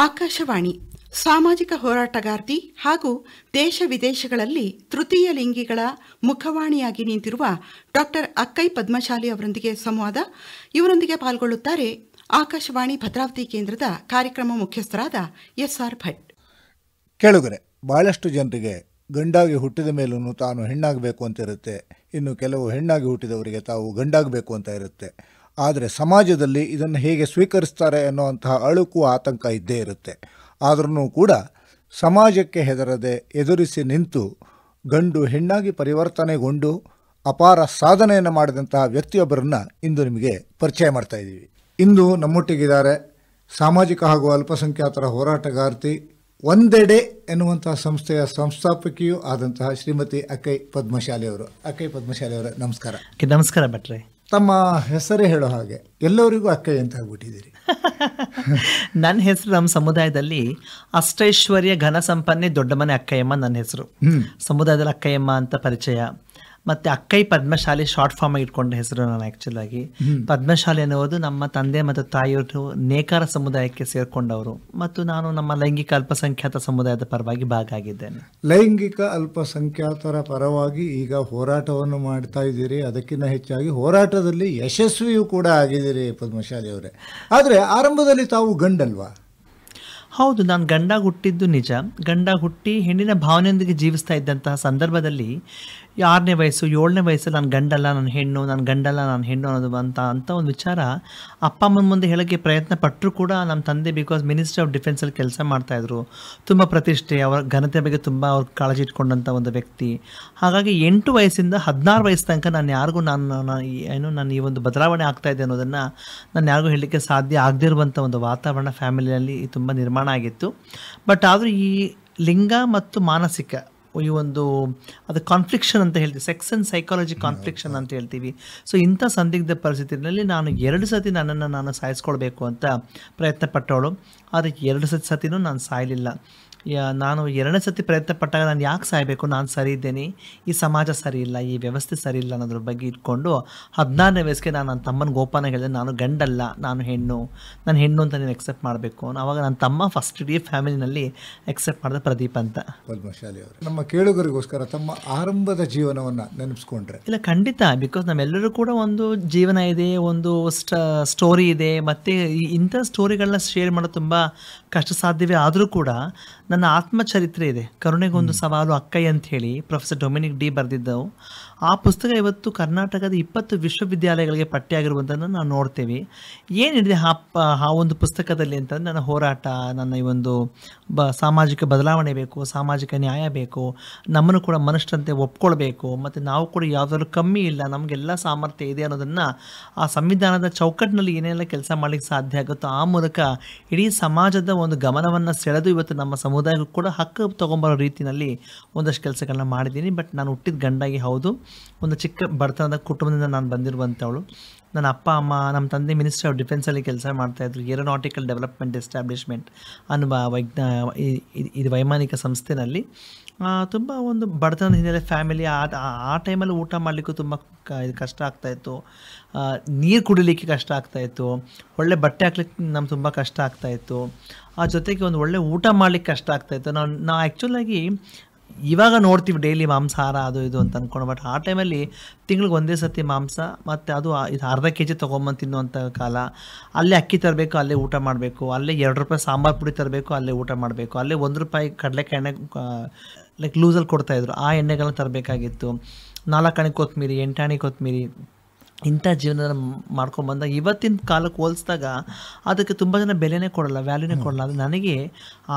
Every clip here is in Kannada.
ಆಕಾಶವಾಣಿ ಸಾಮಾಜಿಕ ಹೋರಾಟಗಾರ್ತಿ ಹಾಗೂ ದೇಶ ವಿದೇಶಗಳಲ್ಲಿ ತೃತೀಯ ಲಿಂಗಿಗಳ ಮುಖವಾಣಿಯಾಗಿ ನಿಂತಿರುವ ಡಾಕ್ಟರ್ ಅಕ್ಕೈ ಪದ್ಮಶಾಲಿ ಅವರೊಂದಿಗೆ ಸಂವಾದ. ಇವರೊಂದಿಗೆ ಪಾಲ್ಗೊಳ್ಳುತ್ತಾರೆ ಆಕಾಶವಾಣಿ ಭದ್ರಾವತಿ ಕೇಂದ್ರದ ಕಾರ್ಯಕ್ರಮ ಮುಖ್ಯಸ್ಥರಾದ ಎಸ್ಆರ್ ಭಟ್. ಕೇಳುಗರೆ, ಬಹಳಷ್ಟು ಜನರಿಗೆ ಗಂಡಾಗಿ ಹುಟ್ಟಿದ ಮೇಲೂ ತಾನು ಹೆಣ್ಣಾಗಬೇಕು ಅಂತ ಇರುತ್ತೆ. ಇನ್ನು ಕೆಲವು ಹೆಣ್ಣಾಗಿ ಹುಟ್ಟಿದವರಿಗೆ ತಾವು ಗಂಡಾಗಬೇಕು ಅಂತ ಇರುತ್ತೆ. ಆದರೆ ಸಮಾಜದಲ್ಲಿ ಇದನ್ನು ಹೇಗೆ ಸ್ವೀಕರಿಸ್ತಾರೆ ಅನ್ನುವಂತಹ ಅಳುಕು ಆತಂಕ ಇದ್ದೇ ಇರುತ್ತೆ. ಆದ್ರೂ ಕೂಡ ಸಮಾಜಕ್ಕೆ ಹೆದರದೆ ಎದುರಿಸಿ ನಿಂತು ಗಂಡು ಹೆಣ್ಣಾಗಿ ಪರಿವರ್ತನೆಗೊಂಡು ಅಪಾರ ಸಾಧನೆಯನ್ನು ಮಾಡಿದಂತಹ ವ್ಯಕ್ತಿಯೊಬ್ಬರನ್ನು ಇಂದು ನಿಮಗೆ ಪರಿಚಯ ಮಾಡ್ತಾ ಇದ್ದೀವಿ. ಇಂದು ನಮ್ಮೊಟ್ಟಿಗಿದ್ದಾರೆ ಸಾಮಾಜಿಕ ಹಾಗೂ ಅಲ್ಪಸಂಖ್ಯಾತರ ಹೋರಾಟಗಾರ್ತಿ, ಒಂದೆಡೆ ಎನ್ನುವಂತಹ ಸಂಸ್ಥೆಯ ಸಂಸ್ಥಾಪಕಿಯೂ ಆದಂತಹ ಶ್ರೀಮತಿ ಅಕ್ಕೈ ಪದ್ಮಶಾಲಿ ಅವರು. ಅಕ್ಕೈ ಪದ್ಮಶಾಲಿ ಅವರ ನಮಸ್ಕಾರ. ನಮಸ್ಕಾರ ಭಟ್ರೆ. ತಮ್ಮ ಹೆಸರೇ ಹೇಳೋ ಹಾಗೆ ಎಲ್ಲರಿಗೂ ಅಕ್ಕೈ ಅಂತ ಆಗ್ಬಿಟ್ಟಿದ್ದೀರಿ. ನನ್ನ ಹೆಸರು ನಮ್ಮ ಸಮುದಾಯದಲ್ಲಿ ಅಷ್ಟೈಶ್ವರ್ಯ ಘನ ಸಂಪನ್ನೆ ದೊಡ್ಡ ಮನೆ ಅಕ್ಕಯ್ಯಮ್ಮ ನನ್ನ ಹೆಸರು. ಸಮುದಾಯದಲ್ಲಿ ಅಕ್ಕಯ್ಯಮ್ಮ ಅಂತ ಪರಿಚಯ. ಮತ್ತು ಅಕ್ಕೈ ಪದ್ಮಶಾಲಿ ಶಾರ್ಟ್ ಫಾರ್ಮ್ ಆಗಿ ಇಟ್ಕೊಂಡ ಹೆಸರು ನಾನು. ಆ್ಯಕ್ಚುಲಾಗಿ ಪದ್ಮಶಾಲಿ ಅನ್ನೋದು ನಮ್ಮ ತಂದೆ ಮತ್ತು ತಾಯಿಯವರು ನೇಕಾರ ಸಮುದಾಯಕ್ಕೆ ಸೇರಿಕೊಂಡವರು ಮತ್ತು ನಾನು ನಮ್ಮ ಲೈಂಗಿಕ ಅಲ್ಪಸಂಖ್ಯಾತ ಸಮುದಾಯದ ಪರವಾಗಿ ಭಾಗಿಯಾಗಿದ್ದೇನೆ. ಲೈಂಗಿಕ ಅಲ್ಪಸಂಖ್ಯಾತರ ಪರವಾಗಿ ಈಗ ಹೋರಾಟವನ್ನು ಮಾಡ್ತಾ ಇದ್ದೀರಿ. ಅದಕ್ಕಿಂತ ಹೆಚ್ಚಾಗಿ ಹೋರಾಟದಲ್ಲಿ ಯಶಸ್ವಿಯೂ ಕೂಡ ಆಗಿದ್ದೀರಿ ಪದ್ಮಶಾಲಿ ಅವರೇ. ಆದರೆ ಆರಂಭದಲ್ಲಿ ತಾವು ಗಂಡಲ್ವಾ? ಹೌದು, ನಾನು ಗಂಡಾಗಿ ಹುಟ್ಟಿದ್ದು ನಿಜ. ಗಂಡಾಗಿ ಹುಟ್ಟಿ ಹೆಣ್ಣಿನ ಭಾವನೆಯೊಂದಿಗೆ ಜೀವಿಸ್ತಾ ಇದ್ದಂತಹ ಸಂದರ್ಭದಲ್ಲಿ 6ನೇ ವಯಸ್ಸು 7ನೇ ವಯಸ್ಸಲ್ಲಿ ನಾನು ಗಂಡಲ್ಲ ನಾನು ಹೆಣ್ಣು, ನಾನು ಗಂಡಲ್ಲ ನಾನು ಹೆಣ್ಣು ಅನ್ನೋದು ಅಂತ ಒಂದು ವಿಚಾರ ಅಪ್ಪ ಅಮ್ಮನ ಮುಂದೆ ಹೇಳೋಕ್ಕೆ ಪ್ರಯತ್ನ ಪಟ್ಟರು ಕೂಡ ನಮ್ಮ ತಂದೆ ಬಿಕಾಸ್ ಮಿನಿಸ್ಟ್ರಿ ಆಫ್ ಡಿಫೆನ್ಸಲ್ಲಿ ಕೆಲಸ ಮಾಡ್ತಾಯಿದ್ರು. ತುಂಬ ಪ್ರತಿಷ್ಠೆ, ಅವರ ಘನತೆ ಬಗ್ಗೆ ತುಂಬ ಅವ್ರು ಕಾಳಜಿ ಇಟ್ಕೊಂಡಂಥ ಒಂದು ವ್ಯಕ್ತಿ. ಹಾಗಾಗಿ 8 ವಯಸ್ಸಿಂದ 16 ವಯಸ್ಸು ತನಕ ನಾನು ಯಾರಿಗೂ ನಾನು ಈ ಒಂದು ಬದಲಾವಣೆ ಆಗ್ತಾಯಿದೆ ಅನ್ನೋದನ್ನು ನಾನು ಯಾರಿಗೂ ಹೇಳಲಿಕ್ಕೆ ಸಾಧ್ಯ ಆಗದೇ ಇರುವಂಥ ಒಂದು ವಾತಾವರಣ ಫ್ಯಾಮಿಲಿಯಲ್ಲಿ ತುಂಬ ನಿರ್ಮಾಣ ಆಗಿತ್ತು. ಬಟ್ ಆದರೂ ಈ ಲಿಂಗ ಮತ್ತು ಮಾನಸಿಕ ಈ ಒಂದು ಅದು ಕಾನ್ಫ್ಲಿಕ್ಷನ್ ಅಂತ ಹೇಳ್ತೀವಿ, ಸೆಕ್ಸ್ ಆ್ಯಂಡ್ ಸೈಕಾಲಜಿ ಕಾನ್ಫ್ಲಿಕ್ಷನ್ ಅಂತ ಹೇಳ್ತೀವಿ. ಸೊ ಇಂಥ ಸಂದಿಗ್ಧ ಪರಿಸ್ಥಿತಿಯಲ್ಲಿ ನಾನು 2 ಸತಿ ನನ್ನನ್ನು ನಾನು ಸಾಯಿಸ್ಕೊಳ್ಬೇಕು ಅಂತ ಪ್ರಯತ್ನ ಪಟ್ಟವಳು. ಆದರೆ 2 ಸತಿನೂ ನಾನು ಸಾಯಲಿಲ್ಲ. ನಾನು 2ನೇ ಸತಿ ಪ್ರಯತ್ನ ಪಟ್ಟಾಗ ನಾನು ಯಾಕೆ ಸಾಯಬೇಕು, ನಾನು ಸರಿ ಇದ್ದೇನೆ, ಈ ಸಮಾಜ ಸರಿ ಇಲ್ಲ, ಈ ವ್ಯವಸ್ಥೆ ಸರಿ ಇಲ್ಲ ಅನ್ನೋದ್ರ ಬಗ್ಗೆ ಇಟ್ಕೊಂಡು 16ನೇ ವಯಸ್ಸಿಗೆ ನಾನು ನನ್ನ ತಮ್ಮನ ಗೋಪಾನ ಹೇಳಿದೆ, ನಾನು ಗಂಡಲ್ಲ ನಾನು ಹೆಣ್ಣು ಅಂತ ನೀನು ಎಕ್ಸೆಪ್ಟ್ ಮಾಡಬೇಕು. ಆವಾಗ ನನ್ನ ತಮ್ಮ ಫಸ್ಟ್ ಇಡೀ ಫ್ಯಾಮಿಲಿನಲ್ಲಿ ಎಕ್ಸೆಪ್ಟ್ ಮಾಡಿದ ಪ್ರದೀಪ್ ಅಂತ. ಪದ್ಮಶಾಲಿ ಅವರು ನಮ್ಮ ಕೇಳುಗರಿಗೋಸ್ಕರ ತಮ್ಮ ಆರಂಭದ ಜೀವನವನ್ನು ನೆನಪಿಸ್ಕೊಂಡ್ರೆ? ಇಲ್ಲ, ಖಂಡಿತ. ಬಿಕಾಸ್ ನಮ್ಮೆಲ್ಲರೂ ಕೂಡ ಒಂದು ಜೀವನ ಇದೆ, ಒಂದು ಸ್ಟೋರಿ ಇದೆ. ಮತ್ತು ಇಂಥ ಸ್ಟೋರಿಗಳನ್ನ ಶೇರ್ ಮಾಡೋದು ತುಂಬ ಕಷ್ಟ ಸಾಧ್ಯವೇ ಆದರೂ ಕೂಡ ನನ್ನ ಆತ್ಮಚರಿತ್ರೆ ಇದೆ, ಕರುಣೆಗೊಂದು ಸವಾಲು ಅಕ್ಕೈ ಅಂತ ಹೇಳಿ ಪ್ರೊಫೆಸರ್ ಡೊಮಿನಿಕ್ ಡಿ ಬರೆದಿದ್ದವು. ಆ ಪುಸ್ತಕ ಇವತ್ತು ಕರ್ನಾಟಕದ 20 ವಿಶ್ವವಿದ್ಯಾಲಯಗಳಿಗೆ ಪಠ್ಯ ನಾವು ನೋಡ್ತೇವೆ. ಏನಿದೆ ಆ ಒಂದು ಪುಸ್ತಕದಲ್ಲಿ ಅಂತಂದರೆ ನನ್ನ ಹೋರಾಟ, ನನ್ನ ಈ ಒಂದು ಸಾಮಾಜಿಕ ಬದಲಾವಣೆ ಬೇಕು, ಸಾಮಾಜಿಕ ನ್ಯಾಯ ಬೇಕು, ನಮ್ಮನ್ನು ಕೂಡ ಮನುಷ್ಯರಂತೆ ಒಪ್ಕೊಳ್ಬೇಕು, ಮತ್ತು ನಾವು ಕೂಡ ಯಾವುದಾದ್ರೂ ಕಮ್ಮಿ ಇಲ್ಲ, ನಮಗೆಲ್ಲ ಸಾಮರ್ಥ್ಯ ಇದೆ ಅನ್ನೋದನ್ನು ಆ ಸಂವಿಧಾನದ ಚೌಕಟ್ಟಿನಲ್ಲಿ ಏನೆಲ್ಲ ಕೆಲಸ ಮಾಡಲಿಕ್ಕೆ ಸಾಧ್ಯ ಆಗುತ್ತೋ ಆ ಮೂಲಕ ಇಡೀ ಸಮಾಜದ ಒಂದು ಗಮನವನ್ನು ಸೆಳೆದು ಇವತ್ತು ನಮ್ಮ ಸಮುದಾಯಕ್ಕೂ ಕೂಡ ಹಕ್ಕು ತೊಗೊಂಬರೋ ರೀತಿಯಲ್ಲಿ ಒಂದಷ್ಟು ಕೆಲಸಗಳನ್ನ ಮಾಡಿದ್ದೀನಿ. ಬಟ್ ನಾನು ಹುಟ್ಟಿದ ಗಂಡಾಗಿ ಹೌದು, ಒಂದು ಚಿಕ್ಕ ಬಡತನದ ಕುಟುಂಬದಿಂದ ನಾನು ಬಂದಿರುವಂಥವಳು. ನನ್ನ ಅಪ್ಪ ಅಮ್ಮ, ನಮ್ಮ ತಂದೆ ಮಿನಿಸ್ಟ್ರಿ ಆಫ್ ಡಿಫೆನ್ಸಲ್ಲಿ ಕೆಲಸ ಮಾಡ್ತಾಯಿದ್ರು, ಏರೋನಾಟಿಕಲ್ ಡೆವಲಪ್ಮೆಂಟ್ ಎಸ್ಟಾಬ್ಲಿಷ್ಮೆಂಟ್ ಅನ್ನುವ ಇದು ವೈಮಾನಿಕ ಸಂಸ್ಥೆನಲ್ಲಿ. ತುಂಬ ಒಂದು ಬಡತನದ ಹಿನ್ನೆಲೆ ಫ್ಯಾಮಿಲಿ. ಆ ಟೈಮಲ್ಲಿ ಊಟ ಮಾಡಲಿಕ್ಕೂ ತುಂಬ ಕಷ್ಟ ಆಗ್ತಾಯಿತ್ತು, ನೀರು ಕುಡಿಲಿಕ್ಕೆ ಕಷ್ಟ ಆಗ್ತಾಯಿತ್ತು, ಒಳ್ಳೆ ಬಟ್ಟೆ ಹಾಕ್ಲಿಕ್ಕೆ ನಮ್ಗೆ ತುಂಬ ಕಷ್ಟ ಆಗ್ತಾಯಿತ್ತು, ಆ ಜೊತೆಗೆ ಒಂದು ಒಳ್ಳೆ ಊಟ ಮಾಡಲಿಕ್ಕೆ ಕಷ್ಟ ಆಗ್ತಾಯಿತ್ತು. ನಾವು ಆ್ಯಕ್ಚುಲಾಗಿ ಇವಾಗ ನೋಡ್ತೀವಿ ಡೈಲಿ ಮಾಂಸಾಹಾರ ಅದು ಇದು ಅಂತ ಅಂದ್ಕೊಂಡು, ಬಟ್ ಆ ಟೈಮಲ್ಲಿ ತಿಂಗಳಿಗೆ 1 ಸತಿ ಮಾಂಸ, ಮತ್ತು ಅದು ಇದು ಅರ್ಧ kg ತೊಗೊಂಬಂದು ತಿನ್ನುವಂಥ ಕಾಲ. ಅಲ್ಲೇ ಅಕ್ಕಿ ತರಬೇಕು, ಅಲ್ಲೇ ಊಟ ಮಾಡಬೇಕು, ಅಲ್ಲೇ 2 ರೂಪಾಯಿ ಸಾಂಬಾರು ಪುಡಿ ತರಬೇಕು, ಅಲ್ಲೇ ಊಟ ಮಾಡಬೇಕು, ಅಲ್ಲೇ 1 ರೂಪಾಯಿ ಕಡಲೆಕಾಯಿ ಎಣ್ಣೆ ಲೈಕ್ ಲೂಸಲ್ಲಿ ಕೊಡ್ತಾಯಿದ್ರು, ಆ ಎಣ್ಣೆಗಳನ್ನ ತರಬೇಕಾಗಿತ್ತು. 4 ಆಣೆ ಕೊತ್ತಂಬರಿ, 8 ಆಣೆ ಕೊತ್ತಂಬರಿ, ಇಂಥ ಜೀವನ ಮಾಡ್ಕೊಂಬಂದಾಗ ಇವತ್ತಿನ ಕಾಲಕ್ಕೆ ಹೋಲಿಸಿದಾಗ ಅದಕ್ಕೆ ತುಂಬ ಜನ ಬೆಲೆನೇ ಕೊಡಲ್ಲ, ವ್ಯಾಲ್ಯೂನೇ ಕೊಡಲ್ಲ. ಅದು ನನಗೆ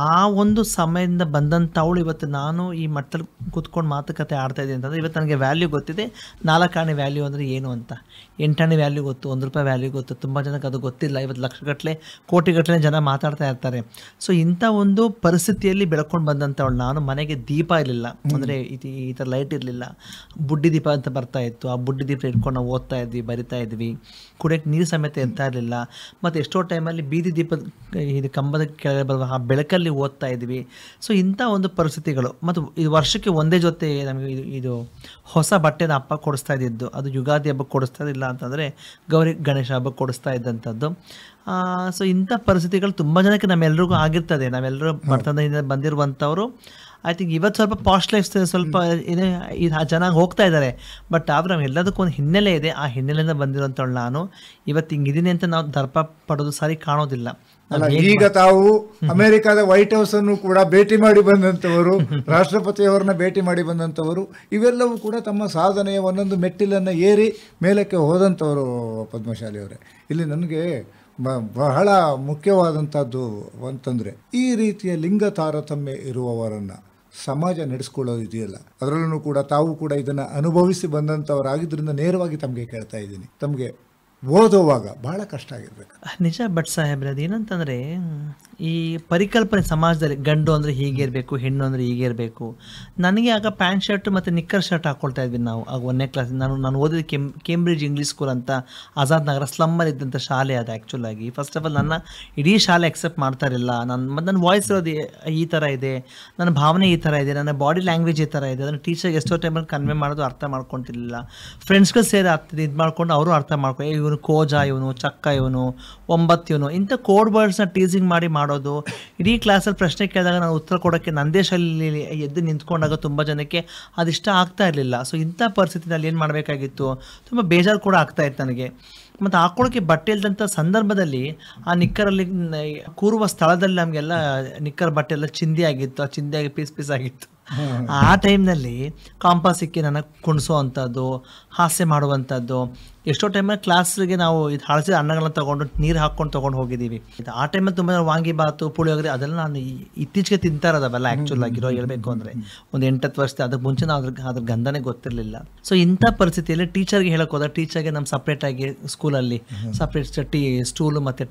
ಆ ಒಂದು ಸಮಯದಿಂದ ಬಂದಂಥವಳು ಇವತ್ತು ನಾನು ಈ ಮಟ್ಟದಲ್ಲಿ ಕೂತ್ಕೊಂಡು ಮಾತುಕತೆ ಆಡ್ತಾಯಿದ್ದೀನಿ ಅಂತಂದರೆ ಇವತ್ತು ನನಗೆ ವ್ಯಾಲ್ಯೂ ಗೊತ್ತಿದೆ. 4 ಆಣೆ ವ್ಯಾಲ್ಯೂ ಅಂದರೆ ಏನು ಅಂತ, 8 ಆಣೆ ವ್ಯಾಲ್ಯೂ ಗೊತ್ತು, 1 ರೂಪಾಯಿ ವ್ಯಾಲ್ಯೂ ಗೊತ್ತು. ತುಂಬ ಜನಕ್ಕೆ ಅದು ಗೊತ್ತಿಲ್ಲ. ಇವತ್ತು ಲಕ್ಷಗಟ್ಟಲೆ ಕೋಟಿಗಟ್ಟಲೆ ಜನ ಮಾತಾಡ್ತಾ ಇರ್ತಾರೆ. ಸೊ ಇಂಥ ಒಂದು ಪರಿಸ್ಥಿತಿಯಲ್ಲಿ ಬೆಳ್ಕೊಂಡು ಬಂದಂಥವಳು ನಾನು. ಮನೆಗೆ ದೀಪ ಇರಲಿಲ್ಲ, ಅಂದರೆ ಈ ಥರ ಲೈಟ್ ಇರಲಿಲ್ಲ, ಬುಡ್ಡಿ ದೀಪ ಅಂತ ಬರ್ತಾಯಿತ್ತು. ಆ ಬುಡ್ಡಿ ದೀಪ ಇಟ್ಕೊಂಡು ನಾವು ಓದ್ತಾ ಇದ್ವಿ. ಇದ್ವಿ, ಬರಿತಾ ಇದ್ವಿ, ಕುಡಿಯೋಕ್ಕೆ ನೀರು ಸಮೇತ ಇರ್ತಾ ಇರಲಿಲ್ಲ. ಮತ್ತು ಎಷ್ಟೋ ಟೈಮಲ್ಲಿ ಬೀದಿ ದೀಪದ ಇದು ಕಂಬದ ಕೆಳಗೆ ಬರುವ ಆ ಬೆಳಕಲ್ಲಿ ಓದ್ತಾ ಇದ್ವಿ. ಸೊ ಇಂಥ ಒಂದು ಪರಿಸ್ಥಿತಿಗಳು. ಮತ್ತು ಇದು ವರ್ಷಕ್ಕೆ ಒಂದೇ ಜೊತೆ ನಮಗೆ ಇದು ಹೊಸ ಬಟ್ಟೆನ ಅಪ್ಪ ಕೊಡಿಸ್ತಾ ಇದ್ದಿದ್ದು, ಅದು ಯುಗಾದಿ ಹಬ್ಬಕ್ಕೆ ಕೊಡಿಸ್ತಾ ಇದ್ದಿಲ್ಲ ಅಂತಂದರೆ ಗೌರಿ ಗಣೇಶ ಹಬ್ಬಕ್ಕೆ ಕೊಡಿಸ್ತಾ ಇದ್ದಂಥದ್ದು. ಸೊ ಇಂಥ ಪರಿಸ್ಥಿತಿಗಳು ತುಂಬ ಜನಕ್ಕೆ ನಮ್ಮೆಲ್ರಿಗೂ ಆಗಿರ್ತದೆ. ನಾವೆಲ್ಲರೂ ಬರ್ತದಿಂದ ಬಂದಿರುವಂಥವ್ರು. ಐ ಥಿಂಕ್ ಇವತ್ತು ಸ್ವಲ್ಪ ಪಾಸ್ಟ್ ಲೈಫ್ ಸ್ವಲ್ಪ ಇದು ಚೆನ್ನಾಗಿ ಹೋಗ್ತಾ ಇದ್ದಾರೆ. ಬಟ್ ಆದ್ರೆ ನಾವೆಲ್ಲದಕ್ಕೂ ಒಂದು ಹಿನ್ನೆಲೆ ಇದೆ. ಆ ಹಿನ್ನೆಲೆಯಿಂದ ಬಂದಿರೋಂಥವ್ಳು ನಾನು. ಇವತ್ತು ಹಿಂಗಿದ್ದೀನಿ ಅಂತ ನಾವು ದರ್ಪ ಪಡೋದು ಸರಿ ಕಾಣೋದಿಲ್ಲ. ಈಗ ತಾವು ಅಮೆರಿಕದ ವೈಟ್ ಹೌಸ್ ಅನ್ನು ಕೂಡ ಭೇಟಿ ಮಾಡಿ ಬಂದಂಥವರು, ರಾಷ್ಟ್ರಪತಿಯವರನ್ನ ಭೇಟಿ ಮಾಡಿ ಬಂದಂಥವರು, ಇವೆಲ್ಲವೂ ಕೂಡ ತಮ್ಮ ಸಾಧನೆಯ ಒಂದೊಂದು ಮೆಟ್ಟಿಲನ್ನು ಏರಿ ಮೇಲಕ್ಕೆ ಹೋದಂಥವರು ಪದ್ಮಶಾಲಿ ಅವರೇ. ಇಲ್ಲಿ ನನಗೆ ಬಹಳ ಮುಖ್ಯವಾದಂಥದ್ದು ಅಂತಂದರೆ, ಈ ರೀತಿಯ ಲಿಂಗ ತಾರತಮ್ಯ ಇರುವವರನ್ನು ಸಮಾಜ ನಡೆಸ್ಕೊಳ್ಳೋದು ಇದೆಯಲ್ಲ, ಅದರಲ್ಲೂ ಕೂಡ ತಾವು ಕೂಡ ಇದನ್ನು ಅನುಭವಿಸಿ ಬಂದಂಥವರಾಗಿದ್ದರಿಂದ ನೇರವಾಗಿ ತಮಗೆ ಕೇಳ್ತಾ ಇದ್ದೀನಿ, ತಮಗೆ ಓದುವಾಗ ಬಹಳ ಕಷ್ಟ ಆಗಿರ್ಬೇಕು. ನಿಜ. ಬಟ್ ಸಾಹೇಬ್ರೆ, ಅದೇನಂತಂದರೆ ಈ ಪರಿಕಲ್ಪನೆ ಸಮಾಜದಲ್ಲಿ ಗಂಡು ಅಂದರೆ ಹೀಗೆ ಇರಬೇಕು, ಹೆಣ್ಣು ಅಂದರೆ ಹೀಗೆ ಇರಬೇಕು. ನನಗೆ ಆಗ ಪ್ಯಾಂಟ್ ಶರ್ಟ್ ಮತ್ತು ನಿಕ್ಕರ್ ಶರ್ಟ್ ಹಾಕ್ಕೊಳ್ತಾ ಇದ್ವಿ ನಾವು ಆಗ 1ನೇ ಕ್ಲಾಸ್. ನಾನು ಓದಿದ ಕೇಂಬ್ರಿಡ್ಜ್ ಇಂಗ್ಲೀಷ್ ಸ್ಕೂಲ್ ಅಂತ ಆಜಾದ್ ನಗರ ಸ್ಲಮ್ಮಲ್ಲಿ ಇದ್ದಂಥ ಶಾಲೆ ಅದು. ಆ್ಯಕ್ಚುಲಾಗಿ ಫಸ್ಟ್ ಆಫ್ ಆಲ್ ನನ್ನ ಇಡೀ ಶಾಲೆ ಅಕ್ಸೆಪ್ಟ್ ಮಾಡ್ತಾ ಇರಲಿಲ್ಲ. ನನ್ನ ವಾಯ್ಸ್ ಇರೋದು ಈ ಥರ ಇದೆ, ನನ್ನ ಭಾವನೆ ಈ ಥರ ಇದೆ, ನನ್ನ ಬಾಡಿ ಲ್ಯಾಂಗ್ವೇಜ್ ಈ ಥರ ಇದೆ. ಅದನ್ನು ಟೀಚರ್ಗೆ ಎಷ್ಟೋ ಟೈಮಲ್ಲಿ ಕನ್ವೆ ಮಾಡೋದು ಅರ್ಥ ಮಾಡ್ಕೊತಿರ್ಲಿಲ್ಲ. ಫ್ರೆಂಡ್ಸ್ಗಳು ಸೇರಿ ಇದು ಮಾಡ್ಕೊಂಡು ಅವರು ಅರ್ಥ ಮಾಡ್ಕೊ, ಇವನು ಕೋಜ, ಇವನು ಚಕ್ಕ, ಇವನು 9 ಇವನು, ಇಂಥ ಕೋಡ್ ವರ್ಡ್ಸ್ನ ಟೀಸಿಂಗ್ ಮಾಡೋದು. ಇಡೀ ಕ್ಲಾಸಲ್ಲಿ ಪ್ರಶ್ನೆ ಕೇಳಿದಾಗ ನಾನು ಉತ್ತರ ಕೊಡೋಕ್ಕೆ ನನ್ನ ದೇಶದಲ್ಲಿ ಎದ್ದು ನಿಂತ್ಕೊಂಡಾಗ ತುಂಬ ಜನಕ್ಕೆ ಅದಿಷ್ಟ ಆಗ್ತಾ ಇರಲಿಲ್ಲ. ಸೊ ಇಂಥ ಪರಿಸ್ಥಿತಿನಲ್ಲಿ ಏನು ಮಾಡಬೇಕಾಗಿತ್ತು, ತುಂಬ ಬೇಜಾರು ಕೂಡ ಆಗ್ತಾ ಇತ್ತು ನನಗೆ. ಮತ್ತು ಹಾಕೊಳ್ಳೋಕ್ಕೆ ಬಟ್ಟೆ ಇಲ್ಲದಂಥ ಸಂದರ್ಭದಲ್ಲಿ ಆ ನಿಕ್ಕರಲ್ಲಿ ಕೂರುವ ಸ್ಥಳದಲ್ಲಿ ನಮಗೆಲ್ಲ ನಿಕ್ಕರ್ ಬಟ್ಟೆ ಎಲ್ಲ ಚಿಂದಿ ಆಗಿತ್ತು. ಆ ಚಿಂದಿಯಾಗಿ ಪೀಸ್ ಆಗಿತ್ತು. ಆ ಟೈಮ್ನಲ್ಲಿ ಕಾಂಪಾಸಿಕ್ಕೆ ನನಗೆ ಕುಣಿಸೋ ಅಂಥದ್ದು, ಹಾಸ್ಯ ಮಾಡುವಂಥದ್ದು. ಎಷ್ಟೋ ಟೈಮಲ್ಲಿ ಕ್ಲಾಸ್ಗೆ ನಾವು ಇದು ಹಳಸಿದ ಅನ್ನಗಳನ್ನ ತೊಗೊಂಡು ನೀರು ಹಾಕ್ಕೊಂಡು ತೊಗೊಂಡು ಹೋಗಿದ್ದೀವಿ. ಆ ಟೈಮಲ್ಲಿ ತುಂಬ ವಾಂಗಿಬಾತು, ಪುಳಿಯೋಗರೆ ಅದೆಲ್ಲ ನಾನು ಇತ್ತೀಚೆಗೆ ತಿಂತಾ ಇರೋದವೆಲ್ಲ ಆ್ಯಕ್ಚುಲ್ ಆಗಿರೋ ಹೇಳ್ಬೇಕು ಅಂದರೆ ಒಂದು 8-10 ವರ್ಷದ. ಅದಕ್ಕೆ ಮುಂಚೆ ನಾವು ಅದ್ರ ಗಂಧನೇ ಗೊತ್ತಿರಲಿಲ್ಲ. ಸೊ ಇಂಥ ಪರಿಸ್ಥಿತಿಯಲ್ಲಿ ಟೀಚರ್ಗೆ ಹೇಳೋಕೆ ಹೋದ, ಟೀಚರ್ಗೆ ನಮ್ಮ ಸಪ್ರೇಟಾಗಿ ಸ್ಕೂಲಲ್ಲಿ ಸಪ್ರೇಟ್ ಸ್ಟೂಲು ಮತ್ತು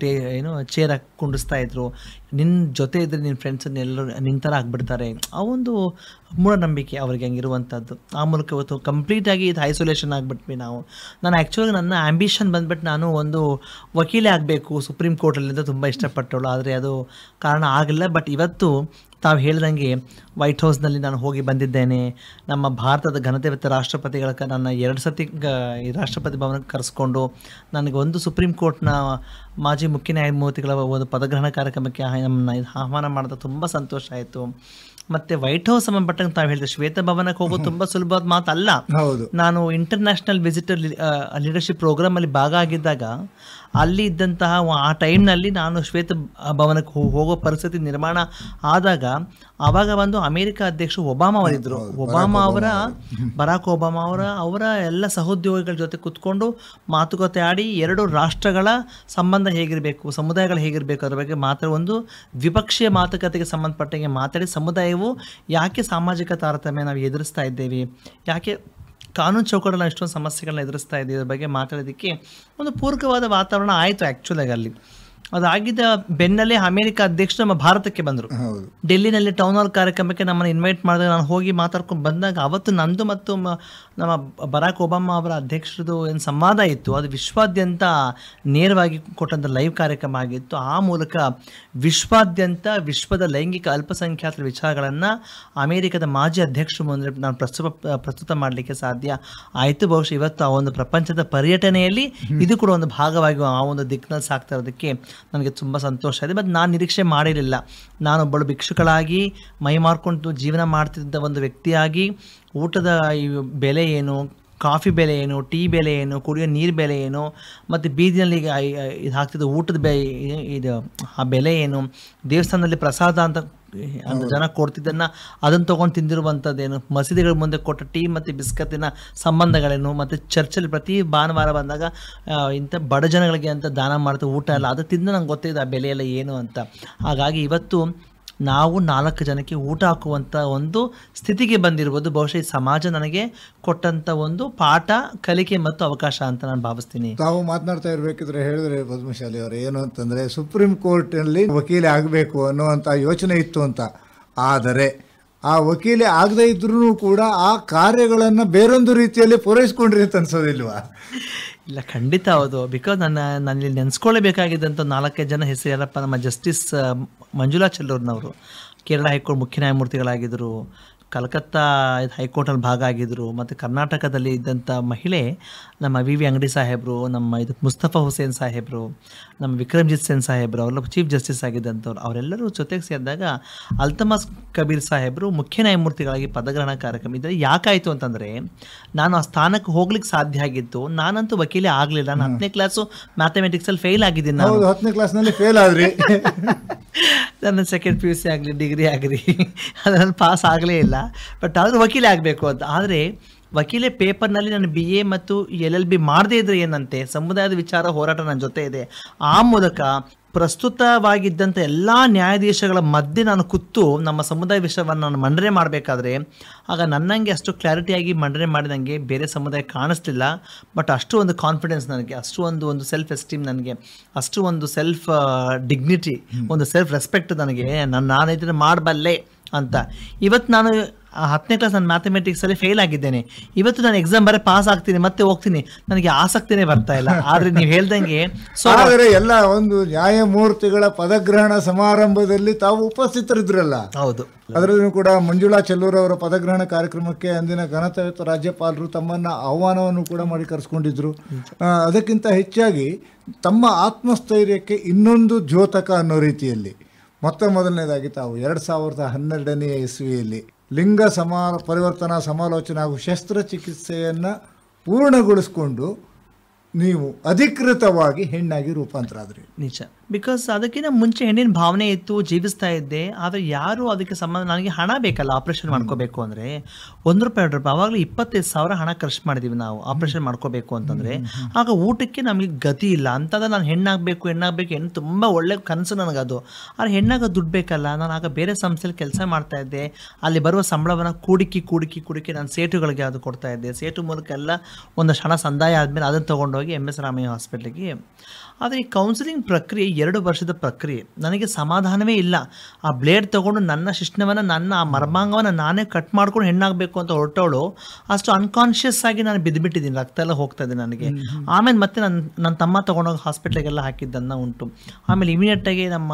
ಚೇರ್ ಹಾಕಿ ಕುಂಡಿಸ್ತಾ ಇದ್ರು. ನಿನ್ನ ಜೊತೆ ಇದ್ರೆ ನಿನ್ನ ಫ್ರೆಂಡ್ಸನ್ನ ಎಲ್ಲರೂ ನಿನ್ನ ಥರ ಆಗಿಬಿಡ್ತಾರೆ. ಆ ಒಂದು ಮೂಢನಂಬಿಕೆ ಅವ್ರಿಗೆ ಹಂಗಿರುವಂಥದ್ದು. ಆ ಮೂಲಕ ಇವತ್ತು ಕಂಪ್ಲೀಟಾಗಿ ಇದು ಐಸೋಲೇಷನ್ ಆಗಿಬಿಟ್ವಿ ನಾವು. ನಾನು ಆ್ಯಕ್ಚುಲಾಗಿ ನನ್ನ ಆ್ಯಂಬಿಷನ್ ಬಂದ್ಬಿಟ್ಟು ನಾನು ಒಂದು ವಕೀಲೆ ಆಗಬೇಕು ಸುಪ್ರೀಂ ಕೋರ್ಟಲ್ಲಿಂದ ತುಂಬ ಇಷ್ಟಪಟ್ಟವಳು. ಆದರೆ ಅದು ಕಾರಣ ಆಗಲಿಲ್ಲ. ಬಟ್ ಇವತ್ತು ತಾವು ಹೇಳ್ದಂಗೆ ವೈಟ್ ಹೌಸ್ನಲ್ಲಿ ನಾನು ಹೋಗಿ ಬಂದಿದ್ದೇನೆ. ನಮ್ಮ ಭಾರತದ ಘನತೆ ರಾಷ್ಟ್ರಪತಿಗಳ ನನ್ನ 2 ಸತಿ ಈ ರಾಷ್ಟ್ರಪತಿ ಭವನಕ್ಕೆ ಕರೆಸ್ಕೊಂಡು ನನಗೆ ಒಂದು ಸುಪ್ರೀಂ ಕೋರ್ಟ್ನ ಮಾಜಿ ಮುಖ್ಯ ನ್ಯಾಯಮೂರ್ತಿಗಳ ಒಂದು ಪದಗ್ರಹಣ ಕಾರ್ಯಕ್ರಮಕ್ಕೆ ನಮ್ಮನ್ನು ಆಹ್ವಾನ ಮಾಡಿದ ತುಂಬ ಸಂತೋಷ ಆಯಿತು. ಮತ್ತು ವೈಟ್ ಹೌಸ್ ಸಂಬಂಧಪಟ್ಟಂಗೆ ತಾವು ಹೇಳಿದೆ, ಶ್ವೇತಭವನಕ್ಕೆ ಹೋಗೋದು ತುಂಬ ಸುಲಭವಾದ ಮಾತಲ್ಲ. ನಾನು ಇಂಟರ್ನ್ಯಾಷನಲ್ ವಿಸಿಟರ್ ಲೀಡರ್ಶಿಪ್ ಪ್ರೋಗ್ರಾಮಲ್ಲಿ ಭಾಗ ಆಗಿದ್ದಾಗ ಅಲ್ಲಿ ಇದ್ದಂತಹ ಆ ಟೈಮ್ನಲ್ಲಿ ನಾನು ಶ್ವೇತ ಭವನಕ್ಕೆ ಹೋಗೋ ಪರಿಸ್ಥಿತಿ ನಿರ್ಮಾಣ ಆದಾಗ ಆವಾಗ ಒಂದು ಅಮೇರಿಕ ಅಧ್ಯಕ್ಷರು ಒಬಾಮಾ ಅವರಿದ್ದರು. ಬರಾಕ್ ಒಬಾಮಾ ಅವರ ಎಲ್ಲ ಸಹೋದ್ಯೋಗಿಗಳ ಜೊತೆ ಕೂತ್ಕೊಂಡು ಮಾತುಕತೆ ಆಡಿ 2 ರಾಷ್ಟ್ರಗಳ ಸಂಬಂಧ ಹೇಗಿರಬೇಕು, ಸಮುದಾಯಗಳು ಹೇಗಿರಬೇಕು ಅದರ ಬಗ್ಗೆ ಒಂದು ದ್ವಿಪಕ್ಷೀಯ ಮಾತುಕತೆಗೆ ಸಂಬಂಧಪಟ್ಟಂಗೆ ಮಾತಾಡಿ, ಸಮುದಾಯವು ಯಾಕೆ ಸಾಮಾಜಿಕ ತಾರತಮ್ಯ ನಾವು ಎದುರಿಸ್ತಾ ಇದ್ದೇವೆ, ಯಾಕೆ ಕಾನೂನು ಚೌಕಟ್ಟಲ್ಲಿ ಎಷ್ಟೊಂದು ಸಮಸ್ಯೆಗಳನ್ನ ಎದುರಿಸ್ತಾ ಇದ್ದೀವಿ, ಅದ್ರ ಬಗ್ಗೆ ಮಾತಾಡೋದಕ್ಕೆ ಒಂದು ಪೂರಕವಾದ ವಾತಾವರಣ ಆಯಿತು. ಆ್ಯಕ್ಚುಲಾಗಿ ಅಲ್ಲಿ ಅದಾಗಿದ್ದ ಬೆನ್ನಲ್ಲೇ ಅಮೇರಿಕ ಅಧ್ಯಕ್ಷರು ನಮ್ಮ ಭಾರತಕ್ಕೆ ಬಂದರು. ಡೆಲ್ಲಿನಲ್ಲಿ ಟೌನ್ ಹಾಲ್ ಕಾರ್ಯಕ್ರಮಕ್ಕೆ ನಮ್ಮನ್ನು ಇನ್ವೈಟ್ ಮಾಡಿದಾಗ ನಾನು ಹೋಗಿ ಮಾತಾಡ್ಕೊಂಡು ಬಂದಾಗ ಅವತ್ತು ನಂದು ಮತ್ತು ನಮ್ಮ ಬರಾಕ್ ಒಬಾಮಾ ಅವರ ಅಧ್ಯಕ್ಷರದು ಏನು ಸಂವಾದ ಇತ್ತು, ಅದು ವಿಶ್ವಾದ್ಯಂತ ನೇರವಾಗಿ ಕೊಟ್ಟಂಥ ಲೈವ್ ಕಾರ್ಯಕ್ರಮ ಆಗಿತ್ತು. ಆ ಮೂಲಕ ವಿಶ್ವದ ಲೈಂಗಿಕ ಅಲ್ಪಸಂಖ್ಯಾತರ ವಿಚಾರಗಳನ್ನು ಅಮೇರಿಕದ ಮಾಜಿ ಅಧ್ಯಕ್ಷರು ಮುಂದೆ ನಾನು ಪ್ರಸ್ತುತ ಮಾಡಲಿಕ್ಕೆ ಸಾಧ್ಯ ಆಯಿತು. ಬಹುಶಃ ಇವತ್ತು ಆ ಒಂದು ಪ್ರಪಂಚದ ಪರ್ಯಟನೆಯಲ್ಲಿ ಇದು ಕೂಡ ಒಂದು ಭಾಗವಾಗಿ ಆ ಒಂದು ದಿಕ್ಕಿನಲ್ಲಿ ಸಾಗ್ತಾ ಇರೋದಕ್ಕೆ ನನಗೆ ತುಂಬ ಸಂತೋಷ ಇದೆ. ಬಟ್ ನಾನು ನಿರೀಕ್ಷೆ ಮಾಡಿರಲಿಲ್ಲ. ನಾನೊಬ್ಬಳು ಭಿಕ್ಷುಕಳಾಗಿ ಮೈ ಮಾರ್ಕೊಂಡು ಜೀವನ ಮಾಡ್ತಿದ್ದ ಒಂದು ವ್ಯಕ್ತಿಯಾಗಿ ಊಟದ ಬೆಲೆ ಏನು, ಕಾಫಿ ಬೆಲೆ ಏನು, ಟೀ ಬೆಲೆ ಏನು, ಕುಡಿಯೋ ನೀರು ಬೆಲೆ ಏನು, ಮತ್ತು ಬೀದಿನಲ್ಲಿ ಇದು ಹಾಕ್ತಿದ್ದ ಊಟದ ಆ ಬೆಲೆ ಏನು, ದೇವಸ್ಥಾನದಲ್ಲಿ ಪ್ರಸಾದ ಅಂತ ಜನ ಕೊಡ್ತಿದ್ದನ್ನು ಅದನ್ನು ತೊಗೊಂಡು ತಿಂದಿರುವಂಥದ್ದೇನು, ಮಸೀದಿಗಳ ಮುಂದೆ ಕೊಟ್ಟ ಟೀ ಮತ್ತು ಬಿಸ್ಕತ್ತಿನ ಸಂಬಂಧಗಳೇನು, ಮತ್ತು ಚರ್ಚಲ್ಲಿ ಪ್ರತಿ ಭಾನುವಾರ ಬಂದಾಗ ಇಂಥ ಬಡ ಜನಗಳಿಗೆ ಅಂತ ದಾನ ಮಾಡ್ತಾ ಊಟ ಎಲ್ಲ ಅದು ತಿಂದು ನಂಗೆ ಗೊತ್ತಿದೆ ಆ ಬೆಲೆಯೆಲ್ಲ ಏನು ಅಂತ. ಹಾಗಾಗಿ ಇವತ್ತು ನಾವು 4 ಜನಕ್ಕೆ ಊಟ ಹಾಕುವಂಥ ಒಂದು ಸ್ಥಿತಿಗೆ ಬಂದಿರ್ಬೋದು. ಬಹುಶಃ ಈ ಸಮಾಜ ನನಗೆ ಕೊಟ್ಟಂಥ ಒಂದು ಪಾಠ, ಕಲಿಕೆ ಮತ್ತು ಅವಕಾಶ ಅಂತ ನಾನು ಭಾವಿಸ್ತೀನಿ. ತಾವು ಮಾತನಾಡ್ತಾ ಇರಬೇಕಿದ್ರೆ ಹೇಳಿದ್ರೆ ಪದ್ಮಶಾಲಿ ಅವರು ಏನು ಅಂತಂದರೆ, ಸುಪ್ರೀಂ ಕೋರ್ಟ್ನಲ್ಲಿ ವಕೀಲೆ ಆಗಬೇಕು ಅನ್ನುವಂಥ ಯೋಚನೆ ಇತ್ತು ಅಂತ. ಆದರೆ ಆ ವಕೀಲೆ ಆಗದೇ ಇದ್ರೂ ಕೂಡ ಆ ಕಾರ್ಯಗಳನ್ನು ಬೇರೊಂದು ರೀತಿಯಲ್ಲಿ ಪೂರೈಸ್ಕೊಂಡ್ರಿ ಅಂತ ಅನ್ಸೋದಿಲ್ವಾ? ಇಲ್ಲ, ಖಂಡಿತ ಹೌದು. ಬಿಕಾಸ್ ನಾನು ಇಲ್ಲಿ ನೆನೆಸ್ಕೊಳ್ಳೇಬೇಕಾಗಿದ್ದಂಥ 4-5 ಜನ ಹೆಸರು ಯಾರಪ್ಪ, ನಮ್ಮ ಜಸ್ಟಿಸ್ ಮಂಜುಳಾ ಚೆಲ್ಲೂರ್ನವರು, ಕೇರಳ ಹೈಕೋರ್ಟ್ ಮುಖ್ಯ ನ್ಯಾಯಮೂರ್ತಿಗಳಾಗಿದ್ದರು, ಕಲ್ಕತ್ತಾ ಹೈಕೋರ್ಟಲ್ಲಿ ಭಾಗ ಆಗಿದ್ದರು, ಮತ್ತು ಕರ್ನಾಟಕದಲ್ಲಿ ಇದ್ದಂಥ ಮಹಿಳೆ ನಮ್ಮ ವಿ ಅಂಗಡಿ ಸಾಹೇಬರು, ನಮ್ಮ ಮುಸ್ತಫಾ ಹುಸೇನ್ ಸಾಹೇಬರು, ನಮ್ಮ ವಿಕ್ರಮ್ಜಿತ್ ಸೇನ್ ಸಾಹೇಬರು, ಅವರೆಲ್ಲ ಚೀಫ್ ಜಸ್ಟಿಸ್ ಆಗಿದ್ದಂಥವ್ರು. ಅವರೆಲ್ಲರೂ ಜೊತೆಗೆ ಸೇರಿದಾಗ ಅಲ್ತಮಾಸ್ ಕಬೀರ್ ಸಾಹೇಬರು ಮುಖ್ಯ ನ್ಯಾಯಮೂರ್ತಿಗಳಾಗಿ ಪದಗ್ರಹಣ ಕಾರ್ಯಕ್ರಮ ಇದ್ದರೆ ಯಾಕಾಯಿತು ಅಂತಂದರೆ, ನಾನು ಆ ಸ್ಥಾನಕ್ಕೆ ಹೋಗ್ಲಿಕ್ಕೆ ಸಾಧ್ಯ ಆಗಿತ್ತು. ನಾನಂತೂ ವಕೀಲೆ ಆಗಲಿಲ್ಲ. ನಾನು 10ನೇ ಕ್ಲಾಸು ಮ್ಯಾಥಮೆಟಿಕ್ಸಲ್ಲಿ ಫೇಲ್ ಆಗಿದ್ದೀನಿ. ನಾನು 10ನೇ ಕ್ಲಾಸ್ನಲ್ಲಿ ಫೇಲ್ ಆದ್ರಿ. ನನ್ನ ಸೆಕೆಂಡ್ PUC ಆಗಲಿ, ಡಿಗ್ರಿ ಆಗಲಿ, ಅದರಲ್ಲಿ ಪಾಸ್ ಆಗಲೇ ಇಲ್ಲ. ಬಟ್ ಆದರೂ ವಕೀಲೆ ಆಗಬೇಕು ಅಂತ. ಆದರೆ ವಕೀಲೆ ಪೇಪರ್ನಲ್ಲಿ ನಾನು BA ಮತ್ತು LLB ಮಾಡದೇ ಇದ್ರೆ ಏನಂತೆ, ಸಮುದಾಯದ ವಿಚಾರ ಹೋರಾಟ ನನ್ನ ಜೊತೆ ಇದೆ. ಆ ಮೂಲಕ ಪ್ರಸ್ತುತವಾಗಿದ್ದಂಥ ಎಲ್ಲ ನ್ಯಾಯಾಧೀಶಗಳ ಮಧ್ಯೆ ನಾನು ಕೂತು ನಮ್ಮ ಸಮುದಾಯ ವಿಷಯವನ್ನು ನಾನು ಮಂಡನೆ ಮಾಡಬೇಕಾದ್ರೆ, ಆಗ ನನ್ನಂಗೆ ಅಷ್ಟು ಕ್ಲಾರಿಟಿಯಾಗಿ ಮಂಡನೆ ಮಾಡಿದಂಗೆ ಬೇರೆ ಸಮುದಾಯ ಕಾಣಿಸ್ತಿಲ್ಲ. ಬಟ್ ಅಷ್ಟು ಒಂದು ಕಾನ್ಫಿಡೆನ್ಸ್ ನನಗೆ, ಅಷ್ಟು ಒಂದು ಸೆಲ್ಫ್ ಎಸ್ಟೀಮ್ ನನಗೆ, ಅಷ್ಟು ಒಂದು ಸೆಲ್ಫ್ ಡಿಗ್ನಿಟಿ, ಒಂದು ಸೆಲ್ಫ್ ರೆಸ್ಪೆಕ್ಟ್ ನನಗೆ, ನಾನು ಇದನ್ನು ಮಾಡಬಲ್ಲೆ ಅಂತ. ಇವತ್ತು ನಾನು 10ನೇ ಕ್ಲಾಸ್ ನಾನು ಮ್ಯಾಥಮೆಟಿಕ್ಸಲ್ಲಿ ಫೇಲ್ ಆಗಿದ್ದೇನೆ. ಇವತ್ತು ನಾನು ಎಕ್ಸಾಮ್ ಬರೀ ಪಾಸ್ ಆಗ್ತೀನಿ, ಮತ್ತೆ ಹೋಗ್ತೀನಿ, ನನಗೆ ಆಸಕ್ತಿನೇ ಬರ್ತಾ ಇಲ್ಲ. ಆದರೆ ನೀವು ಹೇಳ್ದಂಗೆ ಆದರೆ ಎಲ್ಲ ಒಂದು ನ್ಯಾಯಮೂರ್ತಿಗಳ ಪದಗ್ರಹಣ ಸಮಾರಂಭದಲ್ಲಿ ತಾವು ಉಪಸ್ಥಿತರಿದ್ರಲ್ಲ. ಹೌದು. ಅದರಲ್ಲೂ ಕೂಡ ಮಂಜುಳಾ ಚೆಲ್ಲೂರ್ ಅವರ ಪದಗ್ರಹಣ ಕಾರ್ಯಕ್ರಮಕ್ಕೆ ಅಂದಿನ ಘನತೆಯುತ ರಾಜ್ಯಪಾಲರು ತಮ್ಮನ್ನ ಆಹ್ವಾನವನ್ನು ಕೂಡ ಮಾಡಿ ಕರೆಸ್ಕೊಂಡಿದ್ರು. ಅದಕ್ಕಿಂತ ಹೆಚ್ಚಾಗಿ ತಮ್ಮ ಆತ್ಮಸ್ಥೈರ್ಯಕ್ಕೆ ಇನ್ನೊಂದು ದ್ಯೋತಕ ಅನ್ನೋ ರೀತಿಯಲ್ಲಿ ಮೊದಲನೇದಾಗಿ ತಾವು 2012ನೇ ಇಸ್ವಿಯಲ್ಲಿ ಲಿಂಗ ಪರಿವರ್ತನಾ ಸಮಾಲೋಚನಾ ಹಾಗೂ ಶಸ್ತ್ರಚಿಕಿತ್ಸೆಯನ್ನು ಪೂರ್ಣಗೊಳಿಸ್ಕೊಂಡು ನೀವು ಅಧಿಕೃತವಾಗಿ ಹೆಣ್ಣಾಗಿ ರೂಪಾಂತರ ಆದ್ರಿ. ನಿಜ. ಬಿಕಾಸ್ ಅದಕ್ಕಿಂತ ಮುಂಚೆ ಹೆಣ್ಣಿನ ಭಾವನೆ ಇತ್ತು, ಜೀವಿಸ್ತಾ ಇದ್ದೆ. ಆದರೆ ಯಾರು ಅದಕ್ಕೆ ಸಂಬಂಧ, ನನಗೆ ಹಣ ಬೇಕಲ್ಲ ಆಪ್ರೇಷನ್ ಮಾಡ್ಕೋಬೇಕು ಅಂದರೆ. ₹1 ಆವಾಗಲೂ 25,000 ಹಣ ಖರ್ಚು ಮಾಡಿದ್ದೀವಿ ನಾವು ಆಪ್ರೇಷನ್ ಮಾಡ್ಕೋಬೇಕು ಅಂತಂದರೆ. ಆಗ ಊಟಕ್ಕೆ ನಮಗೆ ಗತಿ ಇಲ್ಲ ಅಂತಂದ್ರೆ ನಾನು ಹೆಣ್ಣಾಗಬೇಕು ಹೆಣ್ಣು ತುಂಬ ಒಳ್ಳೆ ಕನಸು ನನಗದು. ಆದರೆ ಹೆಣ್ಣಾಗ ದುಡ್ಡು ಬೇಕಲ್ಲ. ನಾನು ಆಗ ಬೇರೆ ಸಂಸ್ಥೆಯಲ್ಲಿ ಕೆಲಸ ಮಾಡ್ತಾ ಇದ್ದೆ. ಅಲ್ಲಿ ಬರುವ ಸಂಬಳವನ್ನು ಕೂಡಿಕಿ ನಾನು ಸೇಟುಗಳಿಗೆ ಅದು ಕೊಡ್ತಾ ಇದ್ದೆ. ಸೇಟು ಮೂಲಕ ಎಲ್ಲ ಒಂದಷ್ಟು ಹಣ ಸಂದಾಯ ಆದಮೇಲೆ ಅದನ್ನು ತೊಗೊಂಡೋಗಿ MS ರಾಮಯ್ಯ ಹಾಸ್ಪಿಟ್ಲಿಗೆ. ಆದರೆ ಈ ಕೌನ್ಸಿಲಿಂಗ್ ಪ್ರಕ್ರಿಯೆ 2 ವರ್ಷದ ಪ್ರಕ್ರಿಯೆ. ನನಗೆ ಸಮಾಧಾನವೇ ಇಲ್ಲ. ಆ ಬ್ಲೇಡ್ ತೊಗೊಂಡು ನನ್ನ ಶಿಶ್ನವನ್ನು, ನನ್ನ ಆ ಮರ್ಮಾಂಗವನ್ನು ನಾನೇ ಕಟ್ ಮಾಡ್ಕೊಂಡು ಹೆಣ್ಣಾಗಬೇಕು ಅಂತ ಹೊರಟವಳು ಅಷ್ಟು ಅನ್ಕಾನ್ಷಿಯಸ್ ಆಗಿ ನಾನು ಬಿದ್ದುಬಿಟ್ಟಿದ್ದೀನಿ. ರಕ್ತ ಎಲ್ಲ ಹೋಗ್ತಾ ಇದೆ ನನಗೆ. ಆಮೇಲೆ ಮತ್ತೆ ನನ್ನ ತಮ್ಮ ತೊಗೊಂಡೋಗಿ ಹಾಸ್ಪಿಟ್ಲಿಗೆಲ್ಲ ಹಾಕಿದ್ದನ್ನು ಉಂಟು. ಆಮೇಲೆ ಇಮಿಡಿಯೇಟಾಗಿ ನಮ್ಮ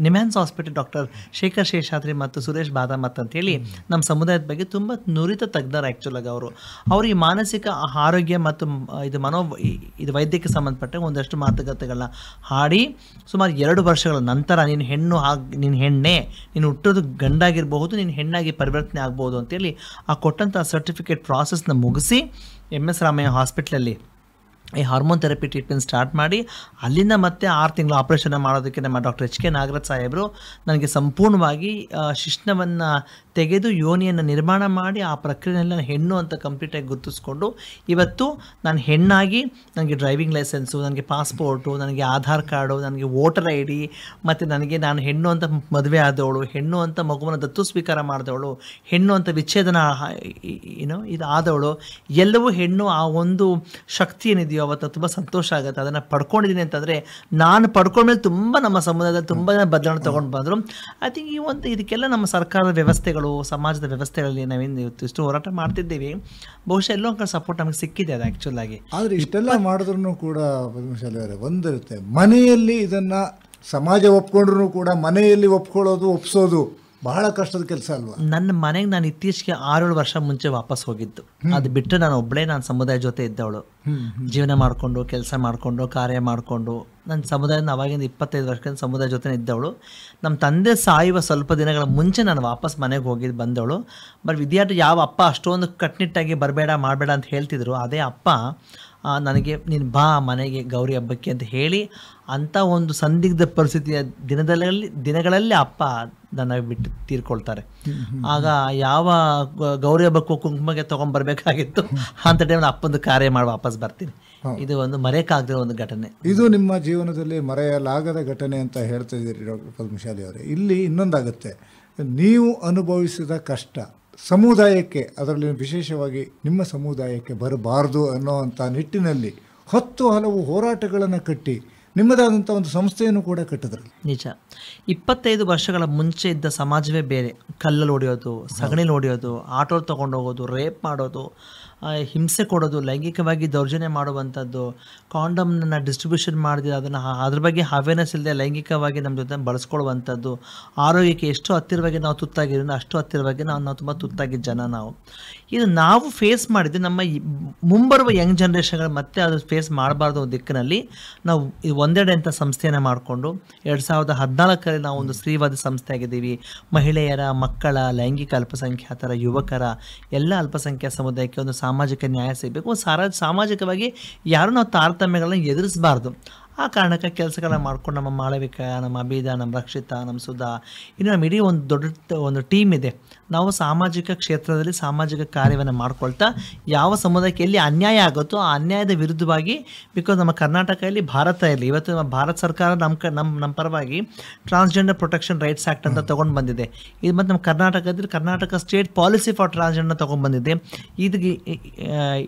ನಿಮ್ಯಾನ್ಸ್ ಹಾಸ್ಪಿಟಲ್ ಡಾಕ್ಟರ್ ಶೇಖರ್ ಶೇಷಾದ್ರಿ ಮತ್ತು ಸುರೇಶ್ ಬಾದಾಮತ್ ಅಂತೇಳಿ ನಮ್ಮ ಸಮುದಾಯದ ಬಗ್ಗೆ ತುಂಬ ನುರಿತ ತಜ್ಞರು. ಆ್ಯಕ್ಚುಲಾಗಿ ಅವರು ಈ ಮಾನಸಿಕ ಆರೋಗ್ಯ ಮತ್ತು ಇದು ವೈದ್ಯಕ್ಕೆ ಸಂಬಂಧಪಟ್ಟ ಒಂದಷ್ಟು ಮಾತುಕತೆಗಳನ್ನ ಹಾಡಿ ಸುಮಾರು 2 ವರ್ಷಗಳ ನಂತರ ನೀನು ಹೆಣ್ಣೆ, ನೀನು ಹುಟ್ಟೋದು ಗಂಡಾಗಿರಬಹುದು, ನೀನು ಹೆಣ್ಣಾಗಿ ಪರಿವರ್ತನೆ ಆಗ್ಬೋದು ಅಂತೇಳಿ ಆ ಕೊಟ್ಟಂಥ ಸರ್ಟಿಫಿಕೇಟ್ ಪ್ರಾಸೆಸ್ನ ಮುಗಿಸಿ MS ರಾಮಯ್ಯ ಹಾಸ್ಪಿಟ್ಲಲ್ಲಿ ಈ ಹಾರ್ಮೋನ್ ಥೆರಪಿ ಟ್ರೀಟ್ಮೆಂಟ್ ಸ್ಟಾರ್ಟ್ ಮಾಡಿ ಅಲ್ಲಿಂದ ಮತ್ತೆ 6 ತಿಂಗಳು ಆಪ್ರೇಷನ್ ಮಾಡೋದಕ್ಕೆ ನಮ್ಮ ಡಾಕ್ಟರ್ HK ನಾಗರಾಜ್ ಸಾಹೇಬರು ನನಗೆ ಸಂಪೂರ್ಣವಾಗಿ ಶಿಶ್ನವನ್ನು ತೆಗೆದು ಯೋನಿಯನ್ನು ನಿರ್ಮಾಣ ಮಾಡಿ ಆ ಪ್ರಕ್ರಿಯೆಯಲ್ಲಿ ನಾನು ಹೆಣ್ಣು ಅಂತ ಕಂಪ್ಲೀಟಾಗಿ ಗುರುತಿಸ್ಕೊಂಡು ಇವತ್ತು ನಾನು ಹೆಣ್ಣಾಗಿ ನನಗೆ ಡ್ರೈವಿಂಗ್ ಲೈಸೆನ್ಸು, ನನಗೆ ಪಾಸ್ಪೋರ್ಟು, ನನಗೆ ಆಧಾರ್ ಕಾರ್ಡು, ನನಗೆ ವೋಟರ್ ID, ಮತ್ತು ನಾನು ಹೆಣ್ಣು ಅಂತ ಮದುವೆ ಆದವಳು, ಹೆಣ್ಣು ಅಂತ ಮಗುವನ್ನು ದತ್ತು ಸ್ವೀಕಾರ ಮಾಡಿದವಳು, ಹೆಣ್ಣು ಅಂತ ವಿಚ್ಛೇದನ ಇದು ಆದವಳು, ಎಲ್ಲವೂ ಹೆಣ್ಣು. ಆ ಒಂದು ಶಕ್ತಿ ಏನಿದೆಯೋ ಅವತ್ತು ತುಂಬ ಸಂತೋಷ ಆಗುತ್ತೆ. ಅದನ್ನು ಪಡ್ಕೊಂಡಿದ್ದೀನಿ ಅಂತಂದರೆ ನಾನು ಪಡ್ಕೊಂಡ್ಮೇಲೆ ತುಂಬ ನಮ್ಮ ಸಮುದಾಯದಲ್ಲಿ ತುಂಬ ಜನ ಬದಲಾವಣೆ ತೊಗೊಂಡು ಬಂದರು. ಐ ಥಿಂಕ್ ಇದಕ್ಕೆಲ್ಲ ನಮ್ಮ ಸರ್ಕಾರದ ವ್ಯವಸ್ಥೆಗಳು, ಸಮಾಜದ ವ್ಯವಸ್ಥೆಗಳಲ್ಲಿ ನಾವೇನು ಇಷ್ಟು ಹೋರಾಟ ಮಾಡ್ತಿದ್ದೀವಿ, ಬಹುಶಃ ಎಲ್ಲೋ ಒಂದು ಸಪೋರ್ಟ್ ನಮಗೆ ಸಿಕ್ಕಿದೆ ಅದು ಆ್ಯಕ್ಚುಲ್ ಆಗಿ. ಆದರೆ ಇಷ್ಟೆಲ್ಲ ಮಾಡಿದ್ರೂ ಕೂಡ ಪದ್ಮಶಾಲಿ ಅವರೇ ಒಂದಿರುತ್ತೆ, ಮನೆಯಲ್ಲಿ ಇದನ್ನು ಸಮಾಜ ಒಪ್ಕೊಂಡ್ರೂ ಕೂಡ ಮನೆಯಲ್ಲಿ ಒಪ್ಸೋದು ಬಹಳ ಕಷ್ಟದ ಕೆಲಸ ಅಲ್ವಾ? ನನ್ನ ಮನೆಗೆ ನಾನು ಇತ್ತೀಚೆಗೆ 6-7 ವರ್ಷ ಮುಂಚೆ ವಾಪಸ್ ಹೋಗಿದ್ದು. ಅದು ಬಿಟ್ಟು ನಾನು ಒಬ್ಬಳೇ ನಾನು ಸಮುದಾಯ ಜೊತೆ ಇದ್ದವಳು. ಜೀವನ ಮಾಡಿಕೊಂಡು, ಕೆಲಸ ಮಾಡಿಕೊಂಡು, ಕಾರ್ಯ ಮಾಡಿಕೊಂಡು ನನ್ನ ಸಮುದಾಯದ ಅವಾಗಿಂದ 25 ವರ್ಷದಿಂದ ಸಮುದಾಯ ಜೊತೆ ಇದ್ದವಳು. ನಮ್ಮ ತಂದೆ ಸಾಯುವ ಸ್ವಲ್ಪ ದಿನಗಳ ಮುಂಚೆ ನಾನು ವಾಪಸ್ ಮನೆಗೆ ಬಂದವಳು. ಬಟ್ ವಿದ್ಯಾರ್ಥಿ ಯಾವ ಅಪ್ಪ ಅಷ್ಟೊಂದು ಕಟ್ನಿಟ್ಟಾಗಿ ಬರಬೇಡ ಮಾಡಬೇಡ ಅಂತ ಹೇಳ್ತಿದ್ರು, ಅದೇ ಅಪ್ಪ ನನಗೆ ನೀನು ಬಾ ಮನೆಗೆ ಗೌರಿ ಹಬ್ಬಕ್ಕೆ ಅಂತ ಹೇಳಿ ಅಂಥ ಒಂದು ಸಂದಿಗ್ಧ ಪರಿಸ್ಥಿತಿಯ ದಿನಗಳಲ್ಲಿ ಅಪ್ಪ ನನ್ನ ಬಿಟ್ಟು ತೀರ್ಕೊಳ್ತಾರೆ. ಆಗ ಯಾವ ಗೌರಿ ಹಬ್ಬಕ್ಕೂ ಕುಂಕುಮಗೆ ತೊಗೊಂಡ್ಬರ್ಬೇಕಾಗಿತ್ತು ಅಂಥ ಟೈಮಲ್ಲಿ ಅಪ್ಪಂದು ಕಾರ್ಯ ಮಾಡಿ ವಾಪಸ್ ಬರ್ತೀನಿ. ಇದು ಒಂದು ಮರೆಯಕ್ಕಾಗದಿರೋ ಒಂದು ಘಟನೆ. ಇದು ನಿಮ್ಮ ಜೀವನದಲ್ಲಿ ಮರೆಯಲಾಗದ ಘಟನೆ ಅಂತ ಹೇಳ್ತಾ ಇದ್ದೀರಿ ಡಾಕ್ಟರ್ ಪದ್ಮಶಾಲಿ ಅವರೇ. ಇಲ್ಲಿ ಇನ್ನೊಂದಾಗುತ್ತೆ, ನೀವು ಅನುಭವಿಸಿದ ಕಷ್ಟ ಸಮುದಾಯಕ್ಕೆ, ಅದರಲ್ಲಿ ವಿಶೇಷವಾಗಿ ನಿಮ್ಮ ಸಮುದಾಯಕ್ಕೆ ಬರಬಾರ್ದು ಅನ್ನೋವಂಥ ನಿಟ್ಟಿನಲ್ಲಿ 10 ಹಲವು ಹೋರಾಟಗಳನ್ನು ಕಟ್ಟಿ ನಿಮ್ಮದಾದಂಥ ಒಂದು ಸಂಸ್ಥೆಯನ್ನು ಕೂಡ ಕಟ್ಟಿದ್ರಲ್ಲ. ನಿಜ. 25 ವರ್ಷಗಳ ಮುಂಚೆ ಇದ್ದ ಸಮಾಜವೇ ಬೇರೆ. ಕಲ್ಲಲ್ಲಿ ಹೊಡೆಯೋದು, ಸಗಣಿಲಿ ಹೊಡೆಯೋದು, ಆಟೋ ತೊಗೊಂಡೋಗೋದು, ರೇಪ್ ಮಾಡೋದು, ಹಿಂಸೆ ಕೊಡೋದು, ಲೈಂಗಿಕವಾಗಿ ದೌರ್ಜನ್ಯ ಮಾಡುವಂಥದ್ದು, ಕಾಂಡಮ್ನ ಡಿಸ್ಟ್ರಿಬ್ಯೂಷನ್ ಮಾಡಿದ್ರೆ ಅದನ್ನು ಅದ್ರ ಬಗ್ಗೆ ಅವೇರ್ನೆಸ್ ಇಲ್ಲದೆ ಲೈಂಗಿಕವಾಗಿ ನಮ್ಮ ಜೊತೆ ಬಳಸ್ಕೊಳ್ಳುವಂಥದ್ದು, ಆರೋಗ್ಯಕ್ಕೆ ಎಷ್ಟು ಹತ್ತಿರವಾಗಿ ನಾವು ತುತ್ತಾಗಿರೋದು ಅಷ್ಟು ಹತ್ತಿರವಾಗಿ ನಾವು ತುಂಬ ತುತ್ತಾಗಿದ್ದ ಜನ ನಾವು. ಇದು ನಾವು ಫೇಸ್ ಮಾಡಿದ್ದು ನಮ್ಮ ಮುಂಬರುವ ಯಂಗ್ ಜನ್ರೇಷನ್ಗಳು ಮತ್ತೆ ಅದು ಫೇಸ್ ಮಾಡಬಾರ್ದು ದಿಕ್ಕಿನಲ್ಲಿ ನಾವು ಇದು ಒಂದೆಡೆ ಅಂತ ಸಂಸ್ಥೆಯನ್ನು ಮಾಡಿಕೊಂಡು 2014ರಲ್ಲಿ ನಾವು ಒಂದು ಸ್ತ್ರೀವಾದಿ ಸಂಸ್ಥೆ ಆಗಿದ್ದೀವಿ. ಮಹಿಳೆಯರ, ಮಕ್ಕಳ, ಲೈಂಗಿಕ ಅಲ್ಪಸಂಖ್ಯಾತರ, ಯುವಕರ ಎಲ್ಲ ಅಲ್ಪಸಂಖ್ಯಾತ ಸಮುದಾಯಕ್ಕೆ ಒಂದು ಸಾಮಾಜಿಕ ನ್ಯಾಯ ಸಿಗಬೇಕು. ಸಾಮಾಜಿಕವಾಗಿ ಯಾರು ನಾವು ತಾರತಮ್ಯಗಳನ್ನ ಎದುರಿಸಬಾರ್ದು. ಆ ಕಾರಣಕ್ಕೆ ಕೆಲಸಗಳನ್ನ ಮಾಡ್ಕೊಂಡು ನಮ್ಮ ಮಾಳವಿಕ, ನಮ್ಮ ಅಬೀದ, ನಮ್ಮ ರಕ್ಷಿತಾ, ನಮ್ಮ ಸುಧಾ, ಇನ್ನು ನಮ್ಮ ಇಡೀ ಒಂದು ದೊಡ್ಡ ಒಂದು ಟೀಮ್ ಇದೆ. ನಾವು ಸಾಮಾಜಿಕ ಕ್ಷೇತ್ರದಲ್ಲಿ ಸಾಮಾಜಿಕ ಕಾರ್ಯವನ್ನು ಮಾಡ್ಕೊಳ್ತಾ ಯಾವ ಸಮುದಾಯಕ್ಕೆ ಎಲ್ಲಿ ಅನ್ಯಾಯ ಆಗುತ್ತೋ ಆ ಅನ್ಯಾಯದ ವಿರುದ್ಧವಾಗಿ, ಬಿಕಾಸ್ ನಮ್ಮ ಕರ್ನಾಟಕದಲ್ಲಿ ಭಾರತ ಇರಲಿ, ಇವತ್ತು ನಮ್ಮ ಭಾರತ ಸರ್ಕಾರ ನಮ್ಮ ಪರವಾಗಿ ಟ್ರಾನ್ಸ್ಜೆಂಡರ್ ಪ್ರೊಟೆಕ್ಷನ್ ರೈಟ್ಸ್ ಆ್ಯಕ್ಟ್ ಅಂತ ತೊಗೊಂಡು ಬಂದಿದೆ. ಇದು ಮತ್ತು ನಮ್ಮ ಕರ್ನಾಟಕದಲ್ಲಿ Karnataka state policy for transgender ತೊಗೊಂಡು ಬಂದಿದೆ.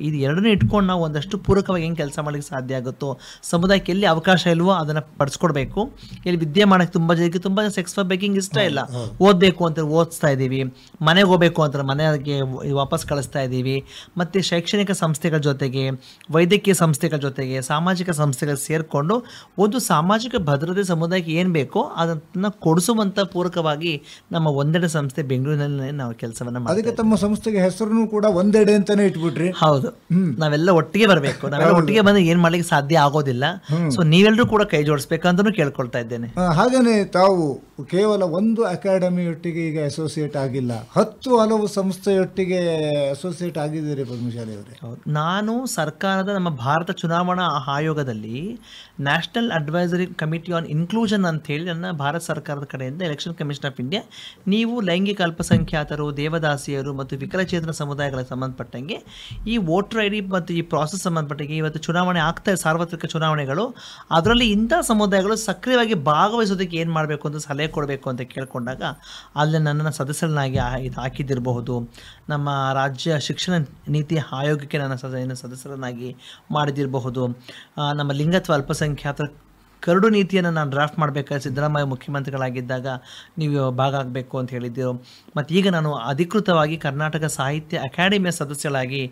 ಇದು ಎರಡನ್ನೂ ಇಟ್ಕೊಂಡು ನಾವು ಒಂದಷ್ಟು ಪೂರಕವಾಗಿ ಹೆಂಗೆ ಕೆಲಸ ಮಾಡಲಿಕ್ಕೆ ಸಾಧ್ಯ ಆಗುತ್ತೋ, ಸಮುದಾಯಕ್ಕೆ ಎಲ್ಲಿ ಅವಕಾಶ ಇಲ್ವೋ ಅದನ್ನು ಪಡಿಸ್ಕೊಡ್ಬೇಕು. ಇಲ್ಲಿ ವಿದ್ಯೆ ಮಾಡೋಕ್ಕೆ ತುಂಬ ಸೆಕ್ಸ್ ಫಾರ್ ಬೇಕಿಂಗ್ ಇಷ್ಟ ಇಲ್ಲ, ಓದಬೇಕು ಅಂತ ಓದಿಸ್ತಾ ಇದ್ದೀವಿ, ಮನೆಗೆ ಹೋಗಬೇಕು ಅಂತ ಮನೆಗೆ ವಾಪಸ್ ಕಳಿಸ್ತಾ ಇದ್ದೀವಿ. ಮತ್ತು ಶೈಕ್ಷಣಿಕ ಸಂಸ್ಥೆಗಳ ಜೊತೆಗೆ, ವೈದ್ಯಕೀಯ ಸಂಸ್ಥೆಗಳ ಜೊತೆಗೆ, ಸಾಮಾಜಿಕ ಸಂಸ್ಥೆಗಳು ಸೇರಿಕೊಂಡು ಒಂದು ಸಾಮಾಜಿಕ ಭದ್ರತೆ ಸಮುದಾಯಕ್ಕೆ ಏನು ಬೇಕೋ ಅದನ್ನು ಕೊಡಿಸುವಂಥ ಪೂರಕವಾಗಿ ನಮ್ಮ ಒಂದೆಡೆ ಸಂಸ್ಥೆ ಬೆಂಗಳೂರಿನಲ್ಲಿ ನಾವು ಕೆಲಸವನ್ನು ಮಾಡ್ತೀವಿ. ಅದಕ್ಕೆ ತಮ್ಮ ಸಂಸ್ಥೆಗೆ ಹೆಸರನ್ನು ಕೂಡ ಒಂದೆಡೆ ಅಂತಾನೆ ಇಟ್ಬಿಟ್ರಿ. ಹೌದು, ನಾವೆಲ್ಲ ಒಟ್ಟಿಗೆ ಬರಬೇಕು. ನಾವೆಲ್ಲ ಒಟ್ಟಿಗೆ ಬಂದು ಏನು ಮಾಡ್ಲಿಕ್ಕೆ ಸಾಧ್ಯ ಆಗೋದಿಲ್ಲ. ಸೊ ನೀವೆಲ್ಲರೂ ಕೂಡ ಕೈ ಜೋಡಿಸ್ಬೇಕಂತನೂ ಕೇಳ್ಕೊಳ್ತಾ ಇದ್ದೇನೆ. ಹಾಗೇನೆ ತಾವು ಕೇವಲ ಒಂದು ಅಕಾಡೆಮಿಯೊಟ್ಟಿಗೆ ಈಗ ಅಸೋಸಿಯೇಟ್ ಆಗಿಲ್ಲ, 10 ಹಲವು ಸಂಸ್ಥೆಯೊಟ್ಟಿಗೆ ಅಸೋಸಿಯೇಟ್ ಆಗಿದ್ದೀರಿ ಪದ್ಮಶಾಲಿ ಅವರೇ. ನಾನು ಸರ್ಕಾರದ ನಮ್ಮ ಭಾರತ ಚುನಾವಣಾ ಆಯೋಗದಲ್ಲಿ national advisory committee on inclusion ಅಂತ ಹೇಳಿ ನನ್ನ ಭಾರತ ಸರ್ಕಾರದ ಕಡೆಯಿಂದ ಎಲೆಕ್ಷನ್ ಕಮಿಷನ್ ಆಫ್ ಇಂಡಿಯಾ, ನೀವು ಲೈಂಗಿಕ ಅಲ್ಪಸಂಖ್ಯಾತರು, ದೇವದಾಸಿಯರು ಮತ್ತು ವಿಕಲಚೇತನ ಸಮುದಾಯಗಳಿಗೆ ಸಂಬಂಧಪಟ್ಟಂಗೆ ಈ ವೋಟರ್ ಐ ಡಿ ಮತ್ತು ಈ ಪ್ರಾಸೆಸ್ ಸಂಬಂಧಪಟ್ಟಂಗೆ ಇವತ್ತು ಚುನಾವಣೆ ಆಗ್ತಾ ಇದೆ, ಸಾರ್ವತ್ರಿಕ ಚುನಾವಣೆಗಳು, ಅದರಲ್ಲಿ ಇಂಥ ಸಮುದಾಯಗಳು ಸಕ್ರಿಯವಾಗಿ ಭಾಗವಹಿಸೋದಕ್ಕೆ ಏನು ಮಾಡಬೇಕು ಅಂತ ಸಲಹೆ ಕೊಡಬೇಕು ಅಂತ ಕೇಳ್ಕೊಂಡಾಗ ಅಲ್ಲಿ ನನ್ನನ್ನು ಸದಸ್ಯರನ್ನಾಗಿ ಇದು ಹಾಕಿದ್ದಿರಬಹುದು. ನಮ್ಮ ರಾಜ್ಯ ಶಿಕ್ಷಣ ನೀತಿ ಆಯೋಗಕ್ಕೆ ನನ್ನ ಸದಸ್ಯರನ್ನಾಗಿ ಮಾಡಿದಿರಬಹುದು. ನಮ್ಮ ಲಿಂಗತ್ವ ಅಲ್ಪಸಂಖ್ಯಾತರ ಕರಡು ನೀತಿಯನ್ನು ನಾನು ಡ್ರಾಫ್ಟ್ ಮಾಡಬೇಕಾದ್ರೆ ಸಿದ್ದರಾಮಯ್ಯ ಮುಖ್ಯಮಂತ್ರಿಗಳಾಗಿದ್ದಾಗ ನೀವು ಭಾಗ ಆಗಬೇಕು ಅಂತ ಹೇಳಿದ್ದರು. ಮತ್ತು ಈಗ ನಾನು ಅಧಿಕೃತವಾಗಿ ಕರ್ನಾಟಕ ಸಾಹಿತ್ಯ ಅಕಾಡೆಮಿಯ ಸದಸ್ಯರಾಗಿ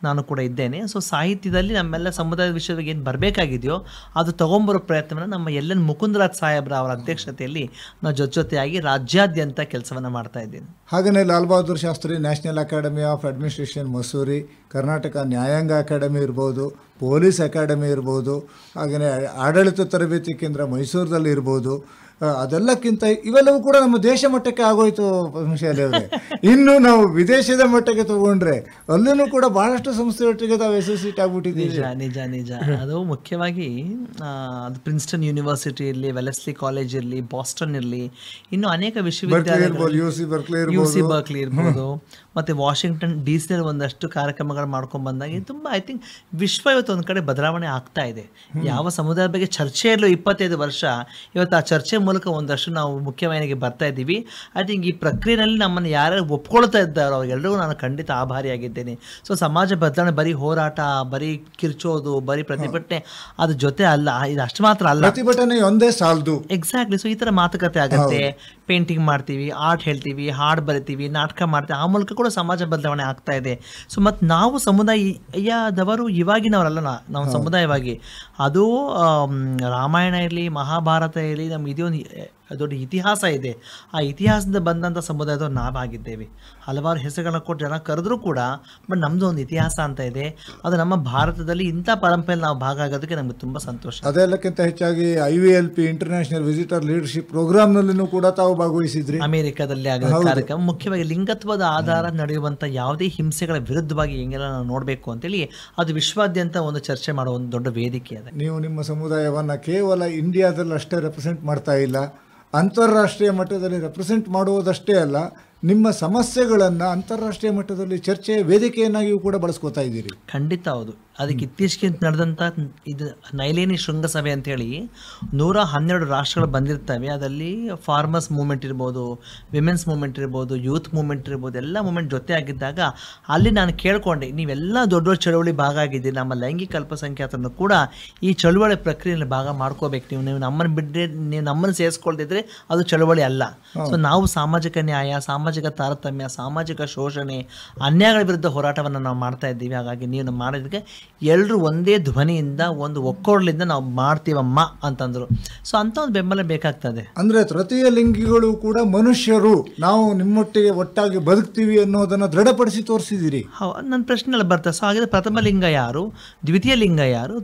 ನಾನು ಕೂಡ ಇದ್ದೇನೆ. ಸೊ ಸಾಹಿತ್ಯದಲ್ಲಿ ನಮ್ಮೆಲ್ಲ ಸಮುದಾಯದ ವಿಷಯವಾಗಿ ಏನು ಬರಬೇಕಾಗಿದೆಯೋ ಅದು ತೊಗೊಂಬರೋ ಪ್ರಯತ್ನವನ್ನು ನಮ್ಮ ಎಲ್.ಎನ್. ಮುಕುಂದರಾಜ್ ಸಾಹೇಬ್ರ ಅವರ ಅಧ್ಯಕ್ಷತೆಯಲ್ಲಿ ನಾವು ಜೊತೆಯಾಗಿ ರಾಜ್ಯಾದ್ಯಂತ ಕೆಲಸವನ್ನು ಮಾಡ್ತಾ ಇದ್ದೀನಿ. ಹಾಗೆಯೇ Lal Bahadur Shastri National Academy of Administration Mussoorie, Karnataka ನ್ಯಾಯಾಂಗ ಅಕಾಡೆಮಿ ಇರ್ಬೋದು, ಪೊಲೀಸ್ ಅಕಾಡೆಮಿ ಇರ್ಬೋದು, ಹಾಗೆಯೇ ಆಡಳಿತ ತರಬೇತಿ ಕೇಂದ್ರ ಮೈಸೂರಲ್ಲಿ ಇರ್ಬೋದು. ಅದೆಲ್ಲಕ್ಕಿಂತ ಇವೆಲ್ಲವೂ ಕೂಡ ನಮ್ಮ ದೇಶ ಮಟ್ಟಕ್ಕೆ ಆಗೋಯ್ತು ಪದ್ಮಶಾಲಿ ಅವರೇ. ಇನ್ನು ನಾವು ವಿದೇಶದ ಮಟ್ಟಕ್ಕೆ ತಗೊಂಡ್ರೆ ಅಲ್ಲೂ ಕೂಡ ಬಹಳಷ್ಟು ಸಂಸ್ಥೆಯೊಟ್ಟಿಗೆ ತಾವು ಅಸೋಸಿಯೇಟ್ ಆಗ್ಬಿಟ್ಟಿದ್ದೀವಿ. ನಿಜ. ಅದು ಮುಖ್ಯವಾಗಿ ಅದು ಪ್ರಿನ್ಸ್ಟನ್ ಯೂನಿವರ್ಸಿಟಿ ಇರಲಿ, ವೆಲೆಸ್ಲಿ ಕಾಲೇಜ್ ಇರಲಿ, ಬಾಸ್ಟನ್ ಇರಲಿ, ಇನ್ನು ಅನೇಕ ವಿಶ್ವವಿದ್ಯಾಲಯಗಳು, UC ಬರ್ಕ್ಲಿ ಇರ್ಬೋದು, ಮತ್ತು ವಾಷಿಂಗ್ಟನ್ DC ಒಂದಷ್ಟು ಕಾರ್ಯಕ್ರಮಗಳು ಮಾಡ್ಕೊಂಡು ಬಂದಾಗ ತುಂಬ ಐ ಥಿಂಕ್ ವಿಶ್ವ ಇವತ್ತು ಒಂದು ಕಡೆ ಬದಲಾವಣೆ ಆಗ್ತಾ ಇದೆ. ಯಾವ ಸಮುದಾಯದ ಬಗ್ಗೆ ಚರ್ಚೆ ಇರಲು 25 ವರ್ಷ, ಇವತ್ತು ಆ ಚರ್ಚೆ ಮೂಲಕ ಒಂದಷ್ಟು ನಾವು ಮುಖ್ಯವಾಹಿನಿಗೆ ಬರ್ತಾ ಇದ್ದೀವಿ. ಐ ಥಿಂಕ್ ಈ ಪ್ರಕ್ರಿಯೆಯಲ್ಲಿ ನಮ್ಮನ್ನು ಯಾರ್ಯಾರು ಒಪ್ಕೊಳ್ತಾ ಇದ್ದಾರೋ ಅವ್ರಿಗೆಲ್ಲರಿಗೂ ನಾನು ಖಂಡಿತ ಆಭಾರಿಯಾಗಿದ್ದೇನೆ. ಸೊ ಸಮಾಜ ಬದಲಾವಣೆ ಬರೀ ಹೋರಾಟ, ಬರೀ ಕಿರ್ಚೋದು, ಬರೀ ಪ್ರತಿಭಟನೆ ಅದ್ರ ಜೊತೆ ಅಲ್ಲ, ಇದು ಅಷ್ಟು ಮಾತ್ರ ಅಲ್ಲ, ಪ್ರತಿಭಟನೆ ಒಂದೇ ಸಾಲದು. ಎಕ್ಸಾಕ್ಟ್ಲಿ. ಸೊ ಈ ಥರ ಮಾತುಕತೆ ಆಗುತ್ತೆ, ಪೇಂಟಿಂಗ್ ಮಾಡ್ತೀವಿ, ಆರ್ಟ್ ಹೇಳ್ತೀವಿ, ಹಾಡು ಬರಿತೀವಿ, ನಾಟಕ ಮಾಡ್ತೀವಿ, ಆ ಮೂಲಕ ಕೂಡ ಸಮಾಜ ಬದಲಾವಣೆ ಆಗ್ತಾ ಇದೆ. ಸೊ ಮತ್ತು ನಾವು ಸಮುದಾಯದವರು ಇವಾಗಿನವರಲ್ಲ, ನಾವು ಸಮುದಾಯವಾಗಿ ಅದು ರಾಮಾಯಣ ಇರಲಿ, ಮಹಾಭಾರತ ಇರಲಿ, ನಮ್ಗೆ ಇದೊಂದು ದೊಡ್ಡ ಇತಿಹಾಸ ಇದೆ. ಆ ಇತಿಹಾಸದಿಂದ ಬಂದಂಥ ಸಮುದಾಯದವ್ರು ನಾವಾಗಿದ್ದೇವೆ. ಹಲವಾರು ಹೆಸರುಗಳನ್ನ ಕೊಟ್ಟು ಜನ ಕರೆದ್ರೂ ಕೂಡ ಬಟ್ ನಮ್ಮದು ಒಂದು ಇತಿಹಾಸ ಅಂತ ಇದೆ. ಅದು ನಮ್ಮ ಭಾರತದಲ್ಲಿ ಇಂಥ ಪರಂಪರೆಯಲ್ಲಿ ನಾವು ಭಾಗ ಆಗೋದಕ್ಕೆ ನಮಗೆ ತುಂಬ ಸಂತೋಷ. ಅದೆಲ್ಲಕ್ಕಿಂತ ಹೆಚ್ಚಾಗಿ IVLP ಇಂಟರ್ನ್ಯಾಷನಲ್ ವಿಸಿಟರ್ ಲೀಡರ್ಶಿಪ್ ಪ್ರೋಗ್ರಾಮ್ನಲ್ಲೂ ಕೂಡ ತಾವು ಭಾಗವಹಿಸಿದ್ರಿ. ಅಮೆರಿಕದಲ್ಲಿ ಆಗಿರೋ ಕಾರ್ಯಕ್ರಮ ಮುಖ್ಯವಾಗಿ ಲಿಂಗತ್ವದ ಆಧಾರ ನಡೆಯುವಂಥ ಯಾವುದೇ ಹಿಂಸೆಗಳ ವಿರುದ್ಧವಾಗಿ ಹೆಂಗೆಲ್ಲ ನಾವು ನೋಡಬೇಕು ಅಂತೇಳಿ ಅದು ವಿಶ್ವಾದ್ಯಂತ ಒಂದು ಚರ್ಚೆ ಮಾಡೋ ಒಂದು ದೊಡ್ಡ ವೇದಿಕೆ ಇದೆ. ನೀವು ನಿಮ್ಮ ಸಮುದಾಯವನ್ನು ಕೇವಲ ಇಂಡಿಯಾದಲ್ಲಿ ಅಷ್ಟೇ ರೆಪ್ರೆಸೆಂಟ್ ಮಾಡ್ತಾ ಇಲ್ಲ, ಅಂತಾರಾಷ್ಟ್ರೀಯ ಮಟ್ಟದಲ್ಲಿ ರೆಪ್ರೆಸೆಂಟ್ ಮಾಡುವುದಷ್ಟೇ ಅಲ್ಲ, ನಿಮ್ಮ ಸಮಸ್ಯೆಗಳನ್ನು ಅಂತಾರಾಷ್ಟ್ರೀಯ ಮಟ್ಟದಲ್ಲಿ ಚರ್ಚೆಯ ವೇದಿಕೆಯನ್ನಾಗಿಯೂ ಕೂಡ ಬಳಸ್ಕೋತಾ ಇದ್ದೀರಿ. ಖಂಡಿತ ಹೌದು. ಅದಕ್ಕೆ ಇತ್ತೀಚೆಗೆ ನಡೆದಂಥ ಇದು ನೈಲೇನಿ ಶೃಂಗಸಭೆ ಅಂತೇಳಿ 112 ರಾಷ್ಟ್ರಗಳು ಬಂದಿರ್ತವೆ. ಅದರಲ್ಲಿ ಫಾರ್ಮರ್ಸ್ ಮೂವ್ಮೆಂಟ್ ಇರ್ಬೋದು, ವಿಮೆನ್ಸ್ ಮೂವ್ಮೆಂಟ್ ಇರ್ಬೋದು, ಯೂತ್ ಮೂವ್ಮೆಂಟ್ ಇರ್ಬೋದು, ಎಲ್ಲ ಮೂವ್ಮೆಂಟ್ ಜೊತೆ ಆಗಿದ್ದಾಗ ಅಲ್ಲಿ ನಾನು ಕೇಳ್ಕೊಂಡೆ, ನೀವೆಲ್ಲ ದೊಡ್ಡ ದೊಡ್ಡ ಚಳುವಳಿ ಭಾಗ ಆಗಿದ್ದೀರಿ, ನಮ್ಮ ಲೈಂಗಿಕ ಅಲ್ಪಸಂಖ್ಯಾತರನ್ನು ಕೂಡ ಈ ಚಳುವಳಿ ಪ್ರಕ್ರಿಯೆಯಲ್ಲಿ ಭಾಗ ಮಾಡ್ಕೋಬೇಕು. ನೀವು ನಮ್ಮನ್ನು ಬಿಟ್ಟರೆ, ನೀವು ನಮ್ಮನ್ನು ಸೇರಿಸ್ಕೊಳ್ದಿದ್ರೆ ಅದು ಚಳುವಳಿ ಅಲ್ಲ. ಸೊ ನಾವು ಸಾಮಾಜಿಕ ನ್ಯಾಯ, ಸಾಮಾಜಿಕ ತಾರತಮ್ಯ, ಸಾಮಾಜಿಕ ಶೋಷಣೆ, ಅನ್ಯಾಯಗಳ ವಿರುದ್ಧ ಹೋರಾಟವನ್ನು ನಾವು ಮಾಡ್ತಾ ಇದ್ದೀವಿ. ಹಾಗಾಗಿ ನೀವು ಮಾಡಿದಕ್ಕೆ ಎಲ್ಲರೂ ಒಂದೇ ಧ್ವನಿಯಿಂದ, ಒಂದು ಒಕ್ಕೊರಲಿಂದ ನಾವು ಮಾಡ್ತೀವಮ್ಮ ಅಂತಂದರು. ಸೊ ಅಂತ ಒಂದು ಬೆಂಬಲ ಬೇಕಾಗ್ತದೆ. ಅಂದ್ರೆ ತೃತೀಯ ಲಿಂಗಿಗಳು ಕೂಡ ಮನುಷ್ಯರು, ನಾವು ನಿಮ್ಮೊಟ್ಟಿಗೆ ಒಟ್ಟಾಗಿ ಬದುಕ್ತೀವಿ ಅನ್ನೋದನ್ನ ದೃಢಪಡಿಸಿ ತೋರಿಸಿದಿರಿ. ನನ್ನ ಪ್ರಶ್ನೆ ಎಲ್ಲ ಬರ್ತದೆ. ಸೊ ಹಾಗಿದ್ರೆ ಪ್ರಥಮ ಲಿಂಗ ಯಾರು, ದ್ವಿತೀಯ ಲಿಂಗ ಯಾರು,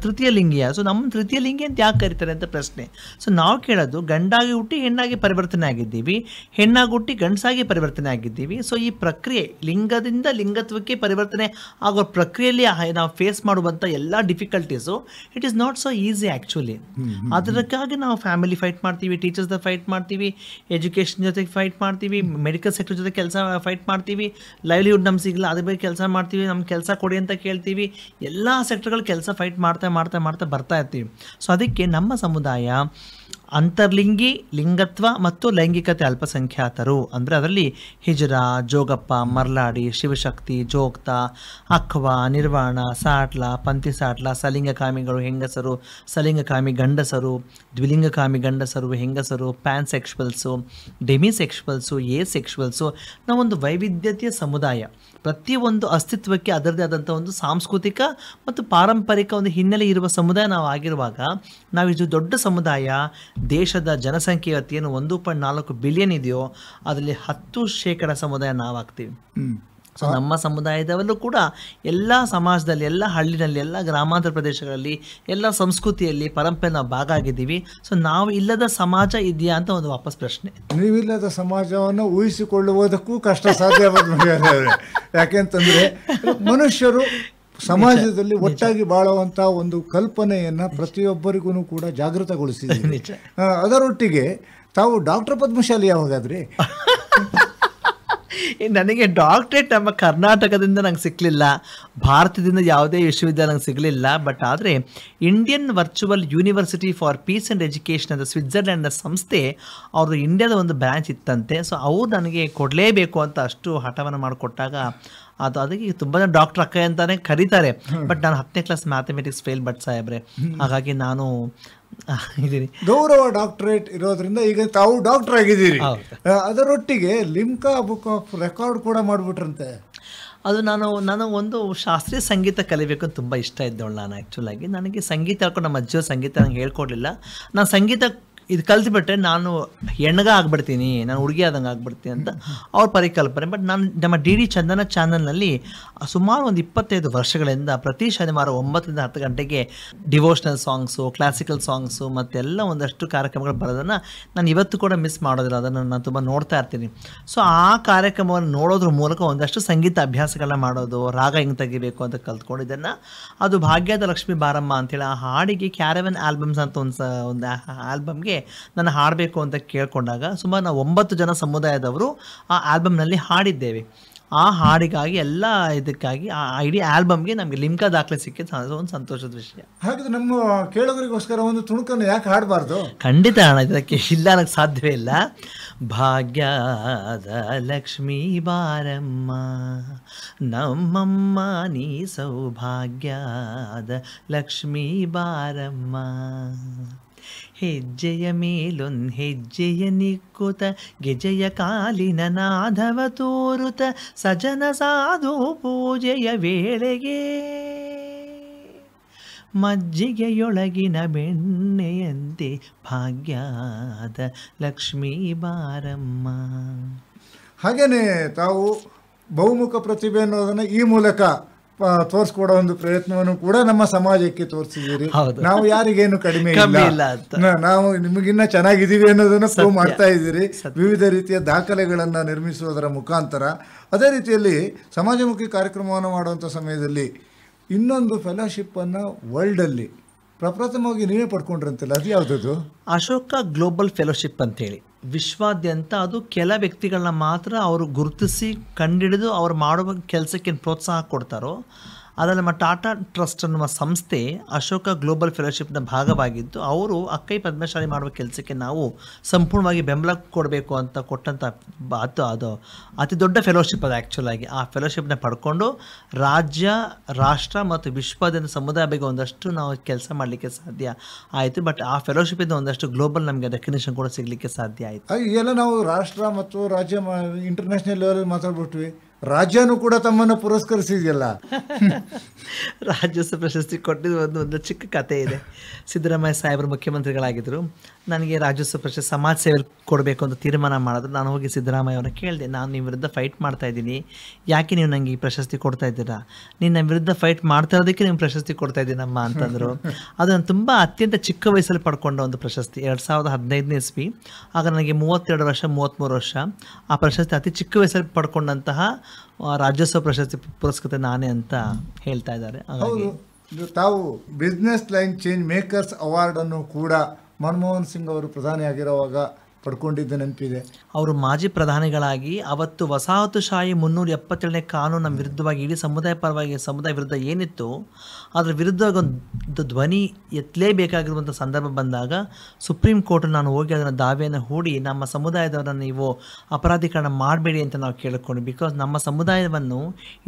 ತೃತೀಯ ಲಿಂಗಿ ಯಾರು? ಸೊ ನಮ್ಮ ತೃತೀಯ ಲಿಂಗಿ ಅಂತ ಯಾಕೆ ಕರೀತಾರೆ ಅಂತ ಪ್ರಶ್ನೆ. ಸೊ ನಾವು ಕೇಳೋದು, ಗಂಡಾಗಿ ಹುಟ್ಟಿ ಹೆಣ್ಣಾಗಿ ಪರಿವರ್ತನೆ ಆಗಿದ್ದೀವಿ, ಹೆಣ್ಣಾಗಿ ಹುಟ್ಟಿ ಗಂಡಸಾಗಿ ಪರಿವರ್ತನೆ ಆಗಿದ್ದೀವಿ. ಸೊ ಈ ಪ್ರಕ್ರಿಯೆ, ಲಿಂಗದಿಂದ ಲಿಂಗತ್ವಕ್ಕೆ ಪರಿವರ್ತನೆ ಆಗೋ ಪ್ರಕ್ರಿಯೆಯಲ್ಲಿ ನಾವು ಫೇಸ್ ಮಾಡುವಂಥ ಎಲ್ಲ difficulties, it is not so easy actually. ಅದಕ್ಕಾಗಿ ನಾವು ಫ್ಯಾಮಿಲಿ ಫೈಟ್ ಮಾಡ್ತೀವಿ, ಟೀಚರ್ಸ್ ಫೈಟ್ ಮಾಡ್ತೀವಿ, ಎಜುಕೇಷನ್ ಜೊತೆಗೆ ಫೈಟ್ ಮಾಡ್ತೀವಿ, ಮೆಡಿಕಲ್ ಸೆಕ್ಟರ್ ಜೊತೆ ಕೆಲಸ ಫೈಟ್ ಮಾಡ್ತೀವಿ, ಲೈವ್ಲಿಹುಡ್ ನಮ್ಗೆ ಸಿಗಲ್ಲ ಅದ್ರ ಬಗ್ಗೆ ಕೆಲಸ ಮಾಡ್ತೀವಿ, ನಮ್ಗೆ ಕೆಲಸ ಕೊಡಿ ಅಂತ ಕೇಳ್ತೀವಿ, ಎಲ್ಲ ಸೆಕ್ಟರ್ಗಳು ಕೆಲಸ ಫೈಟ್ ಮಾಡ್ತಾ ಬರ್ತಾ ಇರ್ತೀವಿ. ಸೊ ಅದಕ್ಕೆ ನಮ್ಮ ಸಮುದಾಯ ಅಂತರ್ಲಿಂಗಿ, ಲಿಂಗತ್ವ ಮತ್ತು ಲೈಂಗಿಕತೆ ಅಲ್ಪಸಂಖ್ಯಾತರು ಅಂದರೆ ಅದರಲ್ಲಿ ಹಿಜರಾ, ಜೋಗಪ್ಪ, ಮರ್ಲಾಡಿ, ಶಿವಶಕ್ತಿ, ಜೋಗ್ತ, ಅಖ್ವಾ, ನಿರ್ವಾಣ, ಸಾಟ್ಲ, ಪಂಥಿ ಸಾಟ್ಲ, ಸಲಿಂಗಕಾಮಿಗಳು ಹೆಂಗಸರು, ಸಲಿಂಗಕಾಮಿ ಗಂಡಸರು, ದ್ವಿಲಿಂಗಕಾಮಿ ಗಂಡಸರು ಹೆಂಗಸರು, ಪ್ಯಾನ್ ಸೆಕ್ಷುವಲ್ಸು, ಡೆಮಿ ಸೆಕ್ಷುವಲ್ಸು, ಎ ಸೆಕ್ಷುವಲ್ಸು. ನಾವೊಂದು ವೈವಿಧ್ಯತೆಯ ಸಮುದಾಯ. ಪ್ರತಿಯೊಂದು ಅಸ್ತಿತ್ವಕ್ಕೆ ಅದರದೇ ಆದಂಥ ಒಂದು ಸಾಂಸ್ಕೃತಿಕ ಮತ್ತು ಪಾರಂಪರಿಕ ಒಂದು ಹಿನ್ನೆಲೆ ಇರುವ ಸಮುದಾಯ ನಾವು ಆಗಿರುವಾಗ, ನಾವಿದು ದೊಡ್ಡ ಸಮುದಾಯ, ದೇಶದ ಜನಸಂಖ್ಯೆ ಏನು 1.4 ಬಿಲಿಯನ್ ಇದೆಯೋ ಅದರಲ್ಲಿ 10% ಸಮುದಾಯ ನಾವಾಗ್ತೀವಿ. ಸೊ ನಮ್ಮ ಸಮುದಾಯದಲ್ಲೂ ಕೂಡ ಎಲ್ಲ ಸಮಾಜದಲ್ಲಿ, ಎಲ್ಲ ಹಳ್ಳಿನಲ್ಲಿ, ಎಲ್ಲ ಗ್ರಾಮಾಂತರ ಪ್ರದೇಶಗಳಲ್ಲಿ, ಎಲ್ಲ ಸಂಸ್ಕೃತಿಯಲ್ಲಿ, ಪರಂಪರೆ ನಾವು ಭಾಗ ಆಗಿದ್ದೀವಿ. ಸೊ ನಾವು ಇಲ್ಲದ ಸಮಾಜ ಇದೆಯಾ ಅಂತ ಒಂದು ವಾಪಸ್ ಪ್ರಶ್ನೆ. ನೀವಿಲ್ಲದ ಸಮಾಜವನ್ನು ಊಹಿಸಿಕೊಳ್ಳುವುದಕ್ಕೂ ಕಷ್ಟ ಸಾಧ್ಯ. ಯಾಕೆಂತಂದ್ರೆ ಮನುಷ್ಯರು ಸಮಾಜದಲ್ಲಿ ಒಟ್ಟಾಗಿ ಬಾಳುವಂತ ಒಂದು ಕಲ್ಪನೆಯನ್ನ ಪ್ರತಿಯೊಬ್ಬರಿಗೂ ಕೂಡ ಜಾಗೃತಗೊಳಿಸಿದ್ದೀವಿ. ಅದರೊಟ್ಟಿಗೆ ತಾವು ಡಾಕ್ಟರ್ ಪದ್ಮಶಾಲಿ ಯಾವಾಗಾದ್ರಿ? ನನಗೆ ಡಾಕ್ಟ್ರೇಟ್ ನಮ್ಮ ಕರ್ನಾಟಕದಿಂದ ನಂಗೆ ಸಿಕ್ಕಲಿಲ್ಲ, ಭಾರತದಿಂದ ಯಾವುದೇ ವಿಶ್ವವಿದ್ಯಾಲಯ ನಂಗೆ ಸಿಗಲಿಲ್ಲ. ಬಟ್ ಆದರೆ Indian virtual university for peace and education ಅಂತ ಸ್ವಿಟ್ಜರ್ಲ್ಯಾಂಡ್ನ ಸಂಸ್ಥೆ, ಅವರು ಇಂಡಿಯಾದ ಒಂದು ಬ್ರಾಂಚ್ ಇತ್ತಂತೆ. ಸೊ ಅವ್ರು ನನಗೆ ಕೊಡಲೇಬೇಕು ಅಂತ ಅಷ್ಟು ಹಠವನ್ನು ಮಾಡಿಕೊಟ್ಟಾಗ ಅದಕ್ಕೆ ತುಂಬ ಜನ ಡಾಕ್ಟರ್ ಅಕ್ಕ ಅಂತಾನೆ ಕರೀತಾರೆ. ಬಟ್ ನಾನು 10ನೇ ಕ್ಲಾಸ್ ಮ್ಯಾಥಮೆಟಿಕ್ಸ್ ಫೇಲ್ ಬಟ್ ಸಾಹೇಬ್ರೆ, ಹಾಗಾಗಿ ನಾನು ಇದ್ದೀನಿ. ಗೌರವ ಡಾಕ್ಟರೇಟ್ ಇರೋದ್ರಿಂದ ಈಗ ತಾವು ಡಾಕ್ಟರ್ ಆಗಿದ್ದೀರಿ. ಅದರೊಟ್ಟಿಗೆ ಲಿಮ್ಕಾ ಬುಕ್ ಆಫ್ ರೆಕಾರ್ಡ್ ಕೂಡ ಮಾಡಿಬಿಟ್ರಂತೆ. ಅದು ನಾನು ಒಂದು ಶಾಸ್ತ್ರೀಯ ಸಂಗೀತ ಕಲಿಬೇಕು ಅಂತ ತುಂಬ ಇಷ್ಟ ಇದ್ದವಳು ನಾನು. ಆ್ಯಕ್ಚುಲಾಗಿ ನನಗೆ ಸಂಗೀತ ಹೇಳ್ಕೊಂಡು ನಮ್ಮ ಅಜ್ಜಿಯವ್ರ ಸಂಗೀತ ನಂಗೆ ಹೇಳ್ಕೊಡ್ಲಿಲ್ಲ. ನಾನು ಸಂಗೀತ ಇದು ಕಲ್ತ್ಬಿಟ್ರೆ ನಾನು ಹೆಣ್ಗ ಆಗ್ಬಿಡ್ತೀನಿ, ನಾನು ಹುಡುಗಿ ಆದಂಗೆ ಆಗ್ಬಿಡ್ತೀನಿ ಅಂತ ಅವ್ರ ಪರಿಕಲ್ಪನೆ. ಬಟ್ ನಾನು ನಮ್ಮ ಡಿ ಡಿ ಚಂದನ ಚಾನಲ್ನಲ್ಲಿ ಸುಮಾರು ಒಂದು 25 ವರ್ಷಗಳಿಂದ ಪ್ರತಿ ಶನಿವಾರ 9ರಿಂದ 10 ಗಂಟೆಗೆ ಡಿವೋಷ್ನಲ್ ಸಾಂಗ್ಸು, ಕ್ಲಾಸಿಕಲ್ ಸಾಂಗ್ಸು ಮತ್ತೆಲ್ಲ ಒಂದಷ್ಟು ಕಾರ್ಯಕ್ರಮಗಳು ಬರೋದನ್ನು ನಾನು ಇವತ್ತು ಕೂಡ ಮಿಸ್ ಮಾಡೋದಿಲ್ಲ. ಅದನ್ನು ನಾನು ತುಂಬ ನೋಡ್ತಾ ಇರ್ತೀನಿ. ಸೊ ಆ ಕಾರ್ಯಕ್ರಮವನ್ನು ನೋಡೋದ್ರ ಮೂಲಕ ಒಂದಷ್ಟು ಸಂಗೀತ ಅಭ್ಯಾಸಗಳನ್ನ ಮಾಡೋದು, ರಾಗ ಹೆಂಗೆ ತೆಗಿಬೇಕು ಅಂತ ಕಲ್ತ್ಕೊಂಡಿದ್ದನ್ನು, ಅದು ಭಾಗ್ಯದ ಲಕ್ಷ್ಮೀ ಬಾರಮ್ಮ ಅಂತೇಳಿ ಆ ಹಾಡಿಗೆ ಕ್ಯಾರವನ್ ಆಲ್ಬಮ್ಸ್ ಅಂತ ಒಂದು ಆಲ್ಬಮ್ಗೆ ನಾನು ಹಾಡಬೇಕು ಅಂತ ಕೇಳ್ಕೊಂಡಾಗ ಸುಮಾರು ನಾವು 9 ಜನ ಸಮುದಾಯದವರು ಆ ಆಲ್ಬಮ್ನಲ್ಲಿ ಹಾಡಿದ್ದೇವೆ. ಆ ಹಾಡಿಗಾಗಿ ಎಲ್ಲ ಇದಕ್ಕಾಗಿ ಆ ಇಡೀ ಆಲ್ಬಮ್ಗೆ ನಮಗೆ ಲಿಮ್ಕಾ ದಾಖಲೆ ಸಿಕ್ಕಿದ್ದು ಒಂದು ಸಂತೋಷದ ವಿಷಯ. ಹಾಗಾದ್ರೆ ನಮ್ಮ ಕೇಳೋರಿಗೋಸ್ಕರ ಒಂದು ತುಣುಕನ್ನು ಯಾಕೆ ಹಾಡಬಾರ್ದು? ಖಂಡಿತ ಅಣ್ಣ, ಇದಕ್ಕೆ ಇಲ್ಲ ಅನ್ನೋಕ್ಕೆ ಸಾಧ್ಯವೇ ಇಲ್ಲ. ಭಾಗ್ಯದ ಲಕ್ಷ್ಮೀ ಬಾರಮ್ಮ ನಮ್ಮಮ್ಮ ನೀ ಸೌಭಾಗ್ಯದ ಲಕ್ಷ್ಮೀ ಬಾರಮ್ಮ, ಹೆಜ್ಜೆಯ ಮೇಲೊಂದು ಹೆಜ್ಜೆಯ ನಿಕ್ಕುತ ಗೆಜೆಯ ಕಾಲಿನ ನಾದವ ತೋರುತ ಸಜನ ಸಾಧು ಪೂಜೆಯ ವೇಳೆಗೆ ಮಜ್ಜಿಗೆಯೊಳಗಿನ ಬೆಣ್ಣೆಯಂತೆ ಭಾಗ್ಯದ ಲಕ್ಷ್ಮೀ ಬಾರಮ್ಮ. ಹಾಗೇನೆ ತಾವು ಬಹುಮುಖ ಪ್ರತಿಭೆ ಅನ್ನೋದನ್ನ ಈ ಮೂಲಕ ತೋರಿಸ್ಕೊಡೋ ಒಂದು ಪ್ರಯತ್ನವನ್ನು ಕೂಡ ನಮ್ಮ ಸಮಾಜಕ್ಕೆ ತೋರಿಸಿದ್ದೀರಿ. ನಾವು ಯಾರಿಗೇನು ಕಡಿಮೆ ಇಲ್ಲ, ನಾವು ನಿಮಗಿನ್ನ ಚೆನ್ನಾಗಿದ್ದೀವಿ ಅನ್ನೋದನ್ನ ಪ್ರೂವ್ ಮಾಡ್ತಾ ಇದ್ದೀರಿ ವಿವಿಧ ರೀತಿಯ ದಾಖಲೆಗಳನ್ನು ನಿರ್ಮಿಸುವುದರ ಮುಖಾಂತರ. ಅದೇ ರೀತಿಯಲ್ಲಿ ಸಮಾಜಮುಖಿ ಕಾರ್ಯಕ್ರಮವನ್ನು ಮಾಡುವಂಥ ಸಮಯದಲ್ಲಿ ಇನ್ನೊಂದು ಫೆಲೋಶಿಪ್ಪನ್ನು ವರ್ಲ್ಡಲ್ಲಿ ಪ್ರಪ್ರಥಮವಾಗಿ ನೀವೇ ಪಡ್ಕೊಂಡ್ರಂತಲ್ಲ, ಅದು ಯಾವುದದು? ಅಶೋಕ ಗ್ಲೋಬಲ್ ಫೆಲೋಶಿಪ್ ಅಂತೇಳಿ ವಿಶ್ವಾದ್ಯಂತ, ಅದು ಕೆಲ ವ್ಯಕ್ತಿಗಳನ್ನ ಮಾತ್ರ ಅವರು ಗುರುತಿಸಿ ಕಂಡಿಡಿದು ಅವ್ರು ಮಾಡುವ ಕೆಲಸಕ್ಕೆ ಪ್ರೋತ್ಸಾಹ ಕೊಡ್ತಾರೋ ಅದರಲ್ಲಿ ನಮ್ಮ ಟಾಟಾ ಟ್ರಸ್ಟ್ ಅನ್ನುವ ಸಂಸ್ಥೆ ಅಶೋಕ ಗ್ಲೋಬಲ್ ಫೆಲೋಶಿಪ್ನ ಭಾಗವಾಗಿದ್ದು ಅವರು ಅಕ್ಕೈ ಪದ್ಮಶಾಲಿ ಮಾಡುವ ಕೆಲಸಕ್ಕೆ ನಾವು ಸಂಪೂರ್ಣವಾಗಿ ಬೆಂಬಲ ಕೊಡಬೇಕು ಅಂತ ಕೊಟ್ಟಂಥ ಅದು ಅತಿ ದೊಡ್ಡ ಫೆಲೋಶಿಪ್ ಅದು ಆ್ಯಕ್ಚುಲಾಗಿ. ಆ ಫೆಲೋಶಿಪ್ನ ಪಡ್ಕೊಂಡು ರಾಜ್ಯ, ರಾಷ್ಟ್ರ ಮತ್ತು ವಿಶ್ವದ ಸಮುದಾಯ ಬಗ್ಗೆ ಒಂದಷ್ಟು ನಾವು ಕೆಲಸ ಮಾಡಲಿಕ್ಕೆ ಸಾಧ್ಯ ಆಯಿತು. ಬಟ್ ಆ ಫೆಲೋಶಿಪಿಂದ ಒಂದಷ್ಟು ಗ್ಲೋಬಲ್ ನಮಗೆ ರೆಕಗ್ನಿಷನ್ ಕೂಡ ಸಿಗಲಿಕ್ಕೆ ಸಾಧ್ಯ ಆಯಿತು. ಈಗೆಲ್ಲ ನಾವು ರಾಷ್ಟ್ರ ಮತ್ತು ರಾಜ್ಯ ಇಂಟರ್ನ್ಯಾಷನಲ್ ಲೆವೆಲ್ ಮಾತಾಡ್ಬಿಟ್ವಿ. ರಾಜ್ಯನೂ ಕೂಡ ತಮ್ಮನ್ನು ಪುರಸ್ಕರಿಸಿದೆಯಲ್ಲ. ರಾಜ್ಯೋತ್ಸವ ಪ್ರಶಸ್ತಿ ಕೊಟ್ಟಿದ್ದು ಒಂದು ಚಿಕ್ಕ ಕಥೆ ಇದೆ. ಸಿದ್ದರಾಮಯ್ಯ ಸಾಹೇಬರು ಮುಖ್ಯಮಂತ್ರಿಗಳಾಗಿದ್ದರು. ನನಗೆ ರಾಜ್ಯೋತ್ಸವ ಪ್ರಶಸ್ತಿ ಸಮಾಜ ಸೇವೆ ಕೊಡಬೇಕು ಅಂತ ತೀರ್ಮಾನ ಮಾಡಿದ್ರು. ನಾನು ಹೋಗಿ ಸಿದ್ದರಾಮಯ್ಯ ಅವ್ರನ್ನ ಕೇಳಿದೆ, ನಾನು ನಿಮ್ಮ ವಿರುದ್ಧ ಫೈಟ್ ಮಾಡ್ತಾ ಇದ್ದೀನಿ, ಯಾಕೆ ನೀವು ನನಗೆ ಈ ಪ್ರಶಸ್ತಿ ಕೊಡ್ತಾ ಇದ್ದೀರಾ? ನೀನು ನನ್ನ ವಿರುದ್ಧ ಫೈಟ್ ಮಾಡ್ತಾ ಇರೋದಕ್ಕೆ ನೀವು ಪ್ರಶಸ್ತಿ ಕೊಡ್ತಾ ಇದ್ದೀನಮ್ಮ ಅಂತಂದರು. ಅದು ನಾನು ತುಂಬ ಅತ್ಯಂತ ಚಿಕ್ಕ ವಯಸ್ಸಲ್ಲಿ ಪಡ್ಕೊಂಡ ಒಂದು ಪ್ರಶಸ್ತಿ. 2015ನೇ ಇಸ್ವಿ. ಆಗ ನನಗೆ 32 ವರ್ಷ 33 ವರ್ಷ. ಆ ಪ್ರಶಸ್ತಿ ಅತಿ ಚಿಕ್ಕ ವಯಸ್ಸಲ್ಲಿ ಪಡ್ಕೊಂಡಂತಹ ರಾಜ್ಯೋತ್ಸವ ಪ್ರಶಸ್ತಿ ಪುರಸ್ಕೃತ ನಾನೇ ಅಂತ ಹೇಳ್ತಾ ಇದ್ದಾರೆ. ಹೌದು, ತಾವು business line change makers award ಅನ್ನು ಕೂಡ ಮನಮೋಹನ್ ಸಿಂಗ್ ಅವರು ಪ್ರಧಾನಿಯಾಗಿರುವಾಗ ಪಡ್ಕೊಂಡಿದ್ದ ನೆನಪಿದೆ. ಅವರು ಮಾಜಿ ಪ್ರಧಾನಿಗಳಾಗಿ ಅವತ್ತು ವಸಾಹತುಶಾಹಿ 377ನೇ ಕಾನೂನಿನ ವಿರುದ್ಧವಾಗಿ ಇಡೀ ಸಮುದಾಯ ಪರವಾಗಿ ಸಮುದಾಯ ವಿರುದ್ಧ ಏನಿತ್ತು ಅದರ ವಿರುದ್ಧ ಒಂದು ಧ್ವನಿ ಎತ್ತಲೇಬೇಕಾಗಿರುವಂಥ ಸಂದರ್ಭ ಬಂದಾಗ ಸುಪ್ರೀಂ ಕೋರ್ಟ್ ನಾನು ಹೋಗಿ ಅದನ್ನು ದಾವೆಯನ್ನು ಹೂಡಿ ನಮ್ಮ ಸಮುದಾಯದವರನ್ನು ನೀವು ಅಪರಾಧೀಕರಣ ಮಾಡಬೇಡಿ ಅಂತ ನಾವು ಕೇಳಿಕೊಂಡು. ಬಿಕಾಸ್ ನಮ್ಮ ಸಮುದಾಯವನ್ನು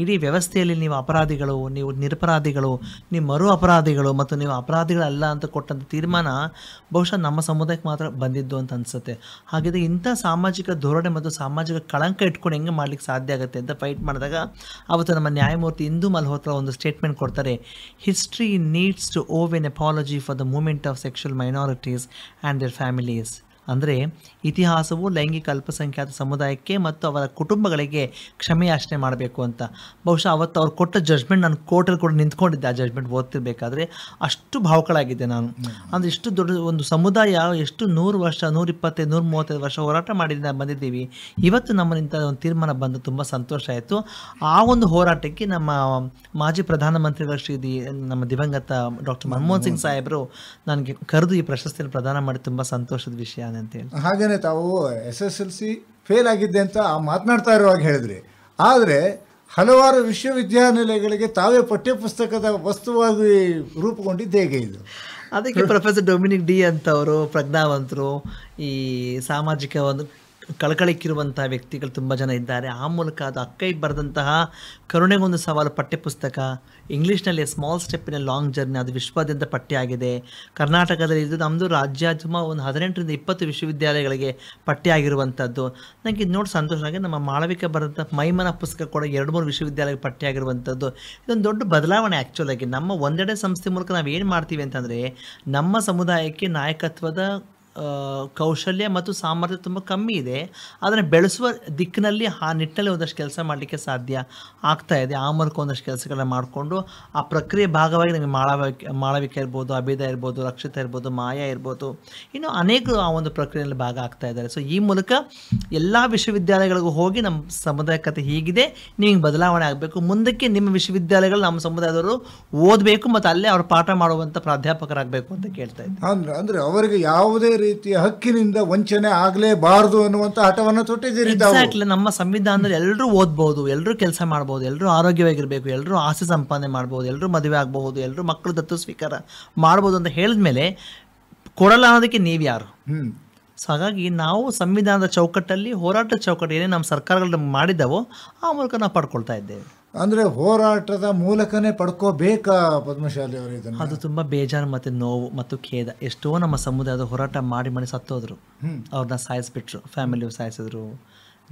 ಇಡೀ ವ್ಯವಸ್ಥೆಯಲ್ಲಿ ನೀವು ಅಪರಾಧಿಗಳು, ನೀವು ನಿರಪರಾಧಿಗಳು, ನೀವು ಮರು ಅಪರಾಧಿಗಳು ಮತ್ತು ನೀವು ಅಪರಾಧಿಗಳಲ್ಲ ಅಂತ ಕೊಟ್ಟಂಥ ತೀರ್ಮಾನ ಬಹುಶಃ ನಮ್ಮ ಸಮುದಾಯಕ್ಕೆ ಮಾತ್ರ ಬಂದಿದ್ದು ಅಂತ ಅನಿಸುತ್ತೆ. ಹಾಗಿದ್ರೆ ಇಂಥ ಸಾಮಾಜಿಕ ಧೋರಣೆ ಮತ್ತು ಸಾಮಾಜಿಕ ಕಳಂಕ ಇಟ್ಕೊಂಡು ಹೆಂಗೆ ಮಾಡ್ಲಿಕ್ಕೆ ಸಾಧ್ಯ ಆಗುತ್ತೆ ಅಂತ ಫೈಟ್ ಮಾಡಿದಾಗ ಅವತ್ತು ನಮ್ಮ ನ್ಯಾಯಮೂರ್ತಿ ಇಂದು ಮಲ್ಹೋತ್ರಾ ಒಂದು ಸ್ಟೇಟ್ಮೆಂಟ್ ಕೊಡ್ತಾರೆ. History needs to owe an apology for the movement of sexual minorities and their families. ಅಂದರೆ ಇತಿಹಾಸವು ಲೈಂಗಿಕ ಅಲ್ಪಸಂಖ್ಯಾತ ಸಮುದಾಯಕ್ಕೆ ಮತ್ತು ಅವರ ಕುಟುಂಬಗಳಿಗೆ ಕ್ಷಮೆಯಾಚನೆ ಮಾಡಬೇಕು ಅಂತ. ಬಹುಶಃ ಅವತ್ತು ಅವ್ರು ಕೊಟ್ಟ ಜಡ್ಜ್ಮೆಂಟ್ ನಾನು ಕೋರ್ಟಲ್ಲಿ ಕೂಡ ನಿಂತ್ಕೊಂಡಿದ್ದೆ. ಆ ಜಡ್ಜ್ಮೆಂಟ್ ಓದ್ತಿರ್ಬೇಕಾದ್ರೆ ಅಷ್ಟು ಭಾವುಕಳಾಗಿದ್ದೆ ನಾನು. ಅಂದರೆ ಇಷ್ಟು ದೊಡ್ಡ ಒಂದು ಸಮುದಾಯ ಎಷ್ಟು 100 ವರ್ಷ 125 135 ವರ್ಷ ಹೋರಾಟ ಬಂದಿದ್ದೀವಿ. ಇವತ್ತು ನಮ್ಮನಿಂದ ಒಂದು ತೀರ್ಮಾನ ಬಂದು ತುಂಬ ಸಂತೋಷ ಆಯಿತು. ಆ ಒಂದು ಹೋರಾಟಕ್ಕೆ ನಮ್ಮ ಮಾಜಿ ಪ್ರಧಾನಮಂತ್ರಿಗಳ ನಮ್ಮ ದಿವಂಗತ ಡಾಕ್ಟರ್ ಮನಮೋಹನ್ ಸಿಂಗ್ ಸಾಹೇಬರು ನನಗೆ ಕರೆದು ಈ ಪ್ರಶಸ್ತಿಯನ್ನು ಪ್ರದಾನ ಮಾಡಿ ತುಂಬ ಸಂತೋಷದ ವಿಷಯ ಅಂತೇಳಿ. ಹಾಗೇನೆ ತಾವು SSLC ಫೇಲ್ ಆಗಿದ್ದೆ ಅಂತ ಮಾತನಾಡ್ತಾ ಇರುವಾಗ ಹೇಳಿದ್ರಿ. ಆದರೆ ಹಲವಾರು ವಿಶ್ವವಿದ್ಯಾನಿಲಯಗಳಿಗೆ ತಾವೇ ಪಠ್ಯಪುಸ್ತಕದ ವಸ್ತುವಾಗಿ ರೂಪುಗೊಂಡಿದ್ದು ಹೇಗೆ ಇದು? ಅದಕ್ಕೆ ಪ್ರೊಫೆಸರ್ ಡೊಮಿನಿಕ್ ಡಿ ಅಂತವರು ಪ್ರಜ್ಞಾವಂತರು, ಈ ಸಾಮಾಜಿಕ ಒಂದು ಕಳಕಳಿಕ್ಕಿರುವಂತಹ ವ್ಯಕ್ತಿಗಳು ತುಂಬ ಜನ ಇದ್ದಾರೆ. ಆ ಮೂಲಕ ಅದು ಅಕ್ಕೈ ಬರೆದಂತಹ ಕರುಣೆಗೊಂದು ಸವಾಲು ಪಠ್ಯಪುಸ್ತಕ, ಇಂಗ್ಲೀಷ್ನಲ್ಲಿ small step in a long journey, ಅದು ವಿಶ್ವಾದ್ಯಂತ ಪಠ್ಯ ಆಗಿದೆ. ಕರ್ನಾಟಕದಲ್ಲಿ ಇದು ನಮ್ಮದು ರಾಜ್ಯೋದ್ಯಮ ಒಂದು 18ರಿಂದ 20 ವಿಶ್ವವಿದ್ಯಾಲಯಗಳಿಗೆ ಪಠ್ಯ ಆಗಿರುವಂಥದ್ದು. ನನಗೆ ಇದು ನೋಡಿ ಸಂತೋಷ ಆಗಿ ನಮ್ಮ ಮಾಳವಿಕ ಬರೆದಂಥ ಮೈಮನ ಪುಸ್ತಕ ಕೂಡ 2-3 ವಿಶ್ವವಿದ್ಯಾಲಯಕ್ಕೆ ಪಠ್ಯ ಆಗಿರುವಂಥದ್ದು. ಇದೊಂದು ದೊಡ್ಡ ಬದಲಾವಣೆ ಆ್ಯಕ್ಚುಲಾಗಿ. ನಮ್ಮ ಒಂದೆಡೆ ಸಂಸ್ಥೆ ಮೂಲಕ ನಾವು ಏನು ಮಾಡ್ತೀವಿ ಅಂತಂದರೆ ನಮ್ಮ ಸಮುದಾಯಕ್ಕೆ ನಾಯಕತ್ವದ ಕೌಶಲ್ಯ ಮತ್ತು ಸಾಮರ್ಥ್ಯ ತುಂಬ ಕಮ್ಮಿ ಇದೆ. ಅದನ್ನು ಬೆಳೆಸುವ ದಿಕ್ಕಿನಲ್ಲಿ ಆ ನಿಟ್ಟಿನಲ್ಲಿ ಒಂದಷ್ಟು ಕೆಲಸ ಮಾಡಲಿಕ್ಕೆ ಸಾಧ್ಯ ಆಗ್ತಾ ಇದೆ. ಆ ಮೂಲಕ ಒಂದಷ್ಟು ಕೆಲಸಗಳನ್ನ ಮಾಡಿಕೊಂಡು ಆ ಪ್ರಕ್ರಿಯೆ ಭಾಗವಾಗಿ ನಮಗೆ ಮಾಳವಿಕ ಇರ್ಬೋದು, ಅಭೇದ ಇರ್ಬೋದು, ರಕ್ಷಿತ ಇರ್ಬೋದು, ಮಾಯಾ ಇರ್ಬೋದು, ಇನ್ನು ಅನೇಕರು ಆ ಒಂದು ಪ್ರಕ್ರಿಯೆಯಲ್ಲಿ ಭಾಗ ಆಗ್ತಾ ಇದ್ದಾರೆ. ಸೊ ಈ ಮೂಲಕ ಎಲ್ಲ ವಿಶ್ವವಿದ್ಯಾಲಯಗಳಿಗೂ ಹೋಗಿ ನಮ್ಮ ಸಮುದಾಯ ಕಥೆ ಹೀಗಿದೆ, ನೀವು ಹಿಂಗೆ ಬದಲಾವಣೆ ಆಗಬೇಕು, ಮುಂದಕ್ಕೆ ನಿಮ್ಮ ವಿಶ್ವವಿದ್ಯಾಲಯಗಳು ನಮ್ಮ ಸಮುದಾಯದವರು ಓದಬೇಕು ಮತ್ತು ಅಲ್ಲೇ ಅವರು ಪಾಠ ಮಾಡುವಂಥ ಪ್ರಾಧ್ಯಾಪಕರಾಗಬೇಕು ಅಂತ ಕೇಳ್ತಾ ಇದ್ದಾರೆ. ಅಂದರೆ ಅವರಿಗೆ ಯಾವುದೇ ರೀತಿಯ ಹಕ್ಕಿನಿಂದ ವಂಚನೆ ಆಗಲೇಬಾರದು ಅನ್ನುವಂಥ ಹಠವನ್ನು ತೊಟ್ಟಿದ್ದೀರಿ. ಎಕ್ಸಾಕ್ಟ್ಲಿ. ನಮ್ಮ ಸಂವಿಧಾನದಲ್ಲಿ ಎಲ್ಲರೂ ಓದ್ಬೋದು, ಎಲ್ಲರೂ ಕೆಲಸ ಮಾಡ್ಬೋದು, ಎಲ್ಲರೂ ಆರೋಗ್ಯವಾಗಿರಬೇಕು, ಎಲ್ಲರೂ ಆಸ್ತಿ ಸಂಪಾದನೆ ಮಾಡ್ಬೋದು, ಎಲ್ಲರೂ ಮದುವೆ ಆಗಬಹುದು, ಎಲ್ಲರೂ ಮಕ್ಕಳು ದತ್ತು ಸ್ವೀಕಾರ ಮಾಡ್ಬೋದು ಅಂತ ಹೇಳಿದ್ಮೇಲೆ ಕೊಡಲ್ಲ ಅನ್ನೋದಕ್ಕೆ ನೀವು ಯಾರು? ಸೊ ಹಾಗಾಗಿ ನಾವು ಸಂವಿಧಾನದ ಚೌಕಟ್ಟಲ್ಲಿ, ಹೋರಾಟ ಚೌಕಟ್ಟು ಏನೇ ನಮ್ಮ ಸರ್ಕಾರಗಳು ಮಾಡಿದ್ದಾವೋ ಆ ಮೂಲಕ ನಾವು ಪಡ್ಕೊಳ್ತಾ ಇದ್ದೇವೆ. ಅಂದರೆ ಹೋರಾಟದ ಮೂಲಕನೇ ಪಡ್ಕೋಬೇಕಾ ಪದ್ಮಶಾಲಿ ಅವರು ಇದನ್ನು? ಅದು ತುಂಬ ಬೇಜಾರು ಮತ್ತು ನೋವು ಮತ್ತು ಖೇದ. ಎಷ್ಟೋ ನಮ್ಮ ಸಮುದಾಯದ ಹೋರಾಟ ಮಾಡಿ ಸತ್ತೋದ್ರು. ಅವ್ರನ್ನ ಸಾಯಿಸ್ಬಿಟ್ರು, ಫ್ಯಾಮಿಲಿ ಸಾಯಿಸಿದ್ರು,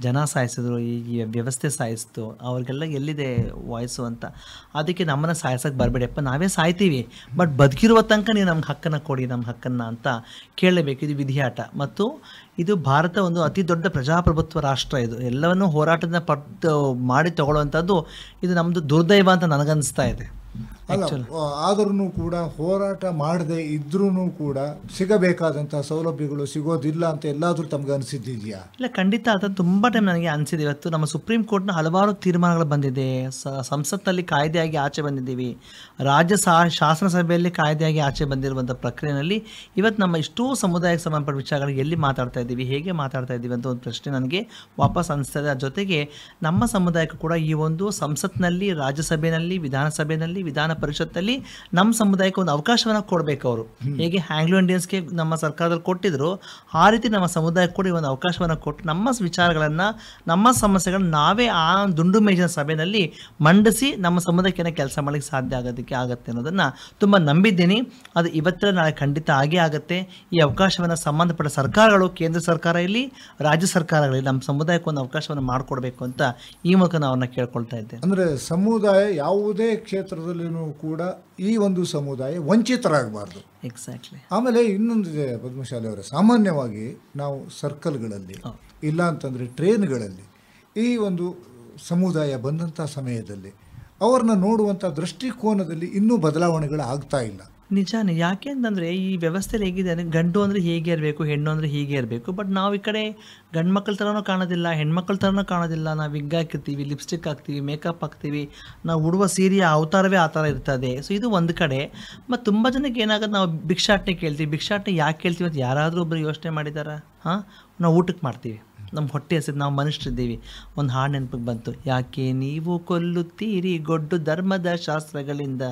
ಜನ ಸಾಯಿಸಿದ್ರು, ಈ ವ್ಯವಸ್ಥೆ ಸಾಯಿಸ್ತು. ಅವ್ರಿಗೆಲ್ಲ ಎಲ್ಲಿದೆ ವಾಯ್ಸು ಅಂತ. ಅದಕ್ಕೆ ನಮ್ಮನ್ನು ಸಾಯಿಸೋಕ್ಕೆ ಬರಬೇಡಪ್ಪ, ನಾವೇ ಸಾಯ್ತೀವಿ, ಬಟ್ ಬದುಕಿರುವ ತನಕ ನೀವು ನಮ್ಗೆ ಹಕ್ಕನ್ನು ಕೊಡಿ, ನಮ್ಮ ಹಕ್ಕನ್ನು ಅಂತ ಕೇಳಲೇಬೇಕು. ಇದು ವಿಧಿಯಾಟ. ಮತ್ತು ಇದು ಭಾರತ ಒಂದು ಅತಿ ದೊಡ್ಡ ಪ್ರಜಾಪ್ರಭುತ್ವ ರಾಷ್ಟ್ರ. ಇದು ಎಲ್ಲವನ್ನೂ ಹೋರಾಟದಿಂದ ಮಾಡಿ ತಗೊಳ್ಳುವಂಥದ್ದು ಇದು ನಮ್ಮದು ದುರ್ದೈವ ಅಂತ ನನಗನ್ನಿಸ್ತಾ ಇದೆ. ಅಲ್ಲ, ಆದ್ರೂ ಕೂಡ ಹೋರಾಟ ಮಾಡದೆ ಇದ್ರೂ ಕೂಡ ಸಿಗಬೇಕಾದಂತಹ ಸೌಲಭ್ಯಗಳು ಸಿಗೋದಿಲ್ಲ ಅಂತ ಎಲ್ಲಾದ್ರೂ ತಮ್ಗೆ ಅನಿಸಿದ್ದಿದೆಯಾ? ಇಲ್ಲ, ಖಂಡಿತ ಅದು ತುಂಬ ಟೈಮ್ ನನಗೆ ಅನಿಸಿದೆ. ಇವತ್ತು ನಮ್ಮ ಸುಪ್ರೀಂ ಕೋರ್ಟ್ನ ಹಲವಾರು ತೀರ್ಮಾನಗಳು ಬಂದಿದೆ, ಸಂಸತ್ನಲ್ಲಿ ಕಾಯ್ದೆಯಾಗಿ ಆಚೆ ಬಂದಿದ್ದೀವಿ, ರಾಜ್ಯ ಶಾಸನ ಸಭೆಯಲ್ಲಿ ಕಾಯ್ದೆಯಾಗಿ ಆಚೆ ಬಂದಿರುವಂಥ ಪ್ರಕ್ರಿಯೆಯಲ್ಲಿ ಇವತ್ತು ನಮ್ಮ ಇಷ್ಟೂ ಸಮುದಾಯಕ್ಕೆ ಸಂಬಂಧಪಟ್ಟ ವಿಚಾರಗಳು ಎಲ್ಲಿ ಮಾತಾಡ್ತಾ ಇದ್ದೀವಿ, ಹೇಗೆ ಮಾತಾಡ್ತಾ ಇದ್ದೀವಿ ಅಂತ ಒಂದು ಪ್ರಶ್ನೆ ನನಗೆ ವಾಪಸ್ ಅನಿಸ್ತದೆ. ಅದ್ರ ಜೊತೆಗೆ ನಮ್ಮ ಸಮುದಾಯಕ್ಕೂ ಕೂಡ ಈ ಒಂದು ಸಂಸತ್ನಲ್ಲಿ, ರಾಜ್ಯಸಭೆಯಲ್ಲಿ, ವಿಧಾನಸಭೆಯಲ್ಲಿ, ವಿಧಾನ ಪರಿಷತ್ತಲ್ಲಿ ನಮ್ಮ ಸಮುದಾಯಕ್ಕೆ ಒಂದು ಅವಕಾಶವನ್ನು ಕೊಡಬೇಕು. ಅವರು ಹೇಗೆ ಆಂಗ್ಲೋ ಇಂಡಿಯನ್ಸ್ಗೆ ನಮ್ಮ ಸರ್ಕಾರದಲ್ಲಿ ಕೊಟ್ಟಿದ್ರು, ಆ ರೀತಿ ನಮ್ಮ ಸಮುದಾಯಕ್ಕೆ ಕೂಡ ಒಂದು ಅವಕಾಶವನ್ನು ಕೊಟ್ಟು ನಮ್ಮ ವಿಚಾರಗಳನ್ನು, ನಮ್ಮ ಸಮಸ್ಯೆಗಳನ್ನ ನಾವೇ ಆ ದುಂಡು ಮೇಜಿನ ಸಭೆಯಲ್ಲಿ ಮಂಡಿಸಿ ನಮ್ಮ ಸಮುದಾಯಕ್ಕೆ ಕೆಲಸ ಮಾಡಲಿಕ್ಕೆ ಸಾಧ್ಯ ಆಗುತ್ತೆ ಅನ್ನೋದನ್ನು ತುಂಬ ನಂಬಿದ್ದೀನಿ. ಅದು ಇವತ್ತರ ನಾಳೆ ಖಂಡಿತ ಆಗೇ ಆಗುತ್ತೆ. ಈ ಅವಕಾಶವನ್ನು ಸಂಬಂಧಪಟ್ಟ ಸರ್ಕಾರಗಳು, ಕೇಂದ್ರ ಸರ್ಕಾರ ಇಲ್ಲಿ, ರಾಜ್ಯ ಸರ್ಕಾರಗಳಲ್ಲಿ ನಮ್ಮ ಸಮುದಾಯಕ್ಕೆ ಒಂದು ಅವಕಾಶವನ್ನು ಮಾಡಿಕೊಡ್ಬೇಕು ಅಂತ ಈ ಮೂಲಕ ನಾವು ಅವ್ರನ್ನ ಕೇಳ್ಕೊಳ್ತಾ ಇದ್ದೇವೆ. ಅಂದರೆ ಸಮುದಾಯ ಯಾವುದೇ ಕ್ಷೇತ್ರದಲ್ಲಿಯೂ ಕೂಡ ಈ ಒಂದು ಸಮುದಾಯ ವಂಚಿತರಾಗಬಾರ್ದು. ಎಕ್ಸಾಕ್ಟ್ಲಿ. ಆಮೇಲೆ ಇನ್ನೊಂದಿದೆ ಪದ್ಮಶಾಲಿ ಅವರೇ, ಸಾಮಾನ್ಯವಾಗಿ ನಾವು ಸರ್ಕಲ್ಗಳಲ್ಲಿ ಇಲ್ಲ ಅಂತಂದರೆ ಟ್ರೈನ್ಗಳಲ್ಲಿ ಈ ಒಂದು ಸಮುದಾಯ ಬಂದಂಥ ಸಮಯದಲ್ಲಿ ಅವ್ರನ್ನ ನೋಡುವಂಥ ದೃಷ್ಟಿಕೋನದಲ್ಲಿ ಇನ್ನೂ ಬದಲಾವಣೆಗಳು ಆಗ್ತಾ ಇಲ್ಲ. ನಿಜಾನೇ. ಯಾಕೆ ಅಂತಂದರೆ ಈ ವ್ಯವಸ್ಥೆಯಲ್ಲಿ ಹೇಗಿದೆ ಅಂದರೆ ಗಂಡು ಅಂದರೆ ಹೀಗೆ ಇರಬೇಕು, ಹೆಣ್ಣು ಅಂದರೆ ಹೀಗೆ ಇರಬೇಕು. ಬಟ್ ನಾವು ಈ ಕಡೆ ಗಂಡು ಮಕ್ಕಳ ಥರನೂ ಕಾಣೋದಿಲ್ಲ, ಹೆಣ್ಮಕ್ಳ ಥರನೂ ಕಾಣೋದಿಲ್ಲ. ನಾವು ವಿಗ್ ಹಾಕಿರ್ತೀವಿ, ಲಿಪ್ಸ್ಟಿಕ್ ಹಾಕ್ತೀವಿ, ಮೇಕಪ್ ಹಾಕ್ತೀವಿ, ನಾವು ಉಡುವ ಸೀರೆಯ ಅವತಾರವೇ ಆ ಥರ ಇರ್ತದೆ. ಸೊ ಇದು ಒಂದು ಕಡೆ. ಮತ್ತು ತುಂಬ ಜನಕ್ಕೆ ಏನಾಗುತ್ತೆ, ನಾವು ಭಿಕ್ಷಾಟನೆ ಕೇಳ್ತೀವಿ. ಭಿಕ್ಷಾಟನೆ ಯಾಕೆ ಕೇಳ್ತೀವಿ ಅಂತ ಯಾರಾದರೂ ಒಬ್ಬರು ಯೋಚನೆ ಮಾಡಿದಾರಾ? ನಾವು ಊಟಕ್ಕೆ ಮಾಡ್ತೀವಿ, ನಮ್ಮ ಹೊಟ್ಟೆ ಹಸಿದು, ನಾವು ಮನುಷ್ಯರಿದ್ದೀವಿ. ಒಂದು ಹಾಡು ನೆನಪಿಗೆ ಬಂತು, ಯಾಕೆ ನೀವು ಕೊಲ್ಲುತ್ತೀರಿ ಗೊಡ್ಡು ಧರ್ಮದ ಶಾಸ್ತ್ರಗಳಿಂದ,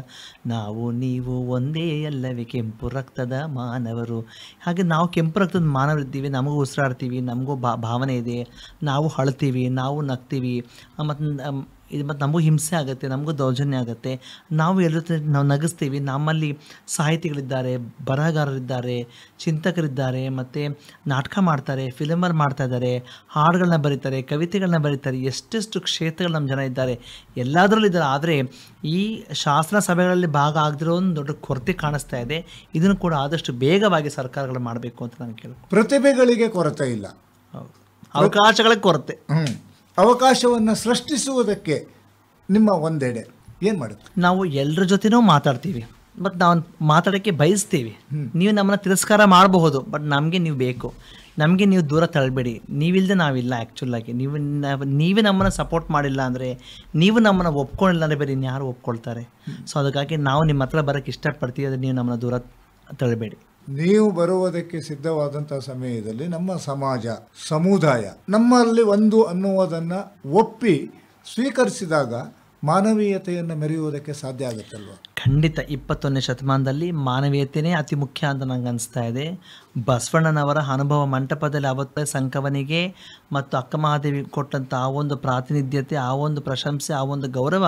ನಾವು ನೀವು ಒಂದೇ ಅಲ್ಲವೇ ಕೆಂಪು ರಕ್ತದ ಮಾನವರು. ಹಾಗೆ ನಾವು ಕೆಂಪು ರಕ್ತದ ಮಾನವರಿದ್ದೀವಿ, ನಮಗೂ ಉಸಿರಾಡ್ತೀವಿ, ನಮಗೂ ಭಾವನೆ ಇದೆ, ನಾವು ಅಳ್ತೀವಿ, ನಾವು ನಗ್ತೀವಿ, ಮತ್ತು ನಮಗೂ ಹಿಂಸೆ ಆಗುತ್ತೆ, ನಮಗೂ ದೌರ್ಜನ್ಯ ಆಗುತ್ತೆ, ನಾವು ಎಲ್ಲರ ನಾವು ನಗಿಸ್ತೀವಿ. ನಮ್ಮಲ್ಲಿ ಸಾಹಿತಿಗಳಿದ್ದಾರೆ, ಬರಹಗಾರರಿದ್ದಾರೆ, ಚಿಂತಕರಿದ್ದಾರೆ, ಮತ್ತು ನಾಟಕ ಮಾಡ್ತಾರೆ, ಫಿಲ್ಮರ್ ಮಾಡ್ತಾ ಇದ್ದಾರೆ, ಹಾಡುಗಳನ್ನ ಬರೀತಾರೆ, ಕವಿತೆಗಳನ್ನ ಬರೀತಾರೆ. ಎಷ್ಟೆಷ್ಟು ಕ್ಷೇತ್ರಗಳು ನಮ್ಮ ಜನ ಇದ್ದಾರೆ, ಎಲ್ಲದರಲ್ಲೂ ಇದ್ದಾರೆ. ಆದರೆ ಈ ಶಾಸನ ಸಭೆಗಳಲ್ಲಿ ಭಾಗ ಆಗದಿರೋ ಒಂದು ದೊಡ್ಡ ಕೊರತೆ ಕಾಣಿಸ್ತಾ ಇದೆ. ಇದನ್ನು ಕೂಡ ಆದಷ್ಟು ಬೇಗವಾಗಿ ಸರ್ಕಾರಗಳು ಮಾಡಬೇಕು ಅಂತ ನಾನು ಕೇಳಿ. ಪ್ರತಿಭೆಗಳಿಗೆ ಕೊರತೆ ಇಲ್ಲ, ಹೌದು, ಅವಕಾಶಗಳ ಕೊರತೆ. ಅವಕಾಶವನ್ನು ಸೃಷ್ಟಿಸುವುದಕ್ಕೆ ನಿಮ್ಮ ಒಂದೆಡೆ ಏನು ಮಾಡುತ್ತೆ? ನಾವು ಎಲ್ಲರ ಜೊತೆನೂ ಮಾತಾಡ್ತೀವಿ, ಬಟ್ ನಾವು ಮಾತಾಡೋಕ್ಕೆ ಬಯಸ್ತೀವಿ. ನೀವು ನಮ್ಮನ್ನು ತಿರಸ್ಕಾರ ಮಾಡಬಹುದು, ಬಟ್ ನಮಗೆ ನೀವು ಬೇಕು, ನಮಗೆ ನೀವು ದೂರ ತಳ್ಳಬೇಡಿ. ನೀವಿಲ್ಲದೆ ನಾವಿಲ್ಲ. ಆ್ಯಕ್ಚುಲಾಗಿ ನೀವೇ ನಮ್ಮನ್ನು ಸಪೋರ್ಟ್ ಮಾಡಿಲ್ಲ ಅಂದರೆ, ನೀವು ನಮ್ಮನ್ನು ಒಪ್ಕೊಂಡಿಲ್ಲ ಅಂದರೆ ಬೇರೆ ಇನ್ಯಾರು ಒಪ್ಕೊಳ್ತಾರೆ. ಸೊ ಅದಕ್ಕಾಗಿ ನಾವು ನಿಮ್ಮ ಹತ್ರ ಬರೋಕ್ಕೆ ಇಷ್ಟಪಡ್ತೀವಿ, ಆದರೆ ನೀವು ನಮ್ಮನ್ನು ದೂರ ತಳ್ಳಬೇಡಿ. ನೀವು ಬರುವುದಕ್ಕೆ ಸಿದ್ಧವಾದಂಥ ಸಮಯದಲ್ಲಿ ನಮ್ಮ ಸಮಾಜ, ಸಮುದಾಯ ನಮ್ಮಲ್ಲಿ ಒಂದು ಅನ್ನುವುದನ್ನು ಒಪ್ಪಿ ಸ್ವೀಕರಿಸಿದಾಗ ಮಾನವೀಯತೆಯನ್ನು ಮೆರೆಯುವುದಕ್ಕೆ ಸಾಧ್ಯ ಆಗುತ್ತಲ್ವ? ಖಂಡಿತ. 21ನೇ ಶತಮಾನದಲ್ಲಿ ಮಾನವೀಯತೆಯೇ ಅತಿ ಮುಖ್ಯ ಅಂತ ನಂಗೆ ಅನಿಸ್ತಾ ಇದೆ. ಬಸವಣ್ಣನವರ ಅನುಭವ ಮಂಟಪದಲ್ಲಿ ಅವತ್ತೇ ಸಂಕವನಿಗೆ ಮತ್ತು ಅಕ್ಕ ಮಹಾದೇವಿ ಕೊಟ್ಟಂಥ ಆ ಒಂದು ಪ್ರಾತಿನಿಧ್ಯತೆ, ಆ ಒಂದು ಪ್ರಶಂಸೆ, ಆ ಒಂದು ಗೌರವ